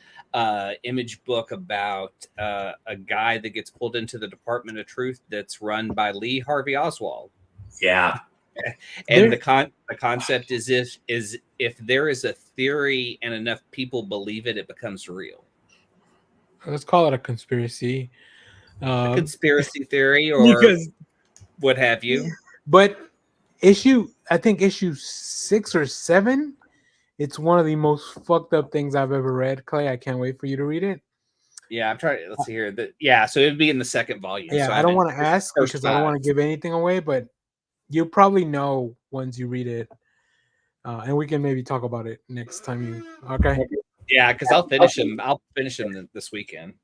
image book about a guy that gets pulled into the Department of Truth that's run by Lee Harvey Oswald. Yeah. And the concept is if there is a theory and enough people believe it, it becomes real. Let's call it a conspiracy. A conspiracy theory or what have you. But I think issue 6 or 7, it's one of the most fucked up things I've ever read. Clay, I can't wait for you to read it. Yeah, I'm trying. Let's see here. So it'd be in the second volume. Yeah, so I don't want to ask because I don't want to give anything away, but you'll probably know once you read it. And we can maybe talk about it next time you. Okay. Yeah, because I'll finish them. I'll finish them this weekend.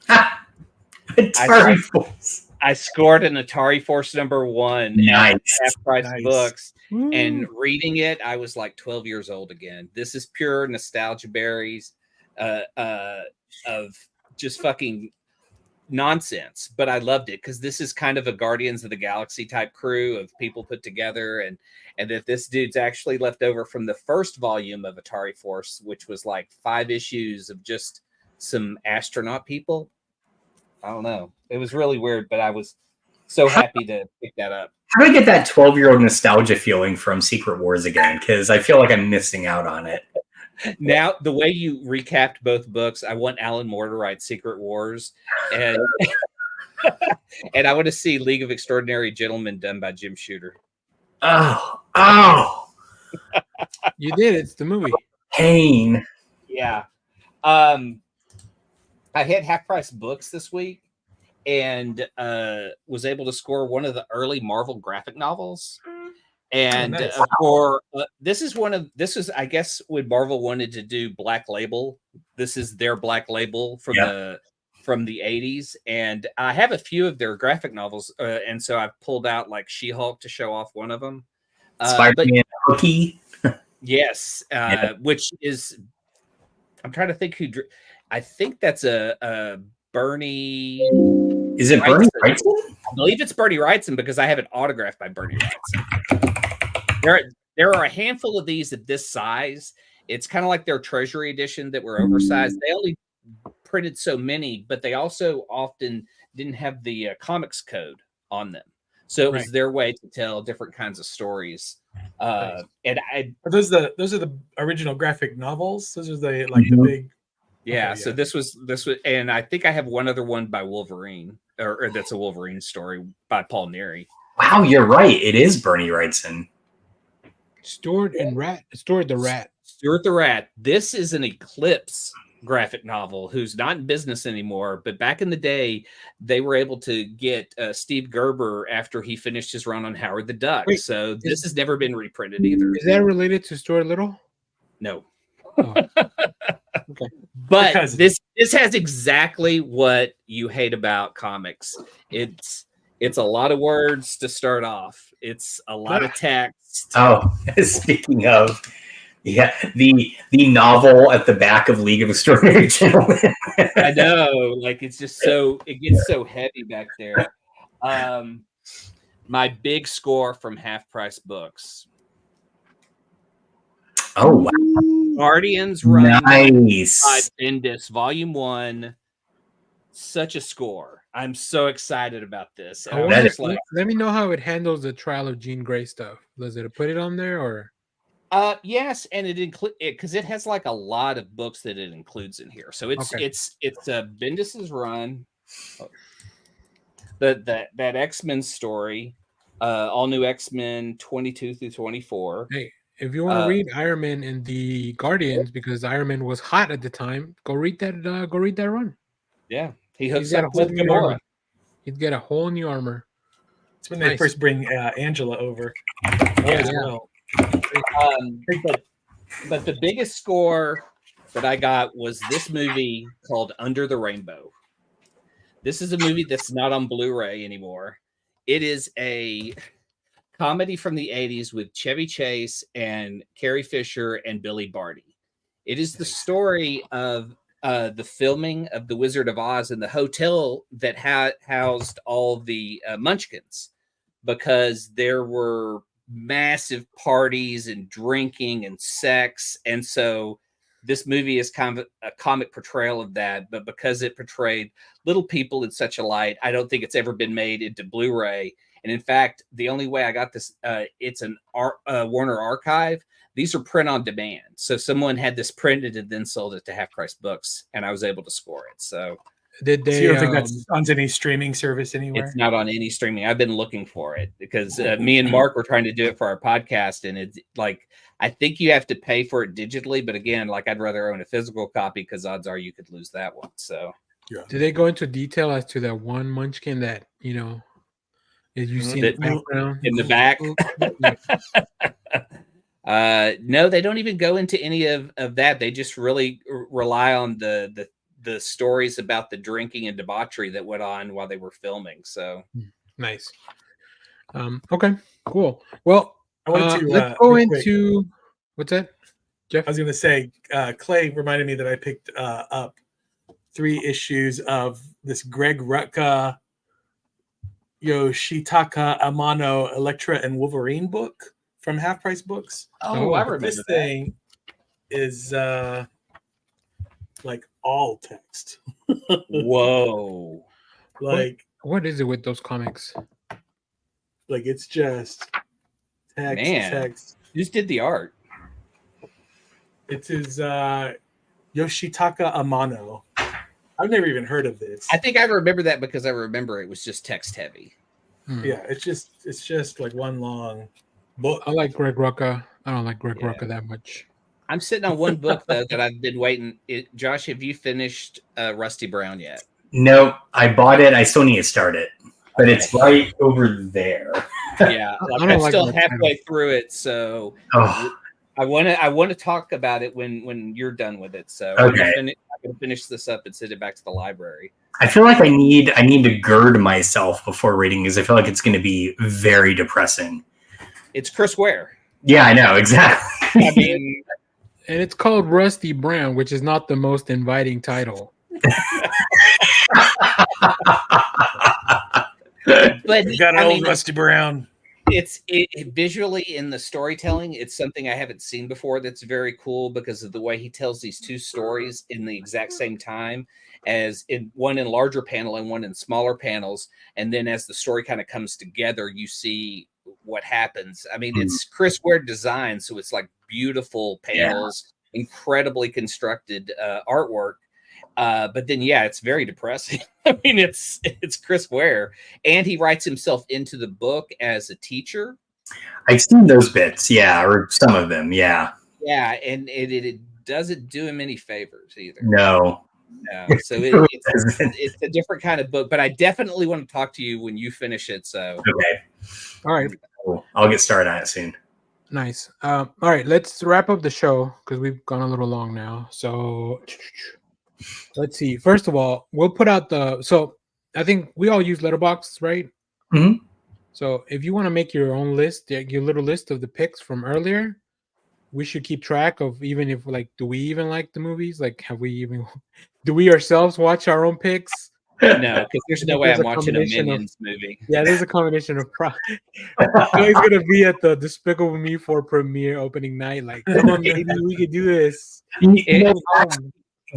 Atari Force. I scored an Atari Force #1 at Half Price Books, and reading it, I was like 12 years old again. This is pure nostalgia berries of just fucking nonsense, but I loved it because this is kind of a Guardians of the Galaxy type crew of people put together, and that this dude's actually left over from the first volume of Atari Force, which was like 5 issues of just some astronaut people. I don't know. It was really weird, but I was so happy to pick that up. How do I get that 12-year-old nostalgia feeling from Secret Wars again? Because I feel like I'm missing out on it. Now, the way you recapped both books, I want Alan Moore to write Secret Wars, and and I want to see League of Extraordinary Gentlemen done by Jim Shooter. Oh! You did. It's the movie. Pain. Yeah. I had Half Price Books this week and was able to score one of the early Marvel graphic novels. And nice. this is I guess when Marvel wanted to do Black Label. This is their Black Label from the 80s, and I have a few of their graphic novels, and so I've pulled out like She-Hulk to show off one of them. Spider-Man Cookie. Yes, which is, I'm trying to think who. I think that's a Bernie. Is it Bernie Wrightson? I believe it's Bernie Wrightson because I have it autographed by Bernie Wrightson. There are a handful of these at this size. It's kind of like their Treasury edition that were oversized. They only printed so many, but they also often didn't have the comics code on them. So it was their way to tell different kinds of stories. And are those are the original graphic novels? Those are the the big. Yeah. Okay, so this was, and I think I have one other one by Wolverine, or that's a Wolverine story by Paul Neary. Wow, you're right. It is Bernie Wrightson. Stuart the Rat. This is an Eclipse graphic novel who's not in business anymore, but back in the day they were able to get Steve Gerber after he finished his run on Howard the Duck. Wait, so this has never been reprinted either. Is that related to Stuart Little? No. Oh. Okay. But because this has exactly what you hate about comics. It's a lot of words to start off. It's a lot of text. Oh, speaking of, yeah, the novel at the back of League of Extraordinary Gentlemen. I know, like it gets so heavy back there. My big score from Half Price Books. Oh wow! Guardians Run nice. By Bendis, Volume 1. Such a score! I'm so excited about this. Let me know how it handles the Trial of Jean Grey stuff. Does it put it on there or? Yes, and it includes it because it has like a lot of books that it includes in here. So it's Bendis's run, that X-Men story, all new X-Men 22 through 24. Hey, if you want to read Iron Man and the Guardians, because Iron Man was hot at the time, go read that run. Yeah, he hooks up with Gamora. He'd get a whole new armor. It's when they first bring Angela over. Well. But the biggest score that I got was this movie called Under the Rainbow. This is a movie that's not on Blu-ray anymore. It is a comedy from the 80s with Chevy Chase and Carrie Fisher and Billy Barty. It is the story of the filming of The Wizard of Oz in the hotel that housed all the Munchkins, because there were massive parties and drinking and sex, and so this movie is kind of a comic portrayal of that, but because it portrayed little people in such a light, I don't think it's ever been made into Blu-ray. And in fact, the only way I got this, it's an Warner Archive. These are print on demand, so someone had this printed and then sold it to Half Price Books, and I was able to score it. So did they? So you don't think that's on any streaming service anywhere? It's not on any streaming. I've been looking for it because me and Mark were trying to do it for our podcast, and it's like I think you have to pay for it digitally. But again, like I'd rather own a physical copy because odds are you could lose that one. So, yeah. Did they go into detail as to that one Munchkin that did you see in the background? In the back? No, they don't even go into any of that. They just really rely on the stories about the drinking and debauchery that went on while they were filming. So nice. Okay, cool. Well, let's go into what's that, Jeff? I was going to say, Clay reminded me that I picked up 3 issues of this Greg Rucka, Yoshitaka Amano, Elektra and Wolverine book from Half Price Books. Oh, I remember this thing is like all text. Whoa. Like what is it with those comics? Like it's just text. Who did the art? It is Yoshitaka Amano. I've never even heard of this. I think I remember that because I remember it was just text heavy. Yeah, it's just like one long book. I like Greg Rucka. I don't like Greg Rucka that much. I'm sitting on one book though that I've been waiting. Josh, have you finished Rusty Brown yet? No, I bought it. I still need to start it, but it's right over there. Yeah, like, don't I'm like still that halfway through it, so Oh, I want to talk about it when you're done with it. So okay. I'm gonna finish this up and send it back to the library. I feel like I need to gird myself before reading because I feel like it's going to be very depressing. It's Chris Ware. Yeah, I know exactly. I mean, And it's called Rusty Brown, which is not the most inviting title. but You got an I old mean, Rusty Brown. it's visually in the storytelling. It's something I haven't seen before. That's very cool because of the way he tells these two stories in the exact same time, as in one in larger panel and one in smaller panels. And then as the story kind of comes together, you see what happens. I mean, it's Chris Ware design, so it's like beautiful panels, incredibly constructed artwork. But then, yeah, it's very depressing. I mean, it's Chris Ware, and he writes himself into the book as a teacher. I've seen those bits, yeah, or some of them, yeah. Yeah, and it doesn't do him any favors either. No. So it's a different kind of book, but I definitely want to talk to you when you finish it. So Okay. All right. Cool. I'll get started on it soon. Nice. All right, let's wrap up the show because we've gone a little long now. So let's see. First of all, we'll put out so I think we all use Letterboxd, right? Mhm. So if you want to make your own list, your little list of the picks from earlier, we should keep track of even if do we even like the movies? Like, do we ourselves watch our own picks? no, because there's no way There's I'm a watching a combination Minions movie. Yeah, there's a combination of He's gonna be at the Despicable Me 4 premiere opening night. Like, come on, baby, we could do this. You know,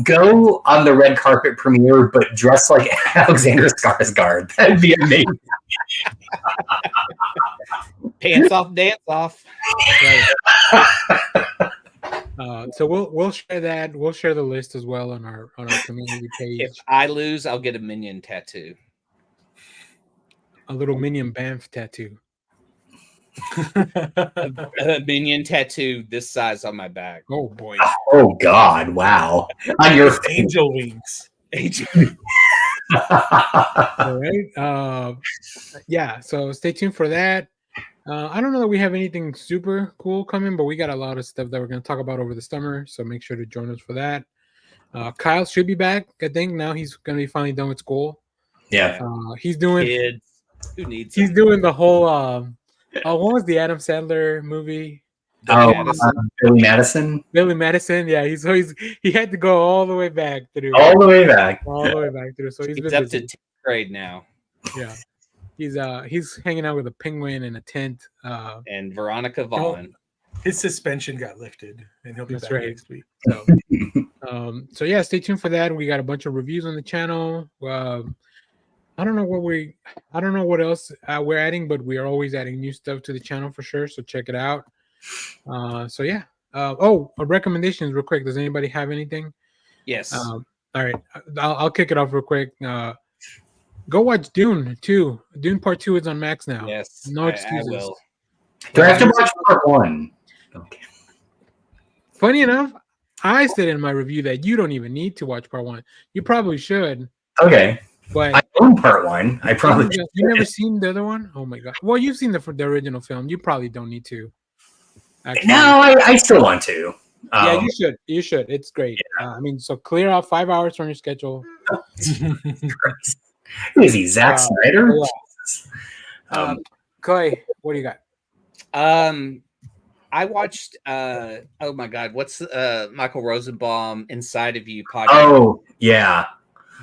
go on the red carpet premiere, but dress like Alexander Skaarsgard. That'd be amazing. Pants off, dance off. So we'll share that. We'll share the list as well on our community page. If I lose, I'll get a Minion tattoo. A little Minion Banff tattoo. A Minion tattoo this size on my back. Oh boy. Oh God! Wow. On your Angel wings. All right. Yeah. So stay tuned for that. I don't know that we have anything super cool coming, but we got a lot of stuff that we're going to talk about over the summer. So make sure to join us for that. Kyle should be back. I think now he's going to be finally done with school. Yeah. He's doing. Kids. Who needs? He's doing the whole. What was the Adam Sandler movie? Billy Madison. Billy Madison. Yeah. He had to go all the way back through. All the way back. All the way back through. So he's It's been up to busy. 10th grade now. Yeah. He's hanging out with a penguin in a tent. And Veronica Vaughn. His suspension got lifted, and he'll be That's back right. next week. So yeah, stay tuned for that. We got a bunch of reviews on the channel. I don't know what else we're adding, but we are always adding new stuff to the channel for sure. So check it out. So yeah. Recommendations real quick. Does anybody have anything? Yes. All right, I'll kick it off real quick. Go watch Dune 2. Dune Part 2 is on Max now. Yes. No excuses. I will. Do I have to watch part 1? Okay. Funny enough, I said in my review that you don't even need to watch Part 1. You probably should. Okay. But I own part 1. I probably you never seen the other one? Oh my god. Well, you've seen the original film. You probably don't need to. Actually. No, I still want to. Yeah, you should. You should. It's great. Yeah. So clear out 5 hours from your schedule. Who is he? Zack Snyder? Yeah. Clay, what do you got? I watched oh my god, what's Michael Rosenbaum Inside of You podcast? Oh, yeah.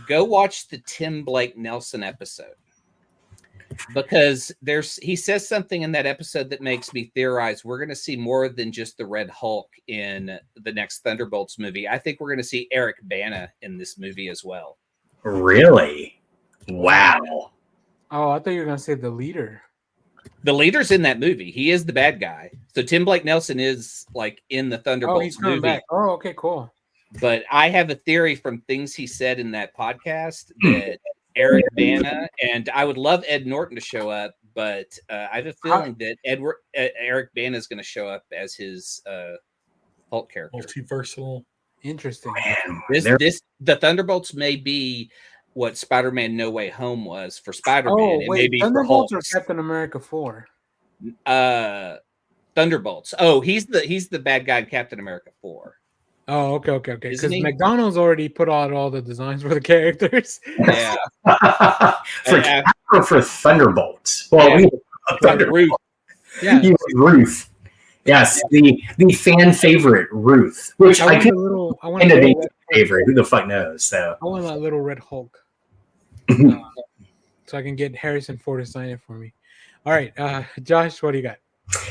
Go watch the Tim Blake Nelson episode. Because he says something in that episode that makes me theorize we're going to see more than just the Red Hulk in the next Thunderbolts movie. I think we're going to see Eric Bana in this movie as well. Really? Wow. Oh, I thought you were going to say the leader. The leader's in that movie. He is the bad guy. So Tim Blake Nelson is like in the Thunderbolts he's coming movie. back. Oh, okay, cool. But I have a theory from things he said in that podcast that Eric Bana, and I would love Ed Norton to show up, but I have a feeling that Eric Bana is going to show up as his Hulk character. Multiversal. Interesting. Man, The Thunderbolts may be what Spider-Man No Way Home was for Spider-Man. Oh, it wait, may be for Thunderbolts Hulk. or Captain America 4? Thunderbolts. Oh, he's the bad guy in Captain America 4. Oh, okay. Because Isn't he? McDonald's already put out all the designs for the characters. Yeah. For And, Cap or for Thunderbolts? Well, Yeah. we have Thunderbolt. Ruth. Yeah, You have Ruth. Yes, the fan favorite Ruth, which I I want a could little. I want end a of little. being favorite. Who the fuck knows? So I want a little red Hulk, so I can get Harrison Ford to sign it for me. All right, Josh, what do you got?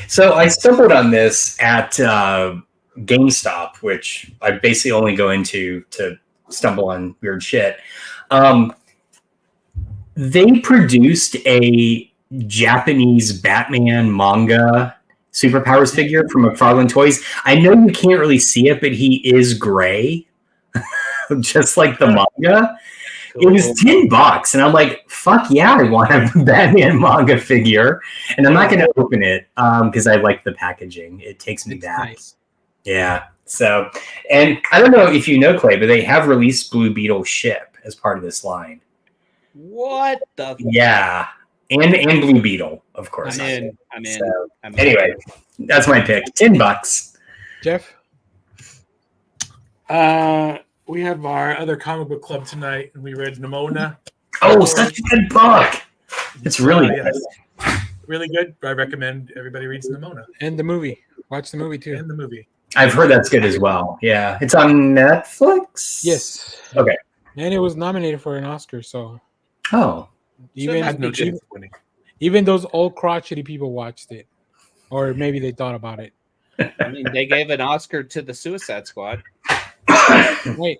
So I stumbled on this at GameStop, which I basically only go into to stumble on weird shit. They produced a Japanese Batman manga superpowers figure from McFarlane Toys. I know you can't really see it, but he is gray, just like the manga. It was $10, and I'm like, "Fuck yeah, I want a Batman manga figure," and I'm not going to open it because I like the packaging. It takes me It's back. nice. Yeah. So, and I don't know if you know, Clay, but they have released Blue Beetle ship as part of this line. What the? Yeah, and Blue Beetle, of course. I'm in. So, I'm in. anyway, that's my pick. $10. Jeff. We have our other comic book club tonight, and we read Nimona. Oh, such a good book. It's really good. Yes. Really good. I recommend everybody reads Nimona And the movie. Watch the movie too. and the movie. I've heard that's good as well. Yeah, it's on Netflix. Yes. Okay. And it was nominated for an Oscar, so Oh, even Have no chance of winning. even those old crotchety people watched it, or maybe they thought about it. I mean, they gave an Oscar to the Suicide Squad. Wait,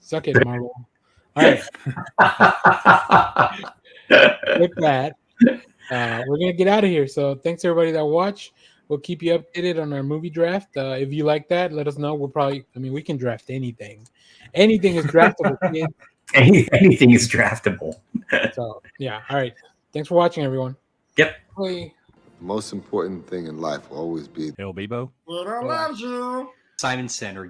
suck it, Marvel. All right, with that, we're gonna get out of here. So thanks everybody that watched. We'll keep you updated on our movie draft. If you like that, let us know. We'll probably, we can draft anything. Anything is draftable. Kid. anything is draftable. So yeah, all right. Thanks for watching, everyone. Yep. Bye. The most important thing in life will always be Hell, Bebo. But I love you. Simon Center.